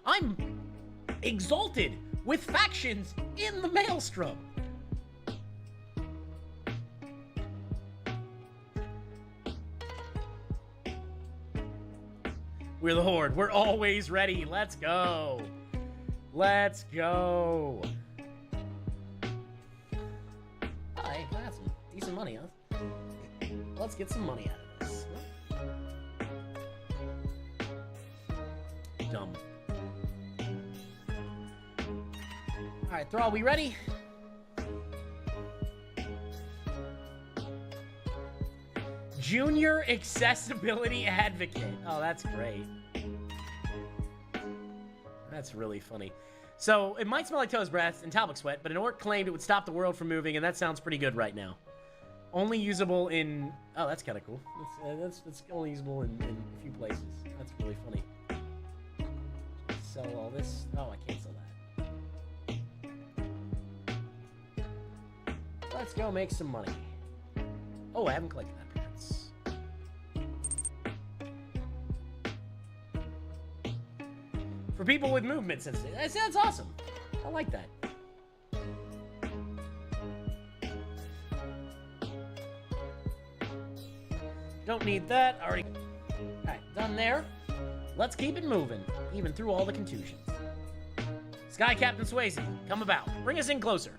I'm exalted with factions in the Maelstrom. We're the Horde. We're always ready. Let's go. Let's go. Hi, I got some decent money, huh? Let's get some money out of this. Dumb. Alright, Thrall, we ready? Junior Accessibility Advocate. Oh, that's great. That's really funny. So, it might smell like Toe's breath and Talbot sweat, but an orc claimed it would stop the world from moving, and that sounds pretty good right now. Only usable in... Oh, that's kind of cool. That's only usable in a few places. That's really funny. Sell all this. Oh, I can't sell that. Let's go make some money. Oh, I haven't collected that. For people with movement sensitivity. That's awesome. I like that. Don't need that. Already. Alright, done there. Let's keep it moving, even through all the contusions. Sky Captain Swayze, come about. Bring us in closer.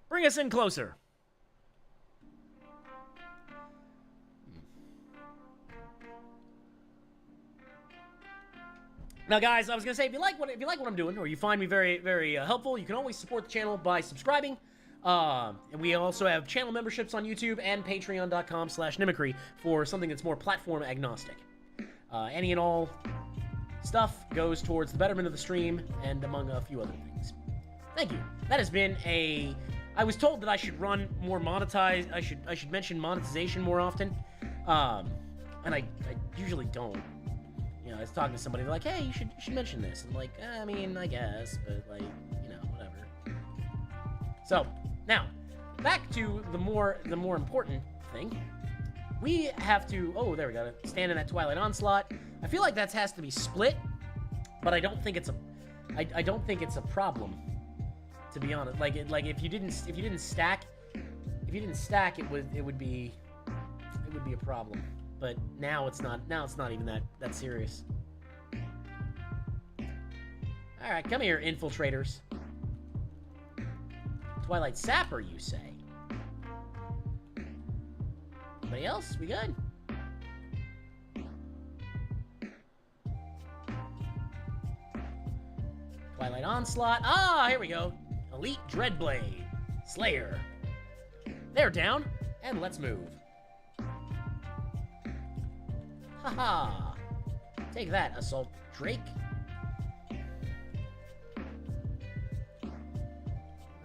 Bring us in closer. Now, guys, I was gonna say, if you like what I'm doing, or you find me very, very helpful, you can always support the channel by subscribing. And we also have channel memberships on YouTube and Patreon.com/Nimicry for something that's more platform agnostic. Any and all stuff goes towards the betterment of the stream, and among a few other things. Thank you. That has been a. I was told that I should run more monetized. I should mention monetization more often, and I usually don't. You know, I was talking to somebody, they're like, "Hey, you should mention this." And I'm like, I mean, I guess, but like, you know, whatever. So now, back to the more important thing. We have to. Oh, there we go. Stand in that Twilight Onslaught. I feel like that has to be split, but I don't think it's a. I don't think it's a problem. To be honest, like if you didn't stack, it would be a problem. But now it's not. Now it's not even that serious. All right, come here, infiltrators. Twilight Sapper, you say? Anybody else? We good? Twilight Onslaught. Ah, here we go. Elite Dreadblade. Slayer. They're down, and let's move. Haha. Take that, Assault Drake.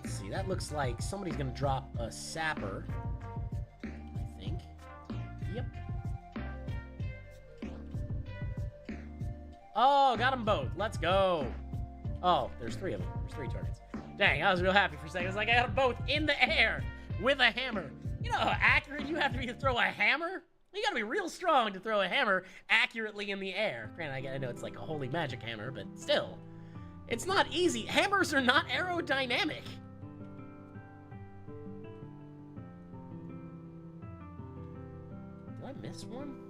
Let's see, that looks like somebody's gonna drop a Sapper. I think. Yep. Oh, got them both. Let's go. Oh, there's three of them. There's three targets. Dang, I was real happy for a second. It's like I got them both in the air with a hammer. You know how accurate you have to be to throw a hammer? You gotta be real strong to throw a hammer accurately in the air. Granted, I know it's like a holy magic hammer, but still. It's not easy. Hammers are not aerodynamic. Did I miss one?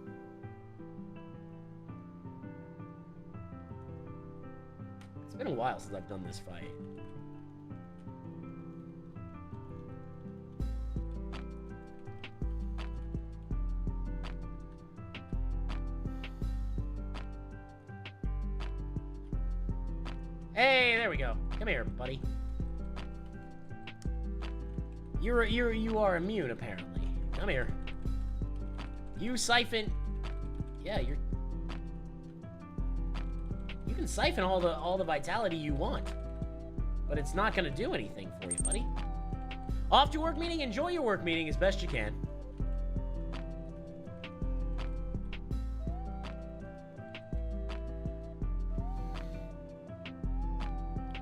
It's been a while since I've done this fight. Hey, there we go. Come here, buddy. You are immune, apparently. Come here. You siphon. Yeah, you can siphon all the vitality you want, but it's not gonna do anything for you, buddy. Off to work meeting. Enjoy your work meeting as best you can.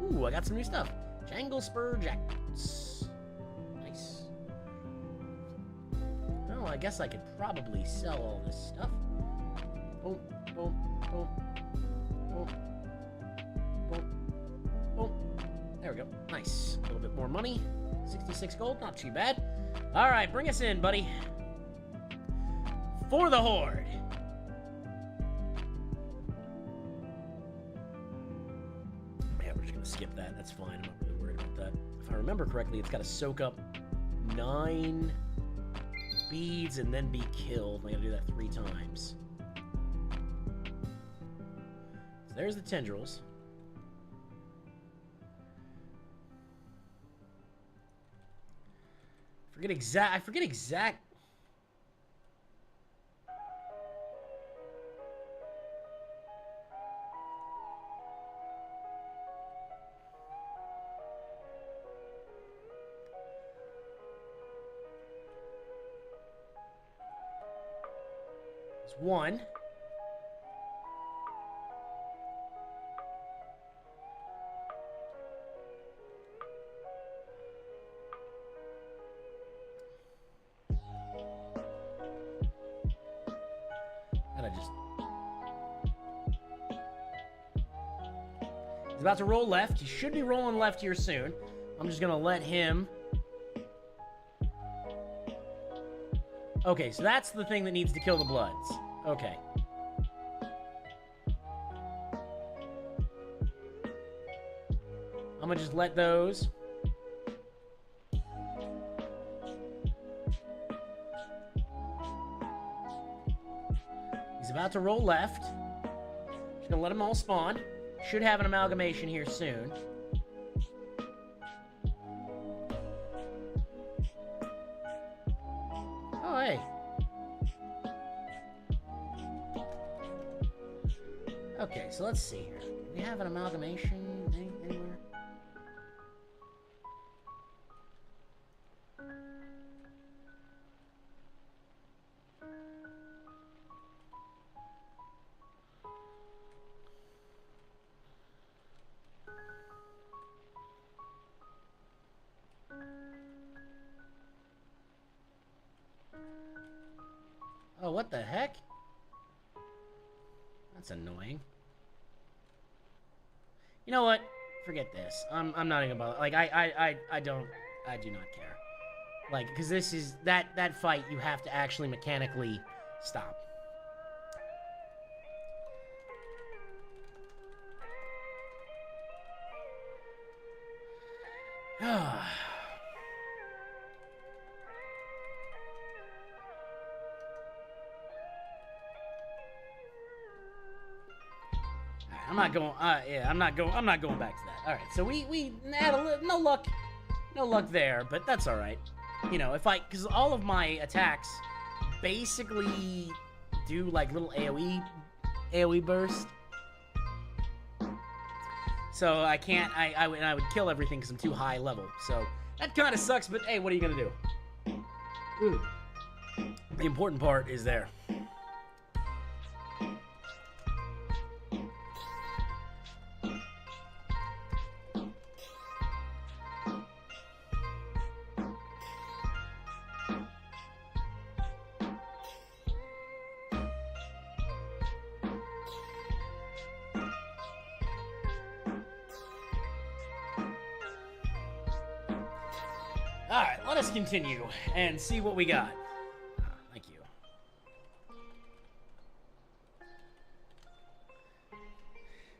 Ooh, I got some new stuff. Jangle Spur jackets. Nice. Well, I guess I could probably sell all this stuff. Boom, boom, boom, boom, boom, boom. There we go. Nice. A little bit more money. 66 gold, not too bad. All right, bring us in, buddy. For the Horde. Skip that. That's fine. I'm not really worried about that. If I remember correctly, it's got to soak up 9 beads and then be killed. I gotta do that 3 times. So there's the tendrils. I forget exact. One. He's about to roll left. He should be rolling left here soon. I'm just gonna let him... Okay, so that's the thing that needs to kill the Bloods. Okay. I'm gonna just let those... He's about to roll left. Just gonna let them all spawn. Should have an amalgamation here soon. Oh, hey. Okay, so let's see here. Do we have an amalgamation anywhere? Oh, what the heck? That's annoying. You know what? Forget this. I'm not even gonna bother. Like, I do not care. Like, because this is, that fight you have to actually mechanically stop. I'm not going. Yeah, I'm not going back to that. All right, so we had no luck there, but that's all right. You know, because all of my attacks basically do like little AOE burst. So I can't. I would kill everything because I'm too high level. So that kind of sucks. But hey, what are you gonna do? The important part is there. Alright, let us continue and see what we got. Thank you.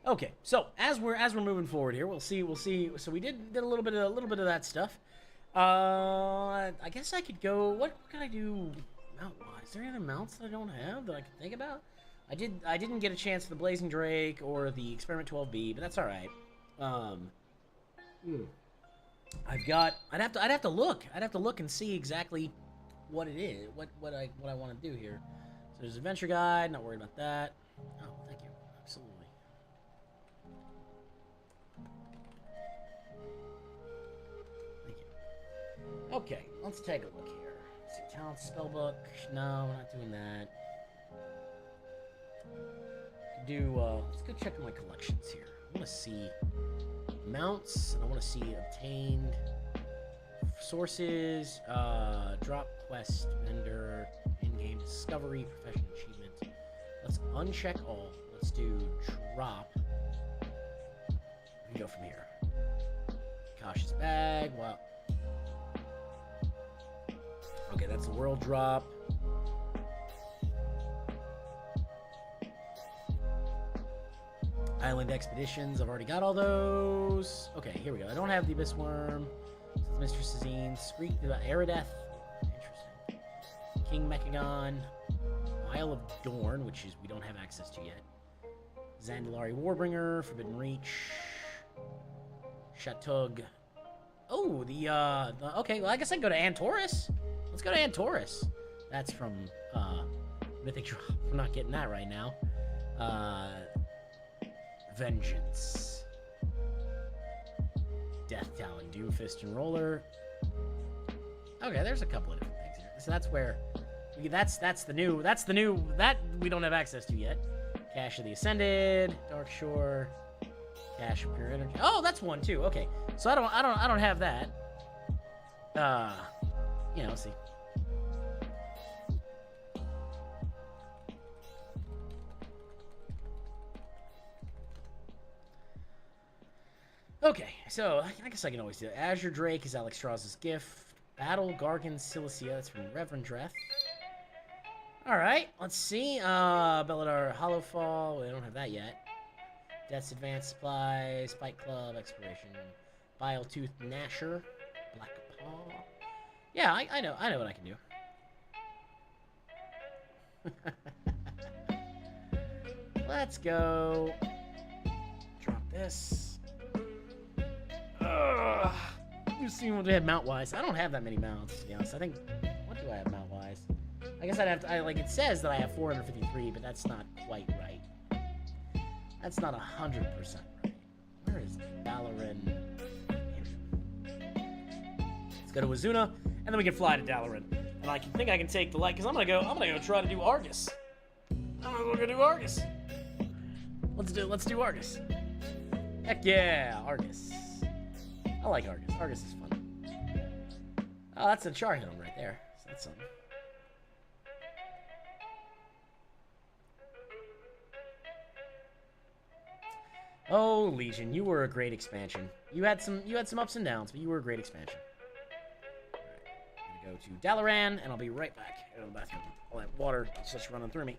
Okay, so as we're moving forward here, we'll see. So we did a little bit of that stuff. I guess I could go. What can I do mount-wise? Is there any other mounts that I don't have that I can think about? I didn't get a chance for the Blazing Drake or the Experiment 12B, but that's all right. I'd have to look. I'd have to look and see exactly what it is, what I want to do here. So there's Adventure Guide. Not worried about that. Oh, thank you. Absolutely. Thank you. Okay, let's take a look here. Let's see, Talent Spellbook. No, we're not doing that. Let's go check my collections here. I want to see mounts, and I want to see obtained sources, drop quest, vendor, in-game discovery, professional achievement. Let's uncheck all. Let's do drop. We go from here. Cautious bag. Wow. Okay, that's the world drop. Island Expeditions, I've already got all those. Okay, here we go. I don't have the Abyss Worm. Mistress Azine, Screek, Aerodeth. Interesting. King Mechagon. Isle of Dorn, which is we don't have access to yet. Zandalari Warbringer, Forbidden Reach. Shatug. Oh, okay, well, I guess I can go to Antorus. Let's go to Antorus. That's from, Mythic Drop. I'm not getting that right now. Vengeance. Death Talon, Doomfist, and Roller. Okay, there's a couple of different things here. So that's where that's the new that we don't have access to yet. Cache of the Ascended, Dark Shore, Cache of Pure Energy. Oh, that's one too. Okay, so I don't have that. You know, let's see. Okay, so I guess I can always do it. Azure Drake is Alex Strauss' gift. Battle Gargan Cilicia, that's from Reverend Dreth. Alright, let's see. Belladar Hollowfall, we don't have that yet. Death's Advanced Supplies, Fight Club, Exploration, Biletooth Gnasher, Black Paw. Yeah, I know what I can do. Let's go. Drop this. Ugh. You've seen what we had mount-wise. I don't have that many mounts, to be honest. I think, what do I have mount-wise? I guess I'd have to, like, it says that I have 453, but that's not quite right. That's not 100% right. Where is Dalaran? Let's go to Azuna, and then we can fly to Dalaran. And I think I can take the light, because I'm gonna go try to do Argus. I'm gonna go do Argus. Let's do Argus. Heck yeah, Argus. I like Argus. Argus is fun. Oh, that's a Char Helm right there. So that's something. Oh, Legion, you were a great expansion. You had some ups and downs, but you were a great expansion. Alright, I'm gonna go to Dalaran, and I'll be right back. Go to the bathroom. All that water is just running through me.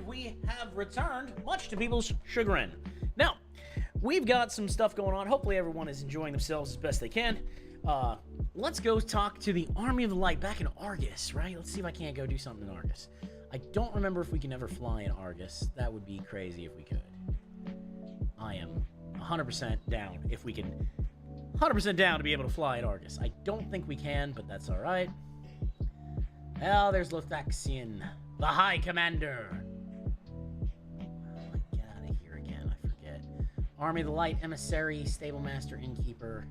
We have returned, much to people's chagrin. Now, we've got some stuff going on. Hopefully everyone is enjoying themselves as best they can. Let's go talk to the Army of the Light back in Argus, right? Let's see if I can't go do something in Argus. I don't remember if we can ever fly in Argus. That would be crazy if we could. I am 100% down if we can. 100% down to be able to fly in Argus. I don't think we can, but that's alright. Well, there's Lothaxion, the High Commander. Army of the Light, Emissary, Stablemaster, Innkeeper.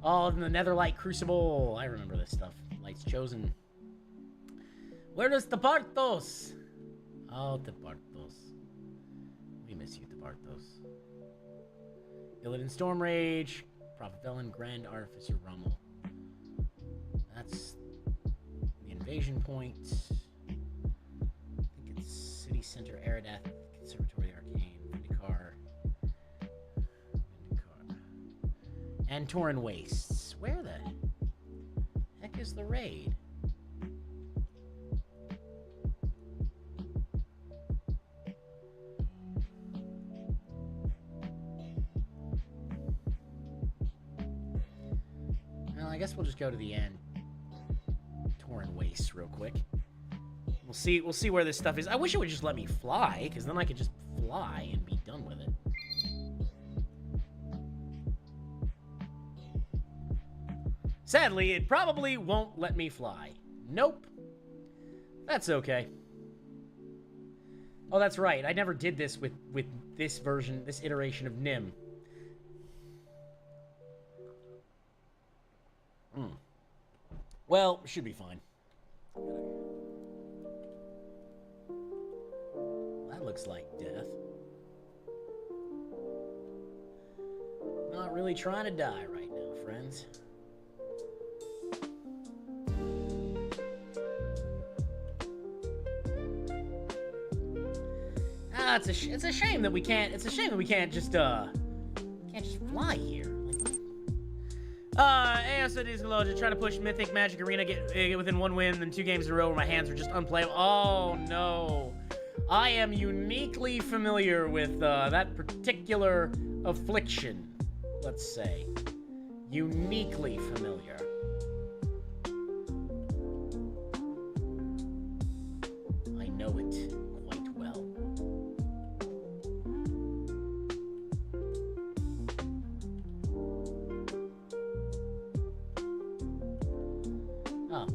Oh, the Netherlight Crucible. I remember this stuff. Light's Chosen. Where is Tepartos? Oh, Tepartos. We miss you, Tepartos. Illidan Stormrage, Prophet Velen, Grand Artificer Rommel. That's the invasion point. I think it's City Center, Eridath, Conservatory Arcane, Vindikar. And Tauren Wastes. Where the heck is the raid? Well, I guess we'll just go to the end. Tauren Wastes real quick. We'll see where this stuff is. I wish it would just let me fly, because then I could just fly and be done with it. Sadly, it probably won't let me fly. Nope. That's okay. Oh, that's right. I never did this with this version, this iteration of Nim. Well, should be fine. That looks like death. Not really trying to die right now, friends. It's a shame that we can't. It's a shame that we can't just fly here. AOSOD's Galoja, try to push Mythic Magic Arena, get within one win, then 2 games in a row where my hands are just unplayable. Oh no. I am uniquely familiar with that particular affliction, let's say. Uniquely familiar. I know it quite well. Oh.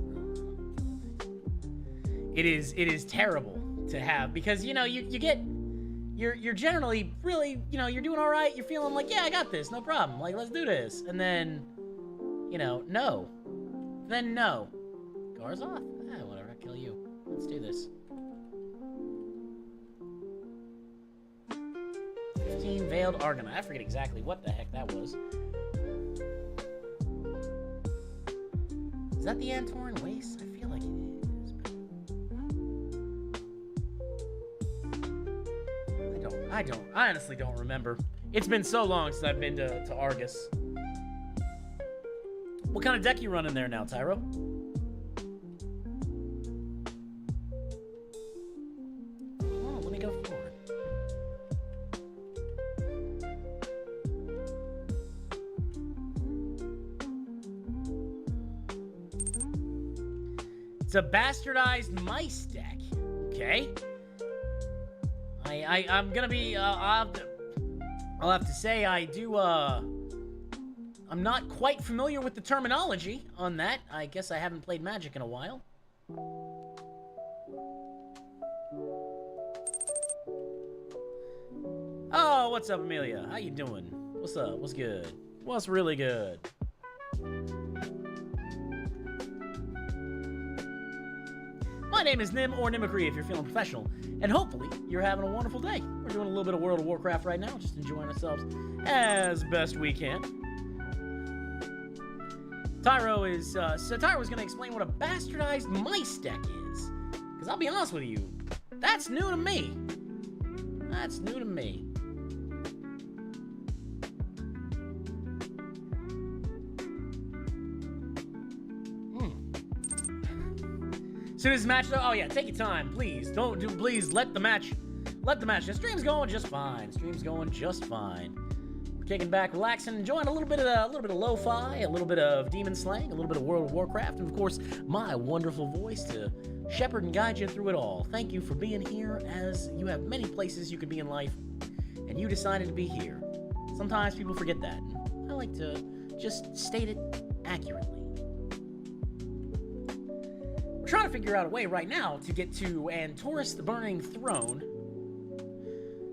It is terrible to have, because you get you're generally really, you're doing all right, you're feeling like, yeah, I got this, no problem, like, let's do this, and then no, car's off. Whatever, I'll kill you, let's do this. 15 Veiled Argonite. I forget exactly what the heck that was. Is that the Antoran Waste? I feel like it is, but I honestly don't remember. It's been so long since I've been to Argus. What kind of deck you running there now, Tyro? Oh, let me go forward. It's a bastardized mice deck. Okay. I'm gonna be, I'll have to say I do, I'm not quite familiar with the terminology on that. I guess I haven't played Magic in a while. Oh, what's up, Amelia? How you doing? What's up? What's good? What's really good? My name is Nim, or Nimicry if you're feeling professional, and hopefully you're having a wonderful day. We're doing a little bit of World of Warcraft right now, just enjoying ourselves as best we can. Tyro is, so Tyro's gonna explain what a bastardized mice deck is. Because I'll be honest with you, that's new to me. That's new to me. Soon as the match, oh yeah, take your time, please. Please let the match. The stream's going just fine. We're kicking back, relaxing, enjoying a little bit of lo-fi, a little bit of demon slaying, a little bit of World of Warcraft, and of course, my wonderful voice to shepherd and guide you through it all. Thank you for being here, as you have many places you could be in life, and you decided to be here. Sometimes people forget that, and I like to just state it accurately. We're trying to figure out a way right now to get to Antorus the Burning Throne.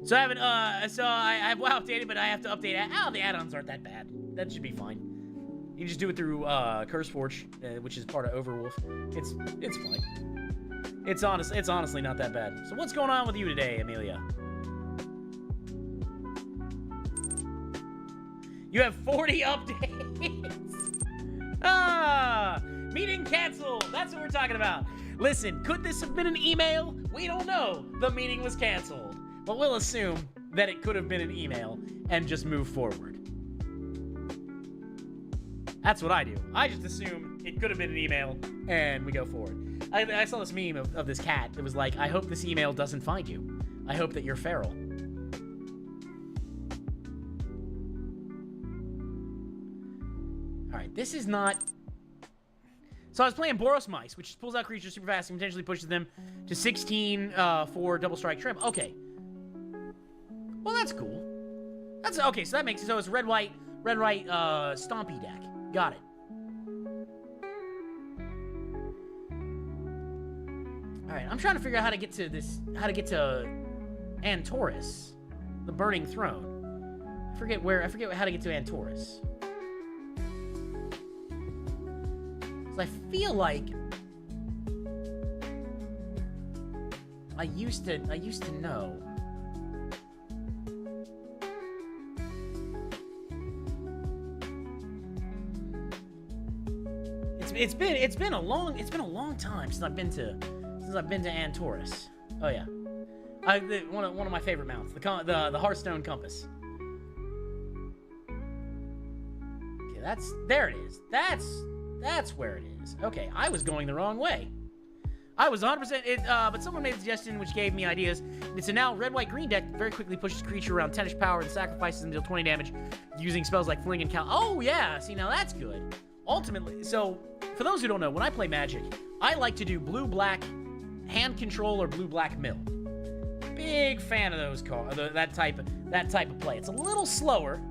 So I haven't, I've updated, but I have to update it. Oh, the add-ons aren't that bad. That should be fine. You can just do it through, CurseForge, which is part of Overwolf. It's fine. It's honestly not that bad. So what's going on with you today, Amelia? You have 40 updates! Meeting canceled! That's what we're talking about. Listen, could this have been an email? We don't know. The meeting was canceled. But we'll assume that it could have been an email and just move forward. That's what I do. I just assume it could have been an email and we go forward. I saw this meme of this cat that was like, I hope this email doesn't find you. I hope that you're feral. Alright, this is not... So I was playing Boros Mice, which pulls out creatures super fast and potentially pushes them to 16 for double strike trim. Okay. Well, that's cool. That's okay. So that makes it so it's red white stompy deck. Got it. All right, I'm trying to figure out how to get to this. How to get to Antorus, the Burning Throne. I forget how to get to Antorus. I feel like I used to know. It's been a long time since I've been to Antorus. Oh yeah, one of my favorite mounts, the Hearthstone Compass. Okay, there it is. That's where it is. Okay, I was going the wrong way. I was 100% it, but someone made a suggestion which gave me ideas. It's a now red, white, green deck that very quickly pushes creature around 10-ish power and sacrifices and deal 20 damage using spells like Fling and Cal. Oh, yeah. See, now that's good. Ultimately, so for those who don't know, when I play Magic, I like to do blue-black hand control or blue-black mill. Big fan of those cards, that type of play. It's a little slower.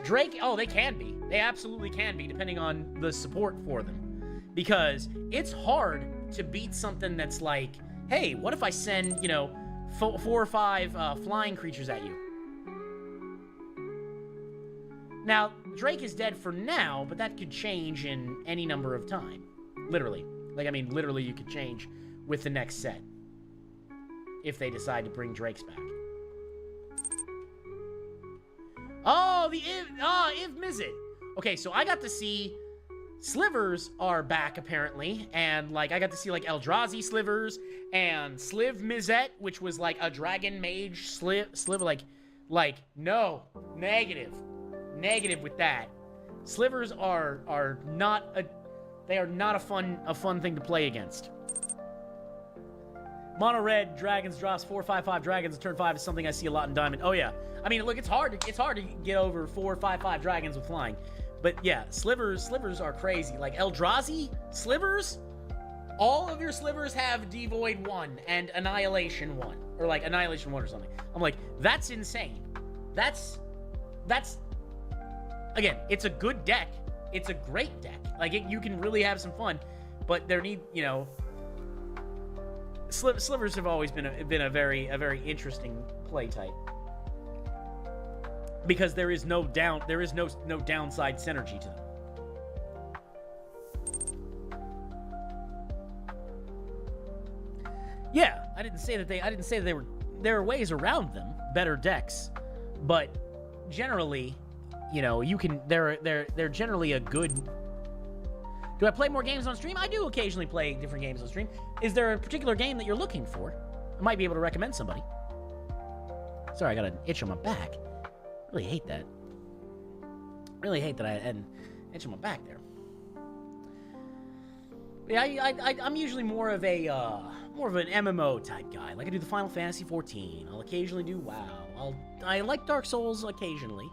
Drake, oh, they can be. They absolutely can be, depending on the support for them. Because it's hard to beat something that's like, hey, what if I send, 4 or 5 flying creatures at you? Now, Drake is dead for now, but that could change in any number of time. Literally. Literally you could change with the next set. If they decide to bring Drakes back. Oh, the Iv Mizzet. Okay, so I got to see Slivers are back, apparently, and, I got to see, Eldrazi Slivers and Sliv Mizzet, which was, a Dragon Mage Sliver, no, negative with that. Slivers are not a fun thing to play against. Mono red dragons drops 4/5/5 dragons at turn 5 is something I see a lot in Diamond. Oh yeah, look, it's hard to get over 4/5/5 dragons with flying. But yeah, slivers are crazy. Eldrazi slivers, all of your slivers have Devoid 1 and Annihilation 1. Or Annihilation 1 or something. I'm like, that's insane. That's again, it's a good deck. It's a great deck. You can really have some fun. But there slivers have always been a very interesting play type. Because there is no downside synergy to them. Yeah, I didn't say that there are ways around them, better decks, but generally, they're generally a good. Do I play more games on stream? I do occasionally play different games on stream. Is there a particular game that you're looking for? I might be able to recommend somebody. Sorry, I got an itch on my back. Really hate that. Really hate that I had an itch on my back there. Yeah, I'm usually more of an MMO type guy. I do the Final Fantasy 14. I'll occasionally do WoW. I like Dark Souls occasionally.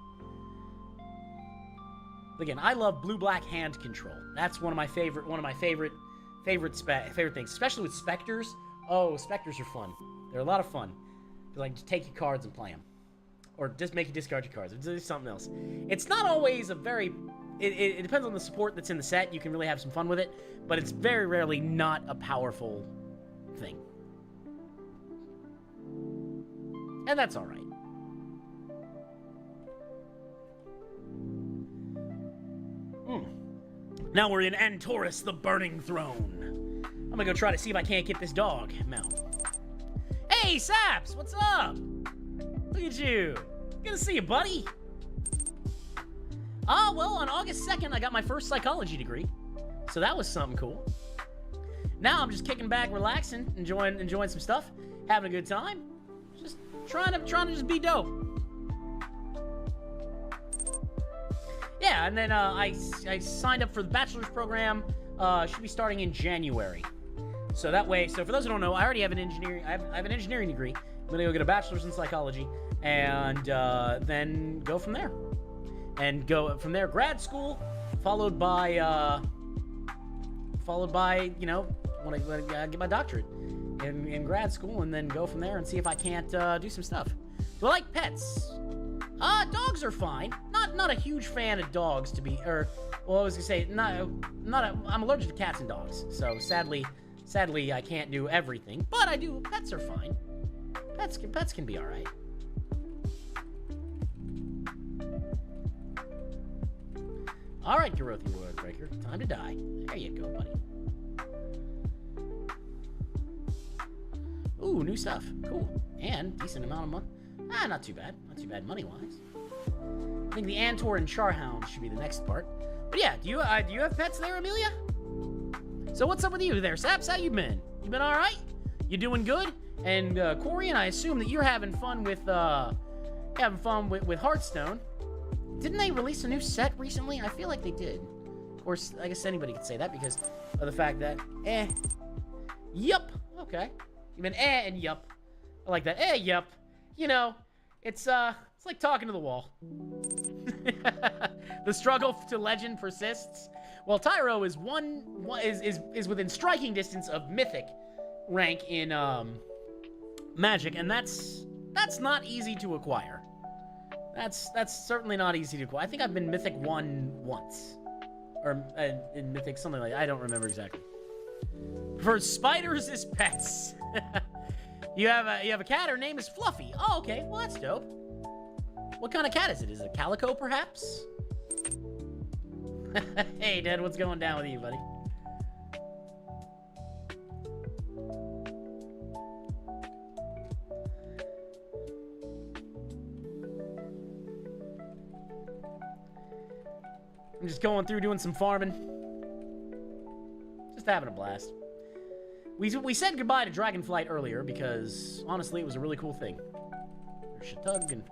Again, I love blue-black hand control. That's one of my favorite things, especially with specters. Oh, specters are fun. They're a lot of fun. Just take your cards and play them. Or just make you discard your cards. Or do something else. It's not always a very... It depends on the support that's in the set. You can really have some fun with it. But it's very rarely not a powerful thing. And that's alright. Now we're in Antorus, the Burning Throne. I'm gonna go try to see if I can't get this dog mount. Hey, Saps! What's up? Look at you. Good to see you, buddy. Well, on August 2nd, I got my first psychology degree. So that was something cool. Now I'm just kicking back, relaxing, enjoying some stuff, having a good time. Just trying to just be dope. Yeah, and then I signed up for the bachelor's program. Should be starting in January. So that way, for those who don't know, I already have an engineering. I have an engineering degree. I'm gonna go get a bachelor's in psychology, and then go from there. And go from there, grad school, followed by when I get my doctorate in grad school, and then go from there and see if I can't do some stuff. Do I like pets? Dogs are fine. Not a huge fan of dogs I was gonna say I'm allergic to cats and dogs, so sadly I can't do everything. But I do. Pets are fine. Pets can be all right. All right, Garothy Wordbreaker, time to die. There you go, buddy. Ooh, new stuff. Cool. And decent amount of money. Not too bad. Not too bad money-wise. I think the Antor and Charhound should be the next part. But yeah, do you have pets there, Amelia? So what's up with you there, Saps? How you been? You been all right? You doing good? And Corey, and I assume that you're having fun with Hearthstone. Didn't they release a new set recently? I feel like they did. Or I guess anybody could say that because of the fact that, yup. Okay. Even and yup. I like that. Yup. You know, it's like talking to the wall. The struggle to legend persists. Well, Tyro is is within striking distance of Mythic rank in Magic, and that's not easy to acquire. That's certainly not easy to acquire. I think I've been Mythic 1 once. Or in Mythic, something like that. I don't remember exactly. For spiders as pets. You have a cat. Her name is Fluffy. Oh, okay. Well, that's dope. What kind of cat is it? Is it a calico, perhaps? Hey, Dad, what's going down with you, buddy? I'm just going through doing some farming. Just having a blast. We said goodbye to Dragonflight earlier because, honestly, it was a really cool thing. There's Shatug and...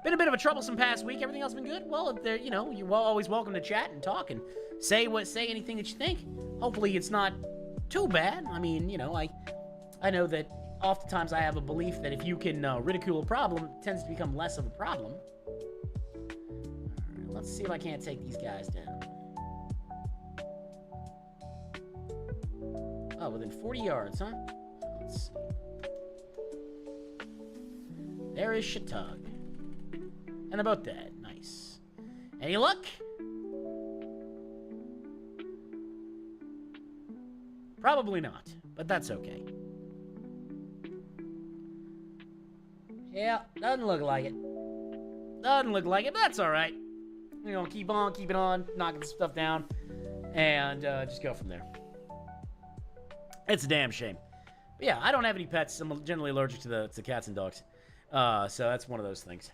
Been a bit of a troublesome past week. Everything else been good? Well, if there, you know, you're always welcome to chat and talk and say anything that you think. Hopefully it's not too bad. I mean, you know, I know that oftentimes I have a belief that if you can ridicule a problem, it tends to become less of a problem. Alright, let's see if I can't take these guys down. Oh, within 40 yards, huh? Let's see. There is Shatug. And they're both dead. Nice. Any luck? Probably not, but that's okay. Yeah, doesn't look like it. Doesn't look like it, but that's alright. We're gonna keep it on, knocking stuff down, and just go from there. It's a damn shame. But yeah, I don't have any pets. I'm generally allergic to cats and dogs. So that's one of those things.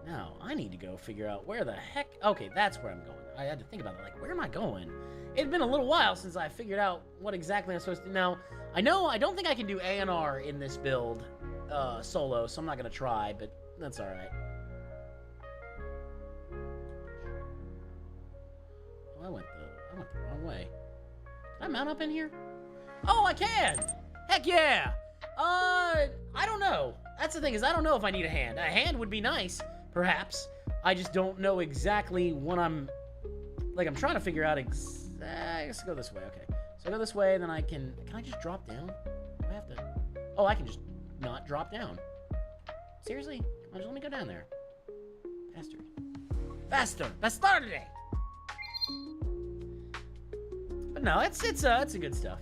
Now, I need to go figure out where the heck... Okay, that's where I'm going. I had to think about it. Like, where am I going? It's been a little while since I figured out what exactly I'm supposed to do. Now, I don't think I can do ANR in this build solo, so I'm not going to try, but that's alright. Oh, I went the wrong way. Can I mount up in here? Oh, I can! Heck yeah! I don't know. That's the thing, is I don't know if I need a hand. A hand would be nice. Perhaps. I just don't know exactly what I'm trying to figure out I guess go this way, okay. So I go this way, then I can I just drop down? Do I have to... Oh, I can just not drop down. Seriously? Come on, just let me go down there. Faster. Faster! Faster today! But no, it's good stuff. It's good stuff.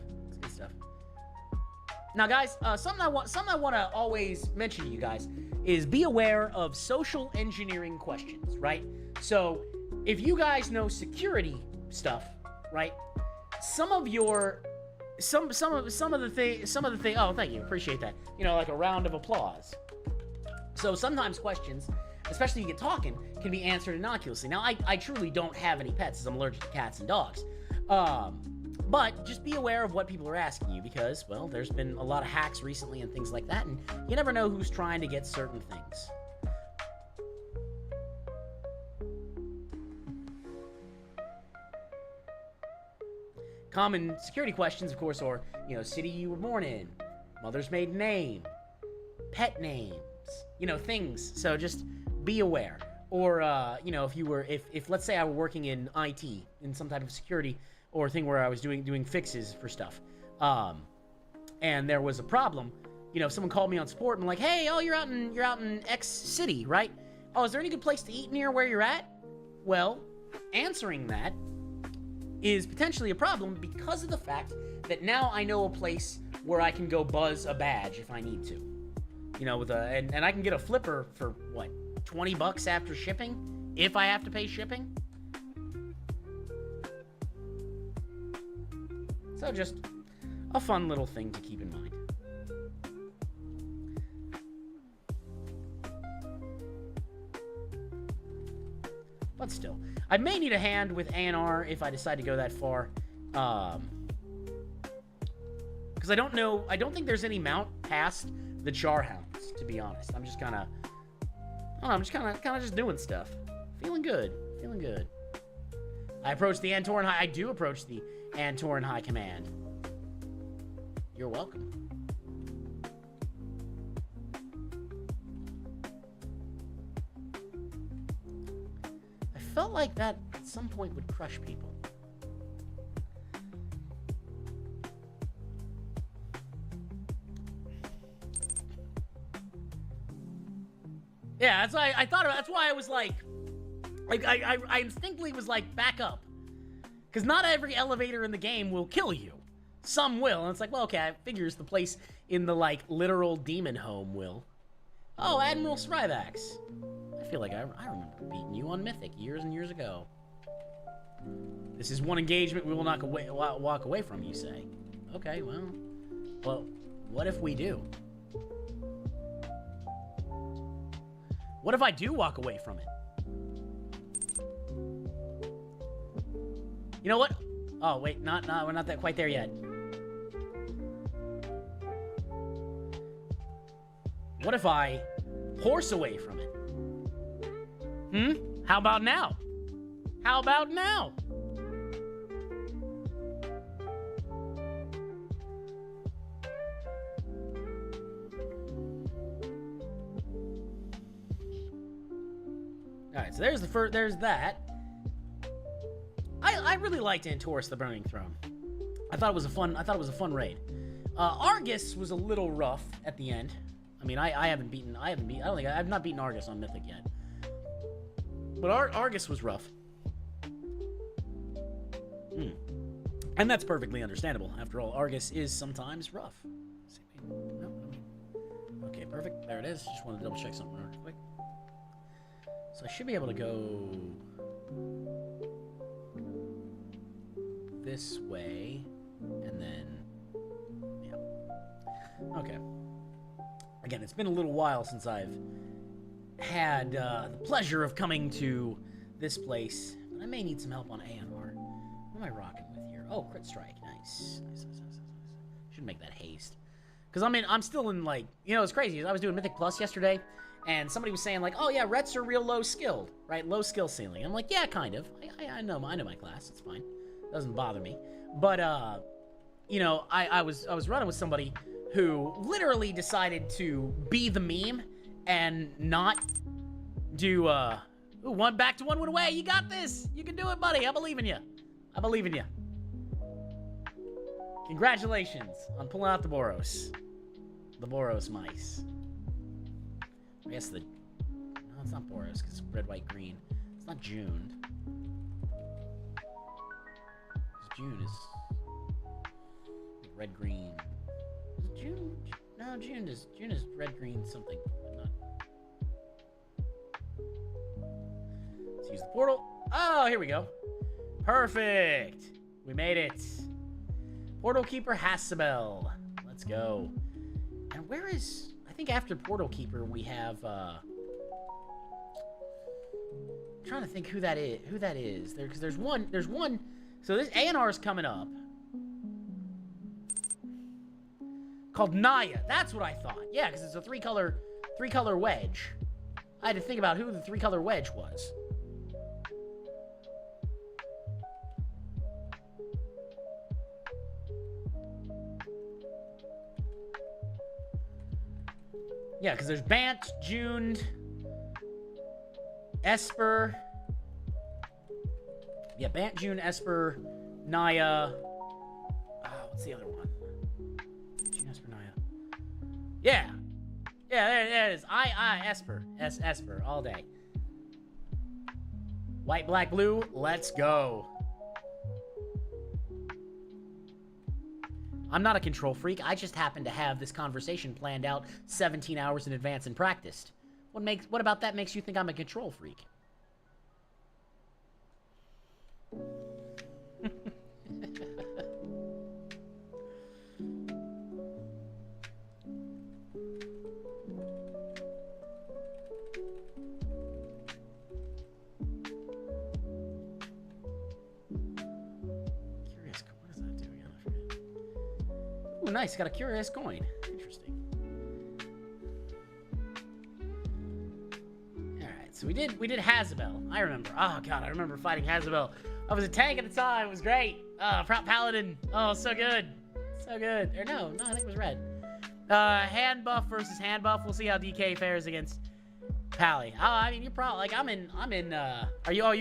Now, guys, something I want to always mention to you guys is be aware of social engineering questions, right? So, if you guys know security stuff, right? Some of the things. Oh, thank you, appreciate that. You know, like a round of applause. So sometimes questions, especially when you get talking, can be answered innocuously. Now, I truly don't have any pets, as I'm allergic to cats and dogs. But just be aware of what people are asking you because, well, there's been a lot of hacks recently and things like that, and you never know who's trying to get certain things. Common security questions, of course, are, you know, city you were born in, mother's maiden name, pet names, you know, things. So just be aware. Or, you know, if let's say I were working in IT, in some type of security or thing where I was doing fixes for stuff, and there was a problem, you know, if someone called me on support and like, hey, oh, you're out in X city, right? Oh, is there any good place to eat near where you're at? Well, answering that is potentially a problem because of the fact that now I know a place where I can go buzz a badge if I need to. You know, with and I can get a flipper for what, $20 after shipping, if I have to pay shipping. So just a fun little thing to keep in mind. But still, I may need a hand with ANR if I decide to go that far. Because I don't think there's any mount past the Charhounds, to be honest. I'm just kind of Oh, I'm just kind of just doing stuff. Feeling good. Feeling good. I approach the Antoran High. I do approach the Antoran High Command. You're welcome. I felt like that at some point would crush people. Yeah, that's why I thought about. That's why I was like I instinctively was like, back up, because not every elevator in the game will kill you. Some will, and it's like, well, okay, I figures the place in the like literal demon home will. Oh, Admiral Sryvax. I feel like I remember beating you on Mythic years and years ago. This is one engagement we will not walk away from, you say. Okay, well, what if we do? What if I do walk away from it? You know what? Oh, wait, we're not that quite there yet. What if I horse away from it? How about now? How about now? All right, so there's that. I really liked Antorus the Burning Throne. I thought it was a fun raid. Argus was a little rough at the end. I mean, I've not beaten Argus on Mythic yet. But Argus was rough. And that's perfectly understandable. After all, Argus is sometimes rough. No. Okay, perfect. There it is. Just want to double check something real quick. So I should be able to go this way, and then, yeah. Okay. Again, it's been a little while since I've had the pleasure of coming to this place, but I may need some help on ANR. What am I rocking with here? Oh, crit strike. Nice. Should make that haste. Because I'm still in, like, it's crazy. I was doing Mythic Plus yesterday, and somebody was saying, like, oh yeah, Rets are real low skilled, right? Low skill ceiling. I'm like, yeah, kind of. I know my class. It's fine. Doesn't bother me. But I was running with somebody who literally decided to be the meme and not do back to one went away. You got this. You can do it, buddy. I believe in you. Congratulations on pulling out the Boros. The Boros mice. I guess no, it's not Boros, because it's red, white, green. It's not June. June is red, green. Is it June? No, June is red, green, something. Let's use the portal. Oh, here we go. Perfect. We made it. Portal Keeper Hasabel. Let's go. And where is... I think after Portal Keeper we have... I'm trying to think who that is. Because there's one... So this ANR is coming up. Called Naya. That's what I thought. Yeah, because it's a three-color wedge. I had to think about who the three-color wedge was. Yeah, because there's Bant, June, Esper. Yeah, Bant, June, Esper, Naya. What's the other one? June, Esper, Naya. Yeah. Yeah, there it is. Esper. Esper, all day. White, black, blue, let's go. I'm not a control freak. I just happen to have this conversation planned out 17 hours in advance and practiced. What about that makes you think I'm a control freak? Ooh, nice. Got a curious coin. Interesting. So we did Hazabel. I remember. Oh god, I remember fighting Hazabel. I was a tank at the time. It was great. Paladin. Oh, so good. So good. Or no, I think it was red. Hand buff versus hand buff. We'll see how DK fares against Pally. Oh, I mean, you're probably like I'm in. Are you on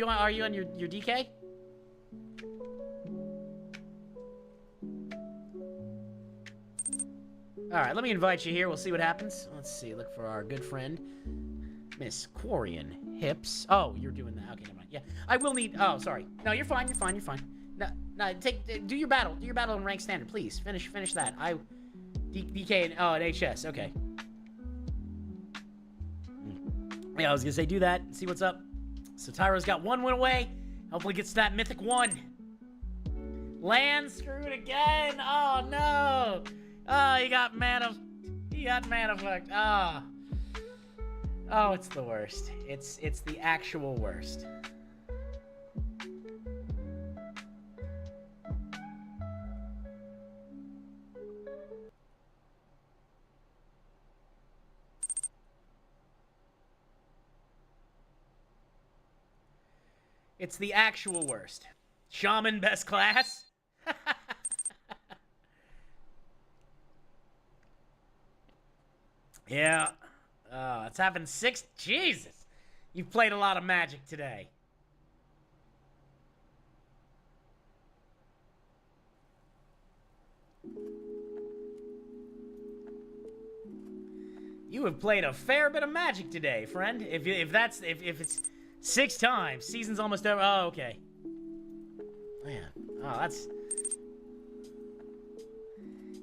your DK? All right, let me invite you here. We'll see what happens. Let's see. Look for our good friend, Miss Quarian Hips. Oh, you're doing that. Okay, never mind. Yeah, I will need. Oh, sorry. No, you're fine. You're fine. You're fine. No, do your battle. Do your battle in rank standard, please. Finish that. DK and HS. Okay. Yeah, I was gonna say do that. See what's up. So Tyro's got 1 win away. Hopefully gets to that mythic 1. Land screwed again. Oh no. Oh, he got mana fucked. Ah. Oh, it's the worst. It's the actual worst. It's the actual worst. Shaman best class? Yeah. It's happened 6. Jesus. You've played a lot of Magic today. You have played a fair bit of Magic today, friend. If it's 6 times, season's almost over. Oh, okay. Man. Oh, that's...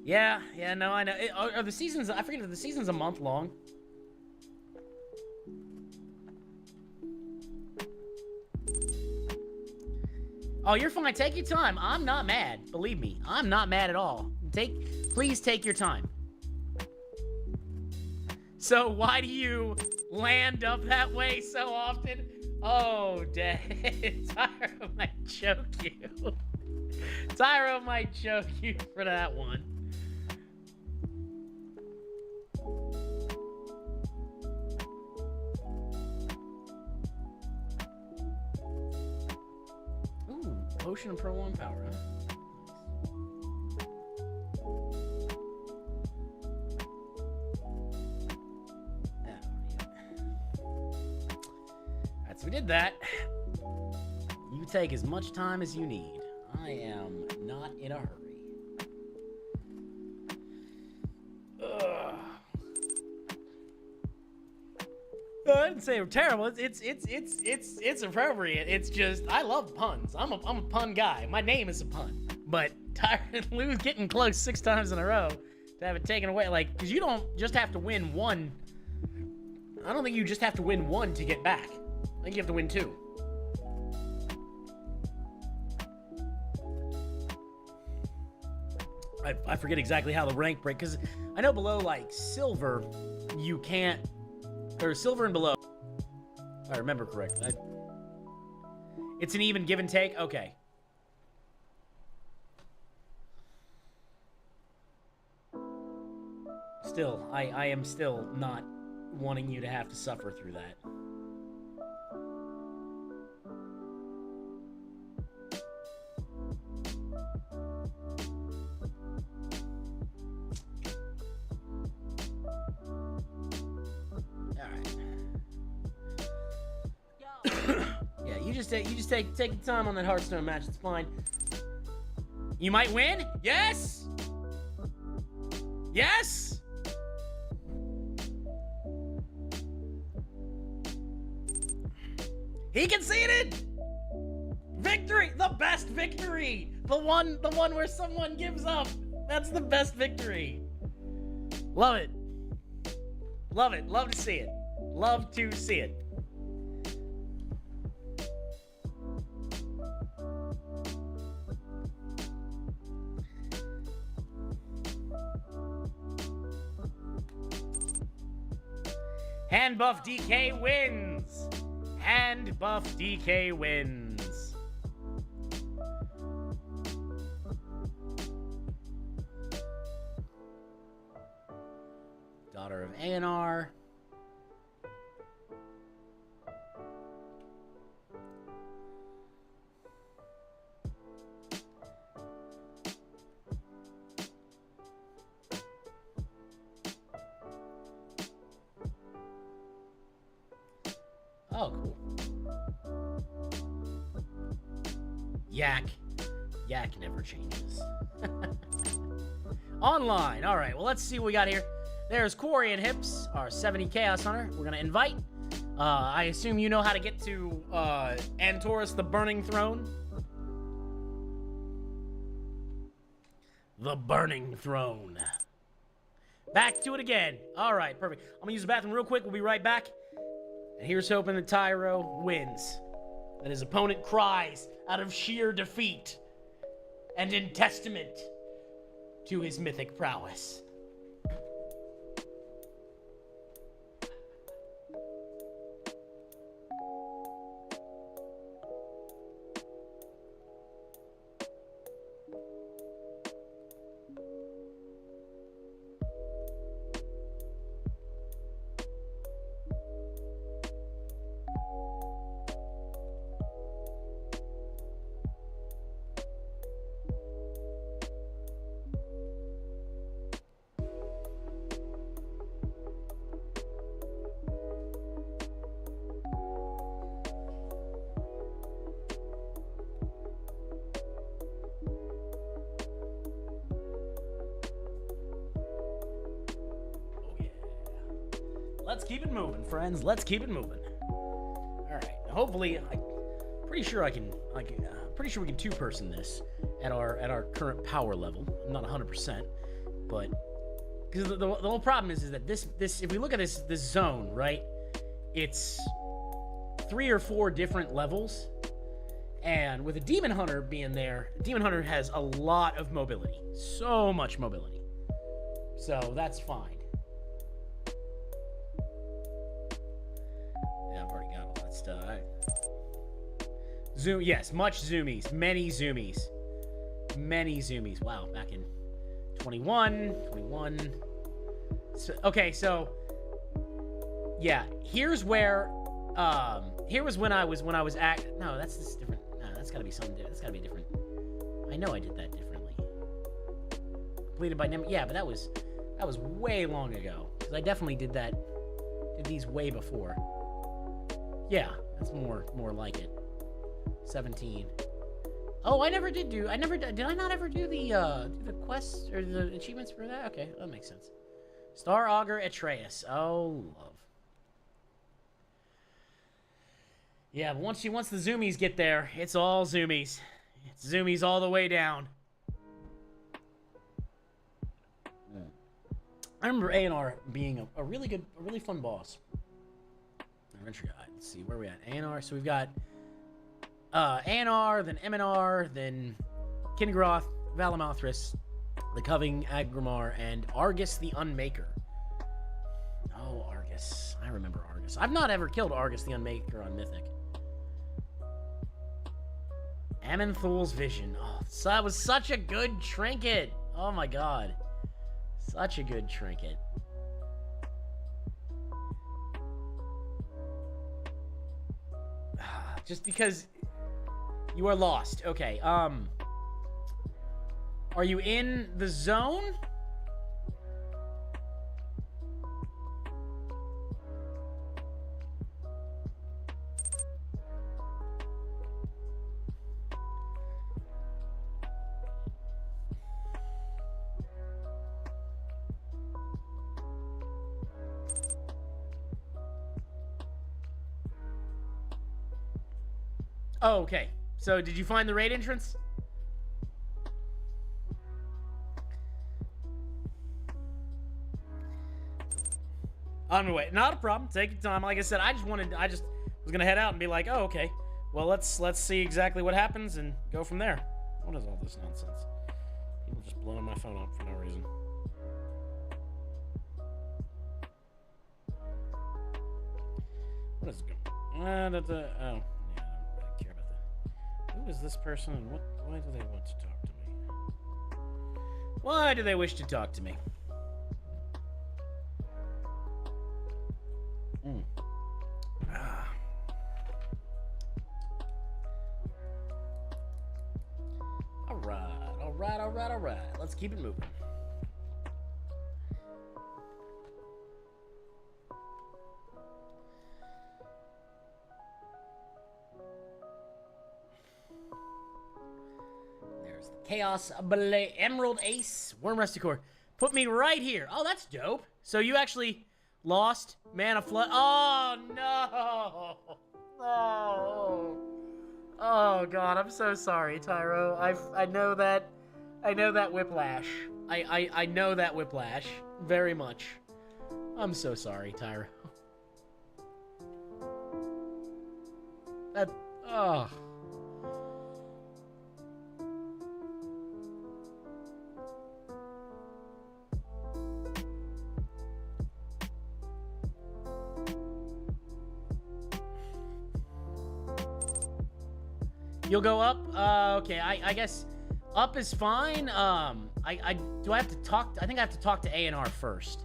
Yeah, no, I know. Are the seasons... I forget if the season's a month long. Oh, you're fine. Take your time. I'm not mad. Believe me. I'm not mad at all. Please take your time. So, why do you land up that way so often? Oh, dang. Tyro might choke you. Tyro might choke you for that one. Ooh, potion of Pro 1 power, huh? So we did that. You take as much time as you need. I am not in a hurry. Ugh. I didn't say it was terrible. It's appropriate. It's just I love puns. I'm a pun guy. My name is a pun. But Tyrant Lou's getting close 6 times in a row to have it taken away. Like, because you don't just have to win 1. I don't think you just have to win 1 to get back. I think you have to win 2. I forget exactly how the rank break, because I know below, like, silver, you can't... Or silver and below. If I remember correctly. It's an even give and take? Okay. Still, I am still not wanting you to have to suffer through that. You just take your time on that Hearthstone match. It's fine. You might win. Yes. Yes. He conceded. Victory. The best victory. The one where someone gives up. That's the best victory. Love it. Love it. Love to see it. Love to see it. Hand buff DK wins. Hand buff DK wins. Daughter of ANR. Yak. Yak never changes. Online. All right, well, let's see what we got here. There's Quarry and Hips, our 70 Chaos Hunter. We're going to invite. I assume you know how to get to Antorus the Burning Throne. The Burning Throne. Back to it again. All right, perfect. I'm going to use the bathroom real quick. We'll be right back. And here's hoping that Tyro wins. That his opponent cries out of sheer defeat and in testament to his mythic prowess. Let's keep it moving, friends. Let's keep it moving. All right. Now, hopefully, pretty sure we can two-person this at our current power level. I'm not 100%, but because the whole problem is that this if we look at this zone, right? It's 3 or 4 different levels, and with a Demon Hunter being there, Demon Hunter has a lot of mobility, so much mobility. So that's fine. Zoom, yes, much zoomies, many zoomies. Wow, back in 21. So, okay, so yeah, here's where here was when I was at. No, that's this different. No, that's gotta be something different. That's gotta be different. I know I did that differently. Completed by Nem. Yeah, but that was way long ago. Because I definitely did these way before. Yeah, that's more like it. 17. Oh, did I not ever do the quests or the achievements for that? Okay, that makes sense. Star Augur Atreus. Oh, love. Yeah, but once the zoomies get there, it's all zoomies. It's zoomies all the way down. I remember A&R being a really fun boss. Adventure Guide. Let's see, where are we at? A&R, so we've got A&R, then MNR, then Kingroth, Valamothras, the Coving Agrimar, and Argus the Unmaker. Oh, Argus. I remember Argus. I've not ever killed Argus the Unmaker on Mythic. Amanthol's Vision. Oh, so that was such a good trinket. Oh my god. Such a good trinket. Just because you are lost. Okay, are you in the zone? Oh, okay. So, did you find the raid entrance? On my way. Not a problem. Take your time. Like I said, I just was gonna head out and be like, oh, okay. Well, let's see exactly what happens and go from there. What is all this nonsense? People just blowing my phone up for no reason. What is going on? Oh, yeah, I don't really care about that. Who is this person and why do they want to talk to me? Why do they wish to talk to me? All right. Let's keep it moving. Chaos Emerald Ace. Worm Rusty Core. Put me right here. Oh, that's dope. So you actually lost Mana Flood. Oh, no. Oh. Oh, God. I'm so sorry, Tyro. I know that. I know that whiplash. I know that whiplash very much. I'm so sorry, Tyro. That. Oh. You'll go up? Okay, I guess up is fine. Do I have to talk? I think I have to talk to A&R first.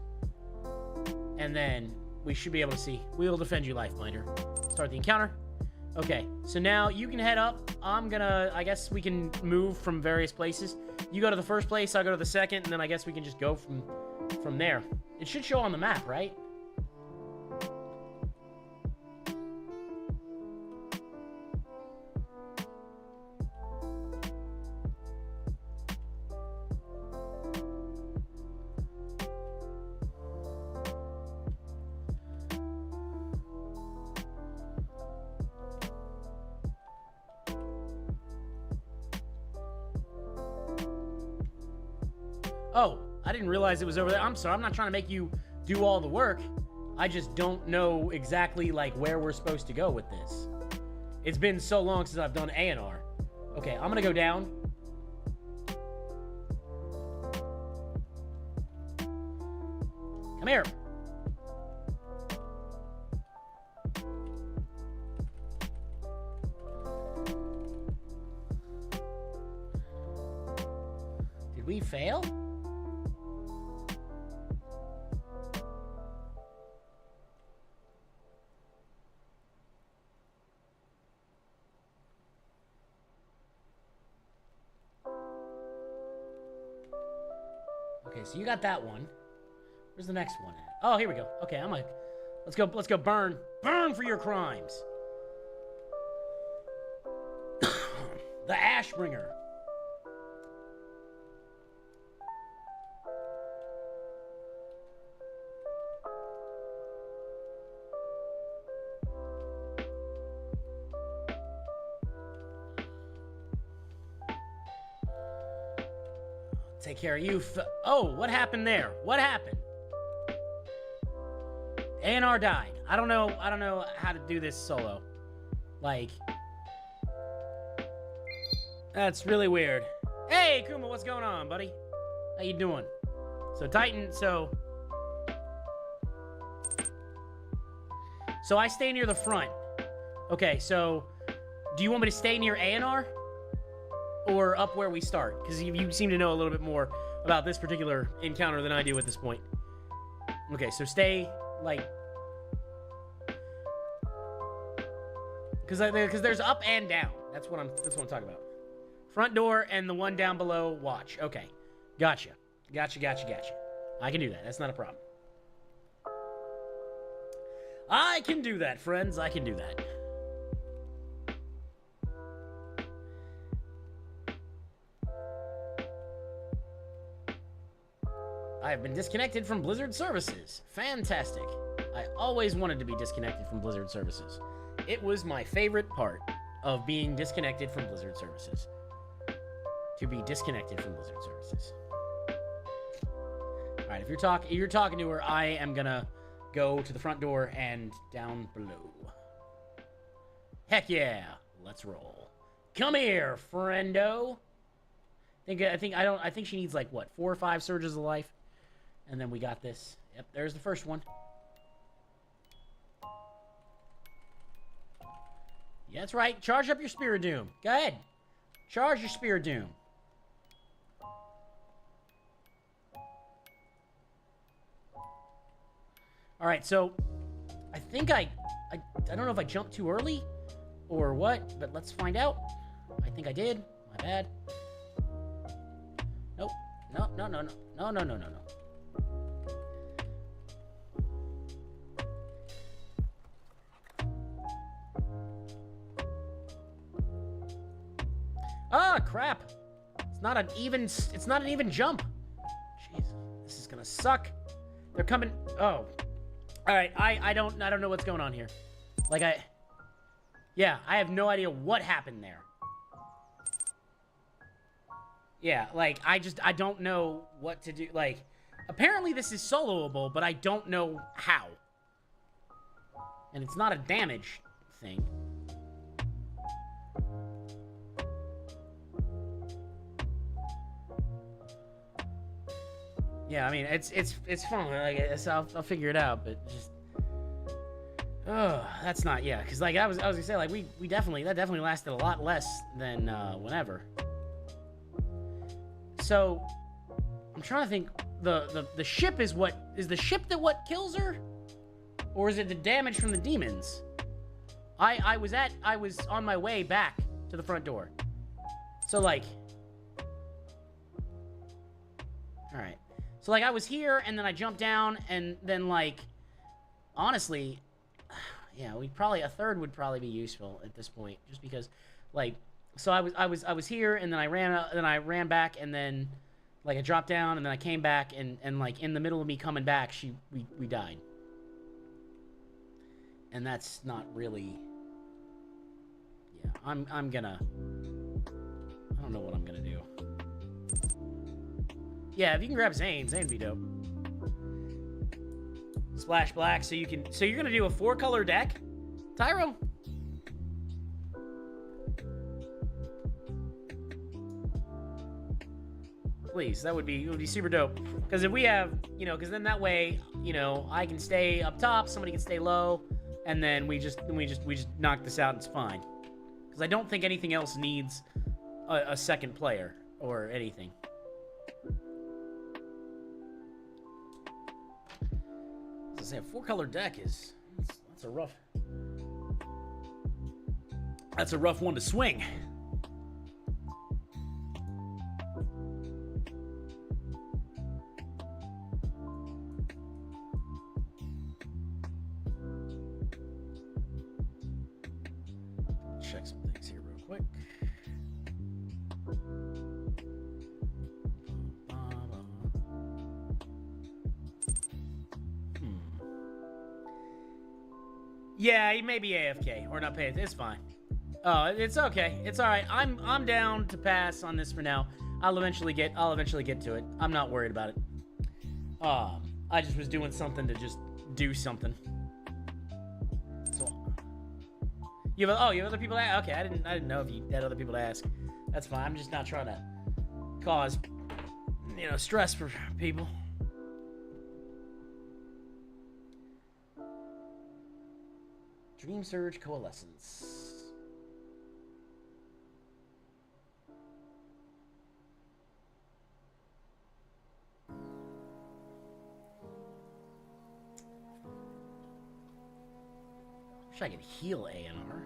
And then we should be able to see. We'll defend you, Lifebinder. Start the encounter. Okay, so now you can head up. I guess we can move from various places. You go to the first place, I'll go to the second, and then I guess we can just go from there. It should show on the map, right? Oh, I didn't realize it was over there. I'm sorry, I'm not trying to make you do all the work. I just don't know exactly, like, where we're supposed to go with this. It's been so long since I've done A&R. Okay, I'm gonna go down. Come here. Did we fail? Okay, so you got that one. Where's the next one at? Oh, here we go. Okay, I'm like, let's go burn. Burn for your crimes. The Ashbringer. Take care of you. Oh, what happened there? What happened? A&R died. I don't know how to do this solo. Like, that's really weird. Hey, Kuma, what's going on, buddy? How you doing? So Titan, so I stay near the front. Okay, so do you want me to stay near A&R? Or up where we start? Because you seem to know a little bit more about this particular encounter than I do at this point. Okay, so stay, like... Because there's up and down. That's what I'm talking about. Front door and the one down below, watch. Okay. Gotcha. I can do that. That's not a problem. I can do that, friends. I can do that. I have been disconnected from Blizzard services. Fantastic. I always wanted to be disconnected from Blizzard services. It was my favorite part of being disconnected from Blizzard services. To be disconnected from Blizzard services. All right, if you're talking to her, I am gonna go to the front door and down below. Heck yeah, let's roll. Come here, friendo. I think she needs like what, 4 or 5 surges of life. And then we got this. Yep, there's the first one. Yeah, that's right. Charge up your Spear of Doom. Go ahead. Charge your Spear of Doom. Alright, so I think I don't know if I jumped too early or what, but let's find out. I think I did. My bad. Nope. No. Ah, crap. It's not an even jump. Jeez, this is gonna suck. They're coming. Oh, all right. I don't know what's going on here. Like I have no idea what happened there. Yeah, like I don't know what to do. Like, apparently this is soloable, but I don't know how. And it's not a damage thing. Yeah, I mean it's fun. I guess I'll figure it out, but just that's not because like I was gonna say like we definitely lasted a lot less than whenever. So I'm trying to think. The ship is the ship that what kills her, or is it the damage from the demons? I was on my way back to the front door, so like, all right. So, like, I was here, and then I jumped down, and then, like, honestly, yeah, a third would probably be useful at this point, just because, like, so I was here, and then I ran back, and then, like, I dropped down, and then I came back, and like, in the middle of me coming back, we died. And that's not really, yeah, I don't know what I'm gonna do. Yeah, if you can grab Zane'd be dope. Splash black, so you're gonna do a 4-color deck, Tyro? Please, it would be super dope. Because if we have, because then that way, I can stay up top, somebody can stay low, and then we just knock this out and it's fine. Because I don't think anything else needs a second player or anything. Say a 4-color deck that's a rough one to swing. Check some things here real quick. Yeah, he may be AFK or not paying. It's fine. Oh, it's okay. It's all right. I'm down to pass on this for now. I'll eventually get to it. I'm not worried about it. I just was doing something to just do something. So you have other people to ask? Okay, I didn't know if you had other people to ask. That's fine. I'm just not trying to cause stress for people. Dream Surge Coalescence. Wish I could heal ANR.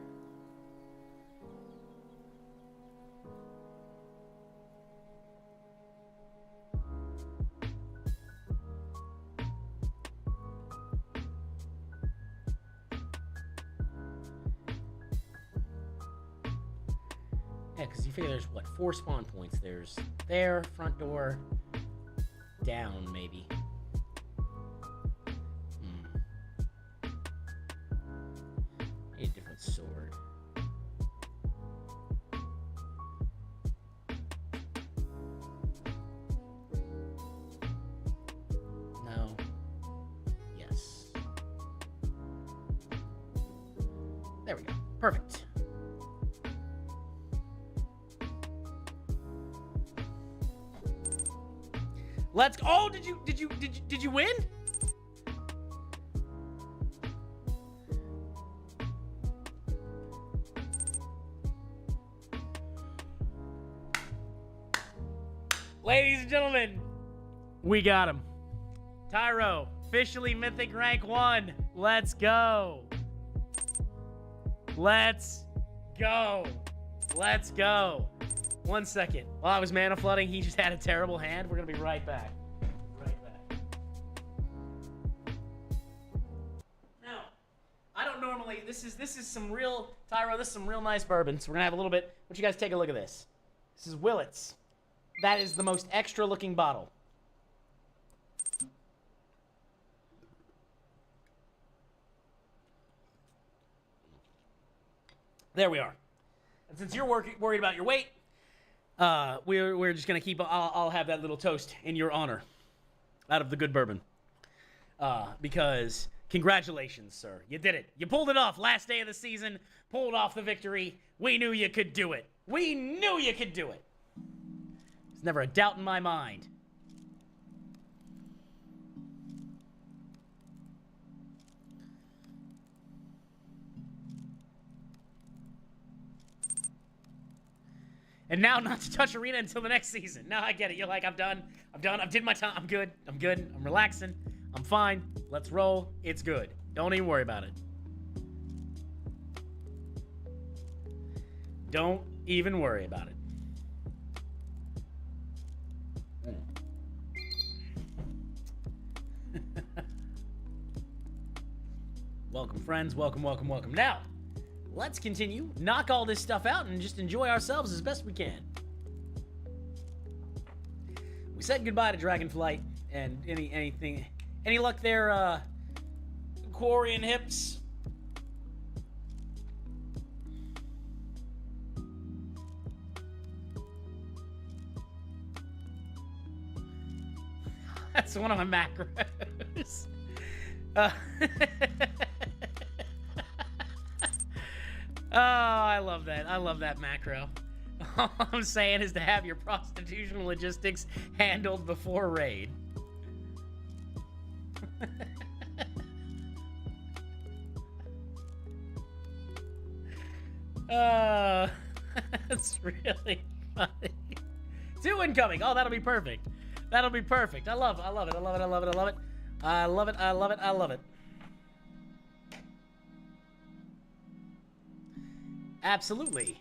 Yeah, because you figure there's, 4 spawn points. There's there, front door, down, maybe. Need a different sword. No. Yes. There we go. Perfect. Let's go. Oh, did you win? Ladies and gentlemen, we got him. Tyro, officially Mythic Rank 1. Let's go. Let's go. Let's go. 1 second. While I was mana flooding, he just had a terrible hand. We're going to be right back. Now, I don't normally... This is some real... Tyro, this is some real nice bourbon. So we're going to have a little bit... Why don't you guys take a look at this? This is Willett's. That is the most extra-looking bottle. There we are. And since you're worried about your weight, we're just gonna keep. I'll have that little toast in your honor, out of the good bourbon. Because congratulations, sir, you did it. You pulled it off. Last day of the season, pulled off the victory. We knew you could do it. We knew you could do it. There's never a doubt in my mind. And now not to touch Arena until the next season. Now I get it. You're like, I'm done. I did my time. I'm good. I'm relaxing. I'm fine. Let's roll. It's good. Don't even worry about it. Don't even worry about it. Welcome, friends. Welcome. Now, let's continue, knock all this stuff out, and just enjoy ourselves as best we can. We said goodbye to Dragonflight, and any luck there, Quarry and Hips? That's one of my macros. Oh, I love that. I love that macro. All I'm saying is to have your prostitution logistics handled before raid. That's really funny. 2 incoming. Oh, that'll be perfect. That'll be perfect. I love it. Absolutely.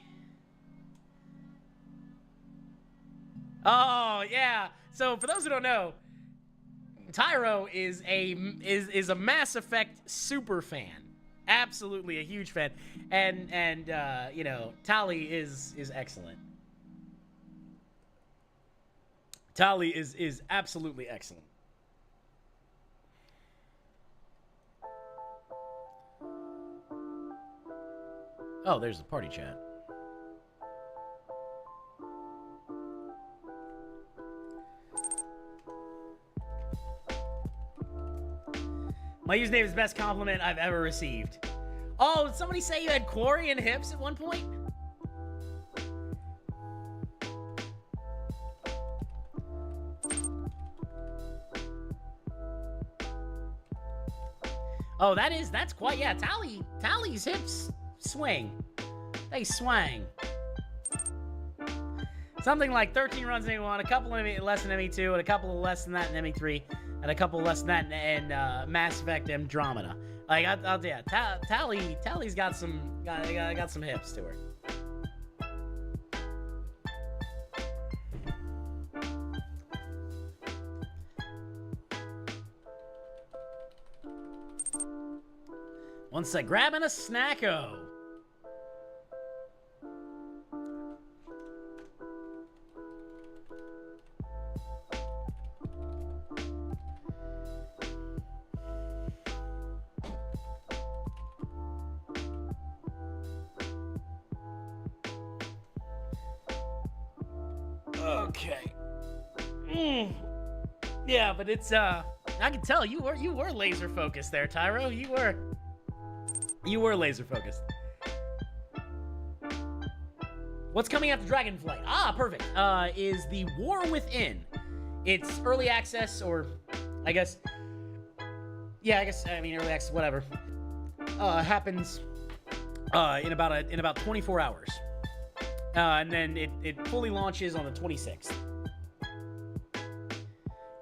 Oh, yeah. So, for those who don't know, Tyro is a Mass Effect super fan. Absolutely a huge fan. And you know, Tali is excellent. Tali is absolutely excellent. Oh, there's the party chat. My username is best compliment I've ever received. Oh, did somebody say you had Quarry and Hips at one point? Oh, that's quite, yeah, Tali's hips swing. They swang. Something like 13 runs in ME1, a couple less than ME2, and a couple less than that in ME3, and a couple less than that in Mass Effect Andromeda. Like, yeah, Tali's got some hips to her. One sec, grabbing a snacko. Okay. Yeah, but it's I can tell you were laser focused there, Tyro. You were laser focused. What's coming after Dragonflight? Ah, perfect. Is the War Within. It's early access, or I guess. Yeah, I mean early access, whatever. Happens in about 24 hours. And then it fully launches on the 26th.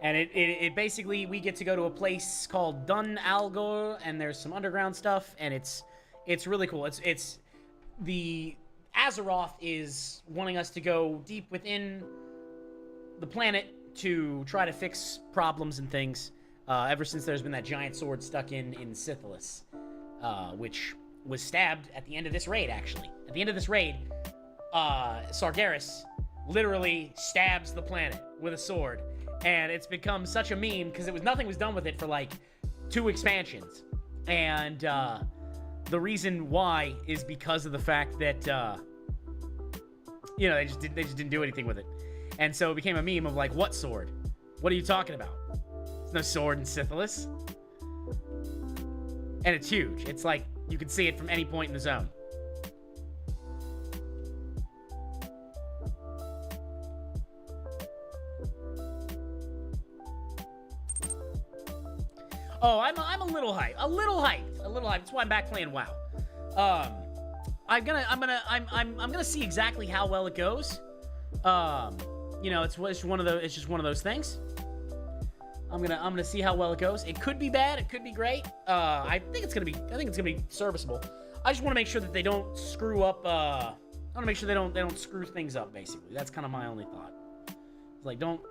And it basically, we get to go to a place called Dun Algor, and there's some underground stuff, and it's really cool. It's the Azeroth is wanting us to go deep within the planet to try to fix problems and things. Ever since there's been that giant sword stuck in Sithilus, which was stabbed at the end of this raid. Actually, at the end of this raid, Sargeras literally stabs the planet with a sword. And it's become such a meme because nothing was done with it for like 2 expansions. And the reason why is because of the fact that they just didn't do anything with it. And so it became a meme of like, what sword? What are you talking about? There's no sword in Syphilis. And it's huge. It's like you can see it from any point in the zone. Oh, I'm a little hyped. A little hyped. That's why I'm back playing WoW. I'm gonna see exactly how well it goes. It's just one of those things. I'm gonna see how well it goes. It could be bad. It could be great. I think it's gonna be serviceable. I just want to make sure that they don't screw up. I want to make sure they don't screw things up. Basically, that's kind of my only thought. It's like don't.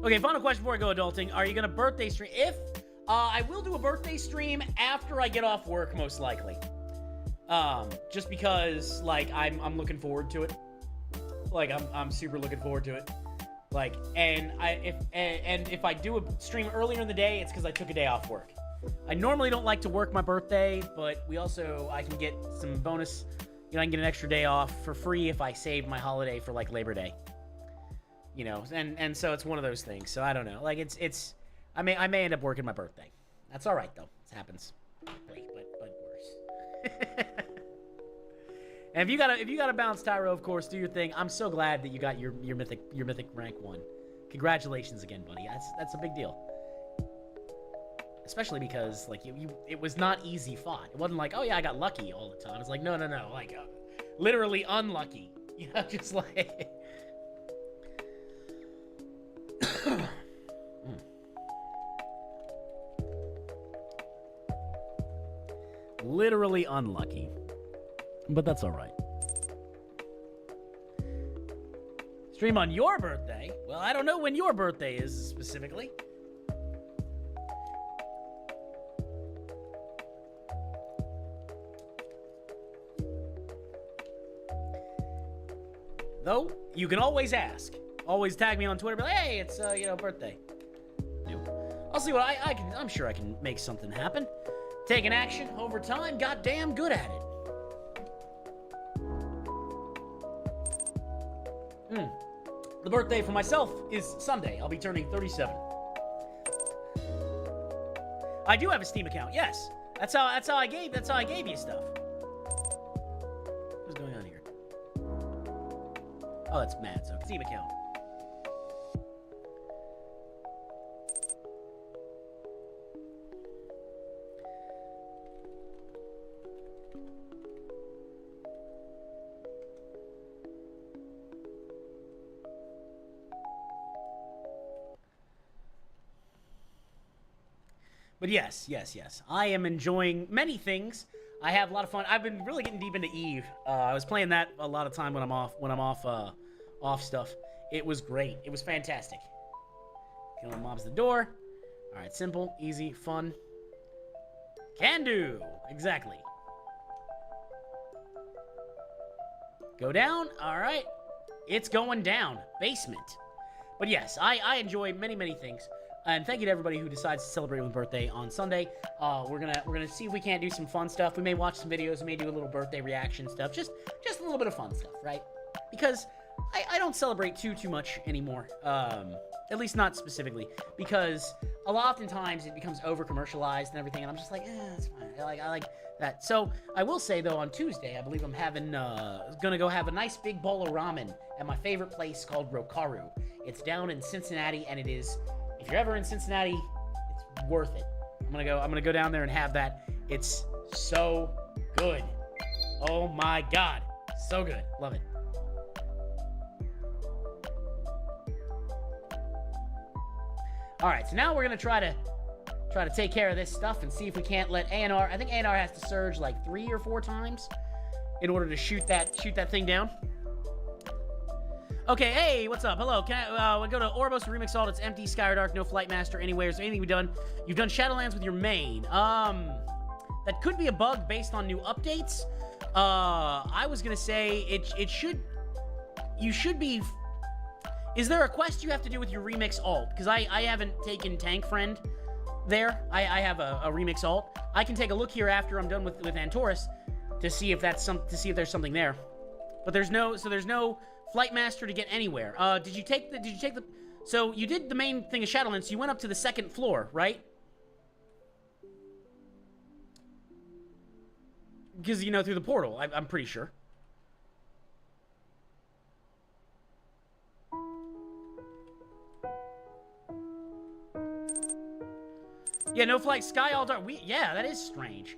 Okay, final question before I go adulting. Are you going to birthday stream? I will do a birthday stream after I get off work, most likely. Just because, like, I'm looking forward to it. Like, I'm super looking forward to it. Like, and if I do a stream earlier in the day, it's because I took a day off work. I normally don't like to work my birthday, but I can get some bonus, I can get an extra day off for free if I save my holiday for, like, Labor Day. And so it's one of those things. So I don't know. Like I may end up working my birthday. That's all right though. It happens. But worse. And if you gotta bounce Tyro, of course, do your thing. I'm so glad that you got your mythic rank 1. Congratulations again, buddy. That's a big deal. Especially because like it was not easy fought. It wasn't like, oh yeah, I got lucky all the time. It's like no, like literally unlucky. Just like. Literally unlucky. But that's alright. Stream on your birthday? Well, I don't know when your birthday is specifically. Though, you can always ask. Always tag me on Twitter, be like, hey, it's, birthday. I'll see what I can, I'm sure I can make something happen. Taking action over time, goddamn good at it. The birthday for myself is Sunday. I'll be turning 37. I do have a Steam account, yes. That's how I gave you stuff. What's going on here? Oh, that's mad, so Steam account. But yes. I am enjoying many things. I have a lot of fun. I've been really getting deep into Eve. I was playing that a lot of time when I'm off stuff. It was great. It was fantastic. Killing mobs at the door. All right, simple, easy, fun. Can do. Exactly. Go down. All right. It's going down. Basement. But yes, I enjoy many things. And thank you to everybody who decides to celebrate with birthday on Sunday. We're gonna see if we can't do some fun stuff. We may watch some videos. We may do a little birthday reaction stuff. Just a little bit of fun stuff, right? Because I don't celebrate too much anymore. At least not specifically. Because oftentimes it becomes over commercialized and everything, and I'm just like, it's fine. I like that. So I will say though, on Tuesday, I believe I'm having gonna go have a nice big bowl of ramen at my favorite place called Rokaru. It's down in Cincinnati, and it is. If you're ever in Cincinnati, it's worth it. I'm gonna go down there and have that. It's so good. Oh my god. So good. Love it. Alright, so now we're gonna try to take care of this stuff and see if we can't let ANR. I think ANR has to surge like 3 or 4 times in order to shoot that thing down. Okay, hey, what's up? Hello, can I go to Orbos Remix Alt? It's empty, Skyr Dark, no Flight Master anywhere. Is there anything we've done? You've done Shadowlands with your main. That could be a bug based on new updates. I was gonna say you should be. Is there a quest you have to do with your Remix Alt? Because I haven't taken Tank Friend there. I have a Remix Alt. I can take a look here after I'm done with Antorus to see if there's something there. But there's no Flight Master to get anywhere. Did you take the so you did the main thing of Shadowlands, so you went up to the 2nd floor, right? Because, you know, through the portal, I'm pretty sure. Yeah, no flight, sky all dark. Yeah, that is strange.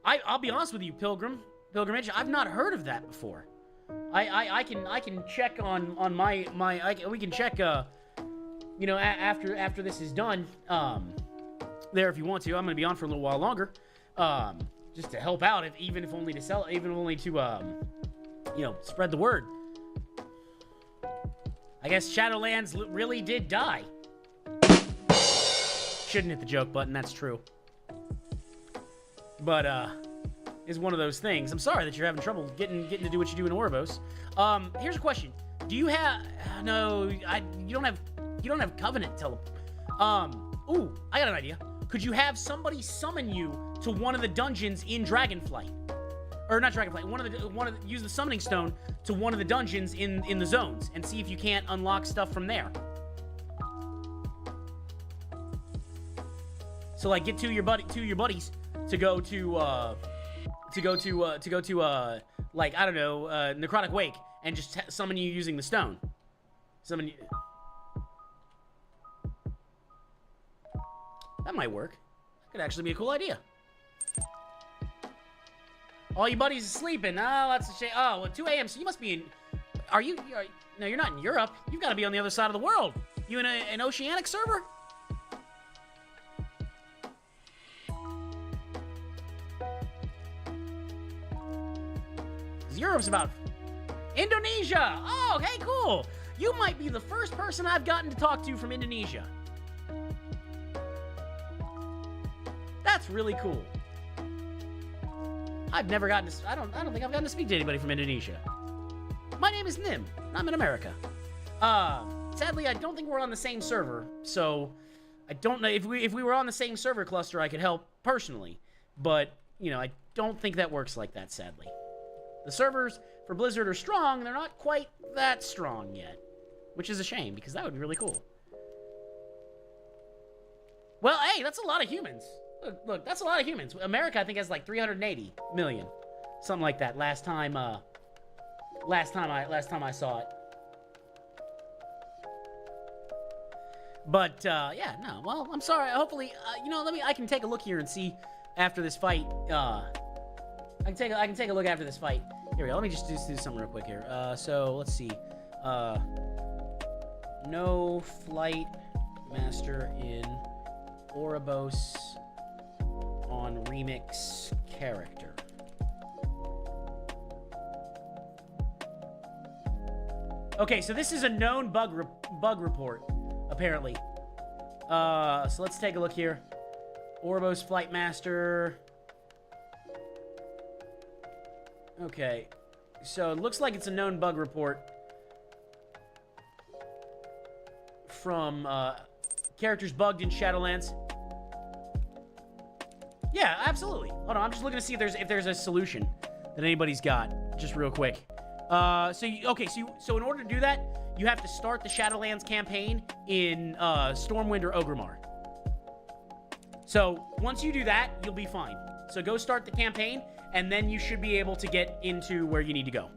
I'll be honest with you, Pilgrimage, I've not heard of that before. I can check on my we can check you know, after this is done there if you want to. I'm gonna be on for a little while longer just to help out, even if only to you know, spread the word. I guess Shadowlands really did die. Shouldn't hit the joke button, that's true. But is one of those things. I'm sorry that you're having trouble getting to do what you do in Oribos. Here's a question. Do you have no, you don't have Covenant ooh, I got an idea. Could you have somebody summon you to one of the dungeons in Dragonflight? Or not Dragonflight, use the summoning stone to one of the dungeons in the zones and see if you can't unlock stuff from there. So like get two of your buddies to go to like, I don't know, Necrotic Wake and just summon you using the stone. Summon you. That might work. That could actually be a cool idea. All your buddies are sleeping. Oh, that's a shame. Oh, well, 2 a.m. So you must be in. No, you're not in Europe. You've got to be on the other side of the world. You in an oceanic server? Europe's about Indonesia. Oh, okay, cool. You might be the first person I've gotten to talk to from Indonesia. That's really cool. I've never gotten to. I don't think I've gotten to speak to anybody from Indonesia. My name is Nim. I'm in America. Sadly, I don't think we're on the same server, so I don't know if we were on the same server cluster, I could help personally. But you know, I don't think that works like that. Sadly. The servers for Blizzard are strong, they're not quite that strong yet. Which is a shame, because that would be really cool. Well, hey, that's a lot of humans. Look, that's a lot of humans. America, I think, has like 380 million. Something like that last time I saw it. But, yeah, no, well, I'm sorry. Hopefully, you know, I can take a look here and see after this fight, I can take a look after this fight. Here we go. Let me just do something real quick here. So let's see. No Flight Master in Oribos on Remix character. Okay, so this is a known bug report, apparently. So let's take a look here. Oribos Flight Master. Okay, so it looks like it's a known bug report from characters bugged in Shadowlands. Yeah, absolutely. Hold on, I'm just looking to see if there's a solution that anybody's got, just real quick. So in order to do that, you have to start the Shadowlands campaign in Stormwind or Ogremar. So once you do that, you'll be fine. So go start the campaign, and then you should be able to get into where you need to go.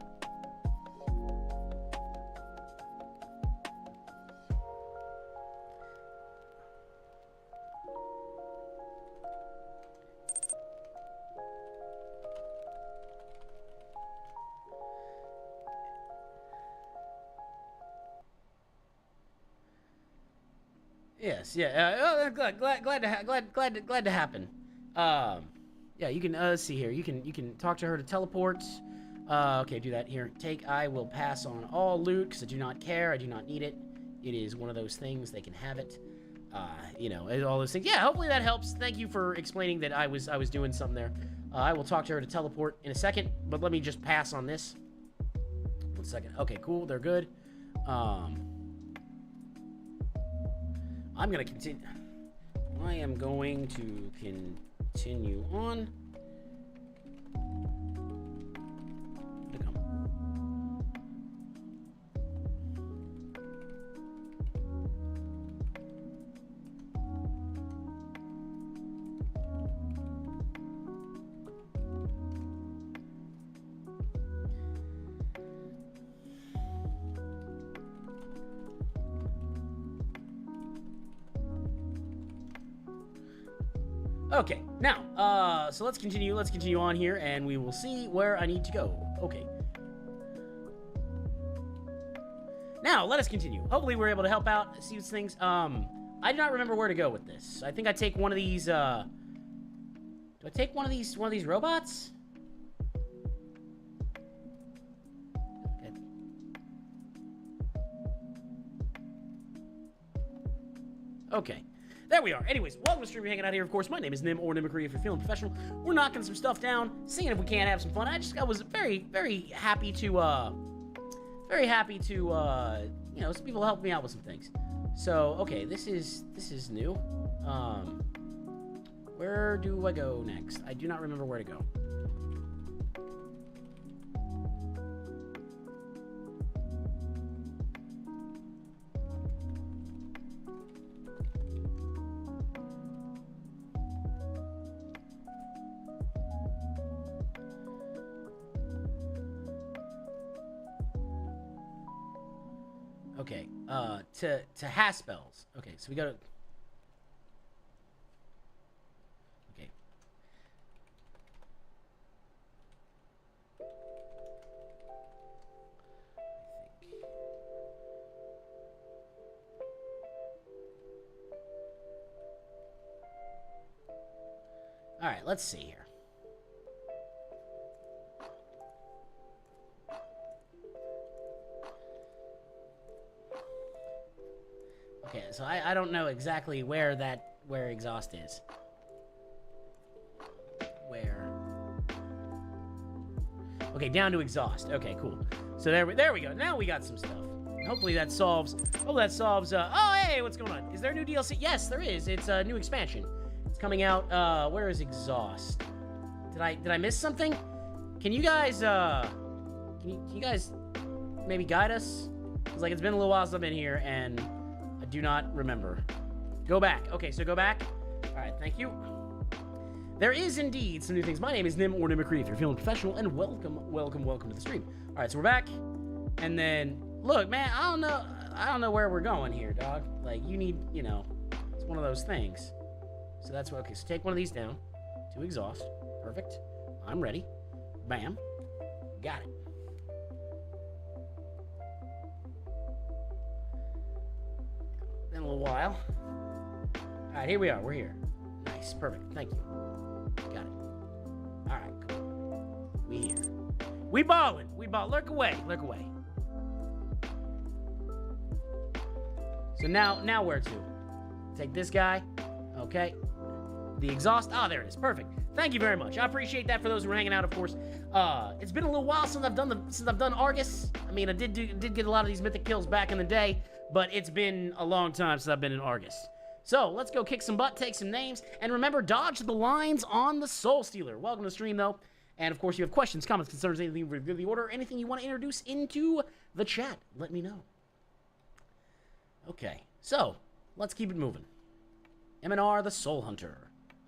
Yes, yeah. Glad to happen. Yeah, you can see here. You can talk to her to teleport. Okay, do that. Here, take. I will pass on all loot, because I do not care. I do not need it. It is one of those things. They can have it. You know, all those things. Yeah, hopefully that helps. Thank you for explaining that I was doing something there. I will talk to her to teleport in a second, but let me just pass on this. 1 second. Okay, cool. They're good. I'm gonna continue. I am going to continue on. Okay, now, so let's continue on here, and we will see where I need to go. Okay. Now, let us continue. Hopefully we're able to help out, see these things. I do not remember where to go with this. I think I take one of these, do I take one of these robots? Okay. Okay. There we are. Anyways, welcome to stream. We're hanging out here, of course. My name is Nim, or Nimicry if you're feeling professional. We're knocking some stuff down, seeing if we can't have some fun. I was very, very happy to, you know, some people helped me out with some things. So, okay, this is new. Where do I go next? I do not remember where to go. Okay, to Haspel's. Okay, so we gotta... Okay. Alright, let's see here. Okay, so I don't know exactly where exhaust is. Where? Okay, down to exhaust. Okay, cool. So there we go. Now we got some stuff. Hopefully that solves. Oh, that solves. Oh, hey, what's going on? Is there new DLC? Yes, there is. It's a new expansion. It's coming out. Where is exhaust? Did I miss something? Can you guys can you guys maybe guide us? Cause like it's been a little while since I've been here and I do not remember. Go back. Okay, so go back. All right, thank you. There is indeed some new things. My name is Nim or Nimicry if you're feeling professional, and welcome to the stream. All right, so we're back, and then look, man, I don't know where we're going here, dog. Like you need, you know, it's one of those things. So that's what. Okay, so take one of these down to exhaust. Perfect. I'm ready. Bam. Got it. Been a little while. All right, here we are. We're here. Nice. Perfect. Thank you. Got it. All right, cool. We here. We ballin'. We ball. Lurk away. Lurk away. So now where to? Take this guy. Okay. The exhaust. Ah, there it is. Perfect. Thank you very much. I appreciate that for those who are hanging out, of course. It's been a little while since I've done Argus. I mean, I did get a lot of these mythic kills back in the day, but it's been a long time since I've been in Argus. So let's go kick some butt, take some names, and remember, dodge the lines on the Soul Stealer. Welcome to the stream, though. And of course, you have questions, comments, concerns, anything review the order, anything you want to introduce into the chat. Let me know. Okay, so let's keep it moving. MNR the Soul Hunter.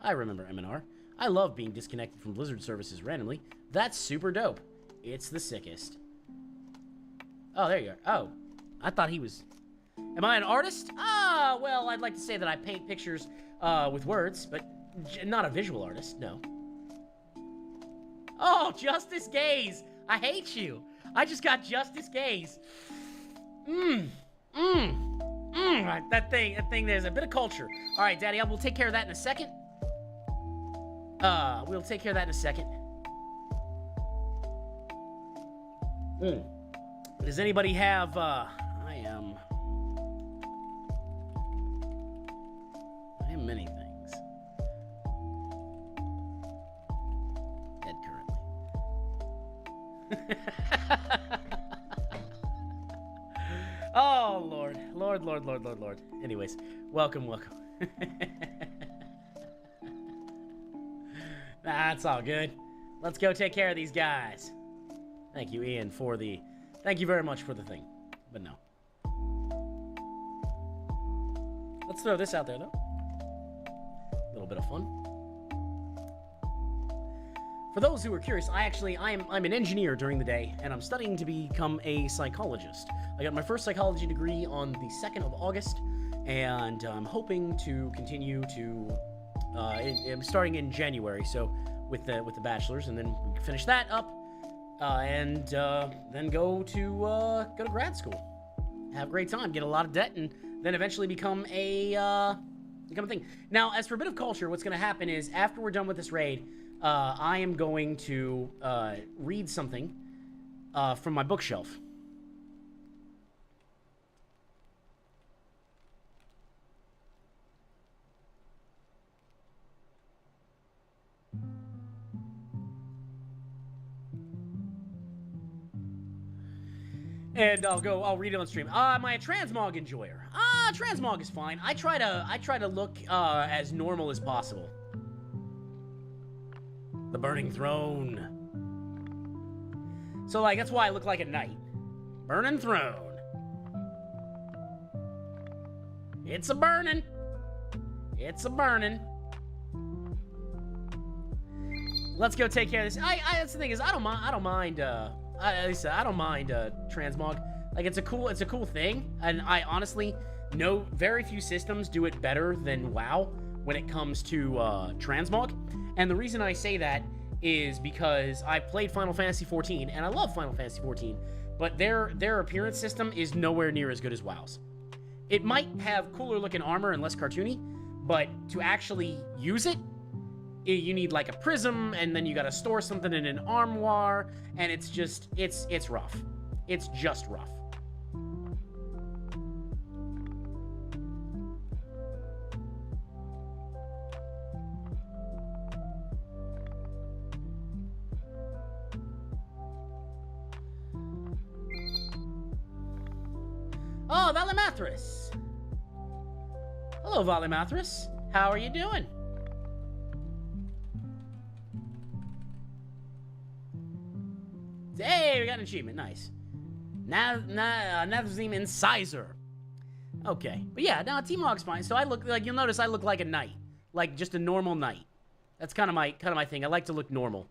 I remember MNR. I love being disconnected from Blizzard services randomly. That's super dope. It's the sickest. Oh, there you are. Oh, I thought he was... Am I an artist? Ah, well, I'd like to say that I paint pictures with words, but not a visual artist, no. Oh, Justice Gaze. I hate you. I just got Justice Gaze. That thing, there's a bit of culture. All right, Daddy, we'll take care of that in a second. We'll take care of that in a second. Does anybody have, I am many things. Dead currently. Oh, Lord. Lord. Anyways, welcome. That's all good. Let's go take care of these guys. Thank you, Ian, for the... Thank you very much for the thing. But no. Let's throw this out there, though. A little bit of fun. For those who are curious, I'm an engineer during the day, and I'm studying to become a psychologist. I got my first psychology degree on the 2nd of August, and I'm hoping to continue to... I'm starting in January, so with the bachelor's, and then we can finish that up, and then go to grad school, have a great time, get a lot of debt, and then eventually become a thing. Now, as for a bit of culture, what's going to happen is after we're done with this raid, I am going to read something from my bookshelf. And I'll read it on stream. Am I a transmog enjoyer? Transmog is fine. I try to look as normal as possible. The Burning Throne. So, like, that's why I look like a knight. Burning Throne. It's a burning. It's a burning. Let's go take care of this. That's the thing is, I don't mind transmog. Like, it's a cool thing, and I honestly know very few systems do it better than WoW when it comes to transmog. And the reason I say that is because I played Final Fantasy XIV, and I love Final Fantasy XIV, but their appearance system is nowhere near as good as WoW's. It might have cooler looking armor and less cartoony, but to actually use it, you need like a prism, and then you gotta store something in an armoire, and it's just, it's rough. It's just rough. Oh, Valimathras! Hello, Valimathras. How are you doing? Hey, we got an achievement. Nice. Nazim Incisor. Okay. But yeah, now T-Mog's fine. So I look, like, you'll notice I look like a knight. Like, just a normal knight. That's kind of my thing. I like to look normal.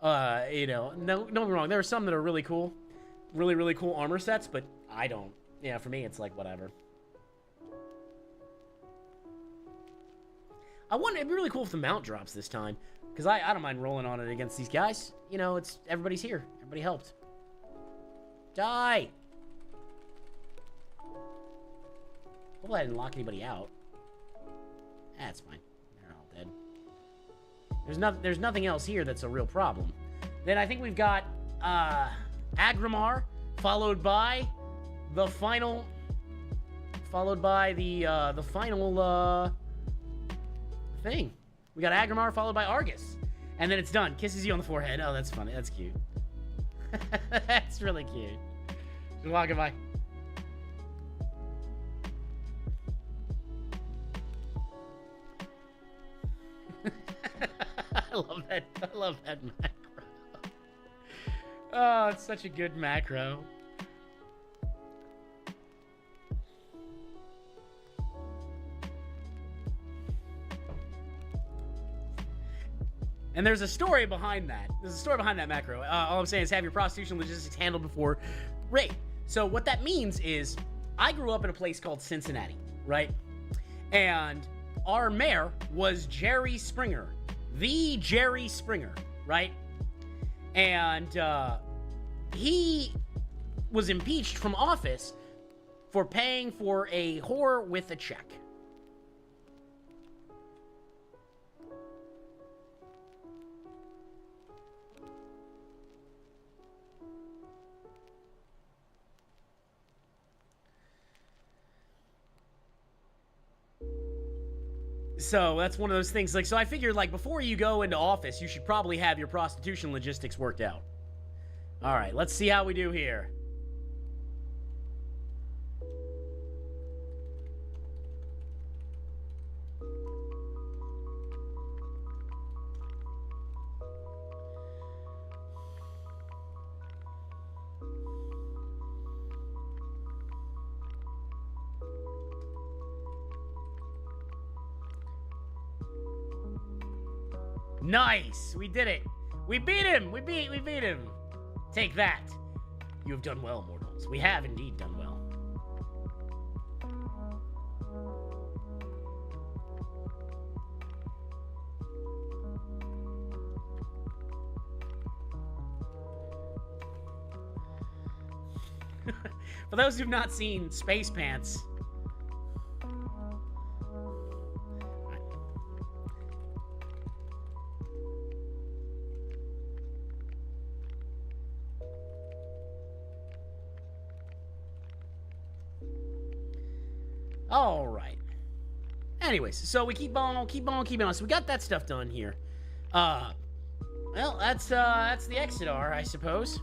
You know, no, don't get me wrong. There are some that are really cool. Really cool armor sets, but I don't. Yeah, for me, it's like, whatever. It'd be really cool if the mount drops this time. Because I don't mind rolling on it against these guys. You know, everybody's here. Everybody helped. Die! Hopefully I didn't lock anybody out. That's fine. They're all dead. There's nothing else here that's a real problem. Then I think we've got Agrimar, followed by the final... Followed by the final thing. We got Agrimar followed by Argus. And then it's done. Kisses you on the forehead. Oh, that's funny. That's cute. That's really cute. Just walking by. I love that macro. Oh, it's such a good macro. And there's a story behind that. There's a story behind that macro. All I'm saying is have your prostitution logistics handled before raid. So what that means is I grew up in a place called Cincinnati, right? And our mayor was Jerry Springer. The Jerry Springer, right? And he was impeached from office for paying for a whore with a check. So that's one of those things. Like, so I figured, like, before you go into office, you should probably have your prostitution logistics worked out. All right, let's see how we do here. Nice! We did it! We beat him! We beat him! Take that! You have done well, mortals. We have indeed done well. For those who've not seen Space Pants... All right. Anyways, so we keep on. So we got that stuff done here. Well, that's the Exodar, I suppose.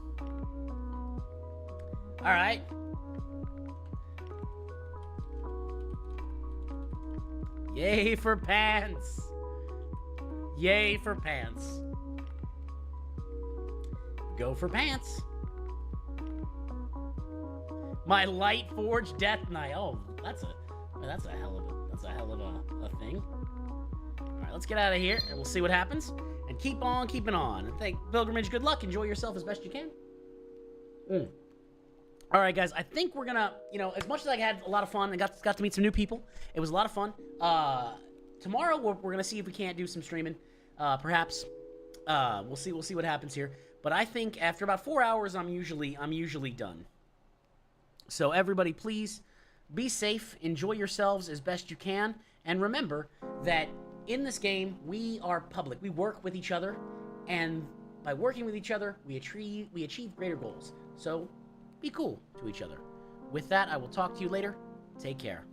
All right. Yay for pants. Yay for pants. Go for pants. My light forged death knight. Oh, that's a hell of a thing. All right, let's get out of here and we'll see what happens. And keep on keeping on. And thank Pilgrimage. Good luck. Enjoy yourself as best you can. All right, guys. I think we're gonna, as much as I had a lot of fun and got to meet some new people, it was a lot of fun. Tomorrow we're gonna see if we can't do some streaming. Perhaps. We'll see what happens here. But I think after about 4 hours, I'm usually done. So everybody, please be safe, enjoy yourselves as best you can, and remember that in this game, we are public. We work with each other, and by working with each other, we achieve greater goals. So be cool to each other. With that, I will talk to you later. Take care.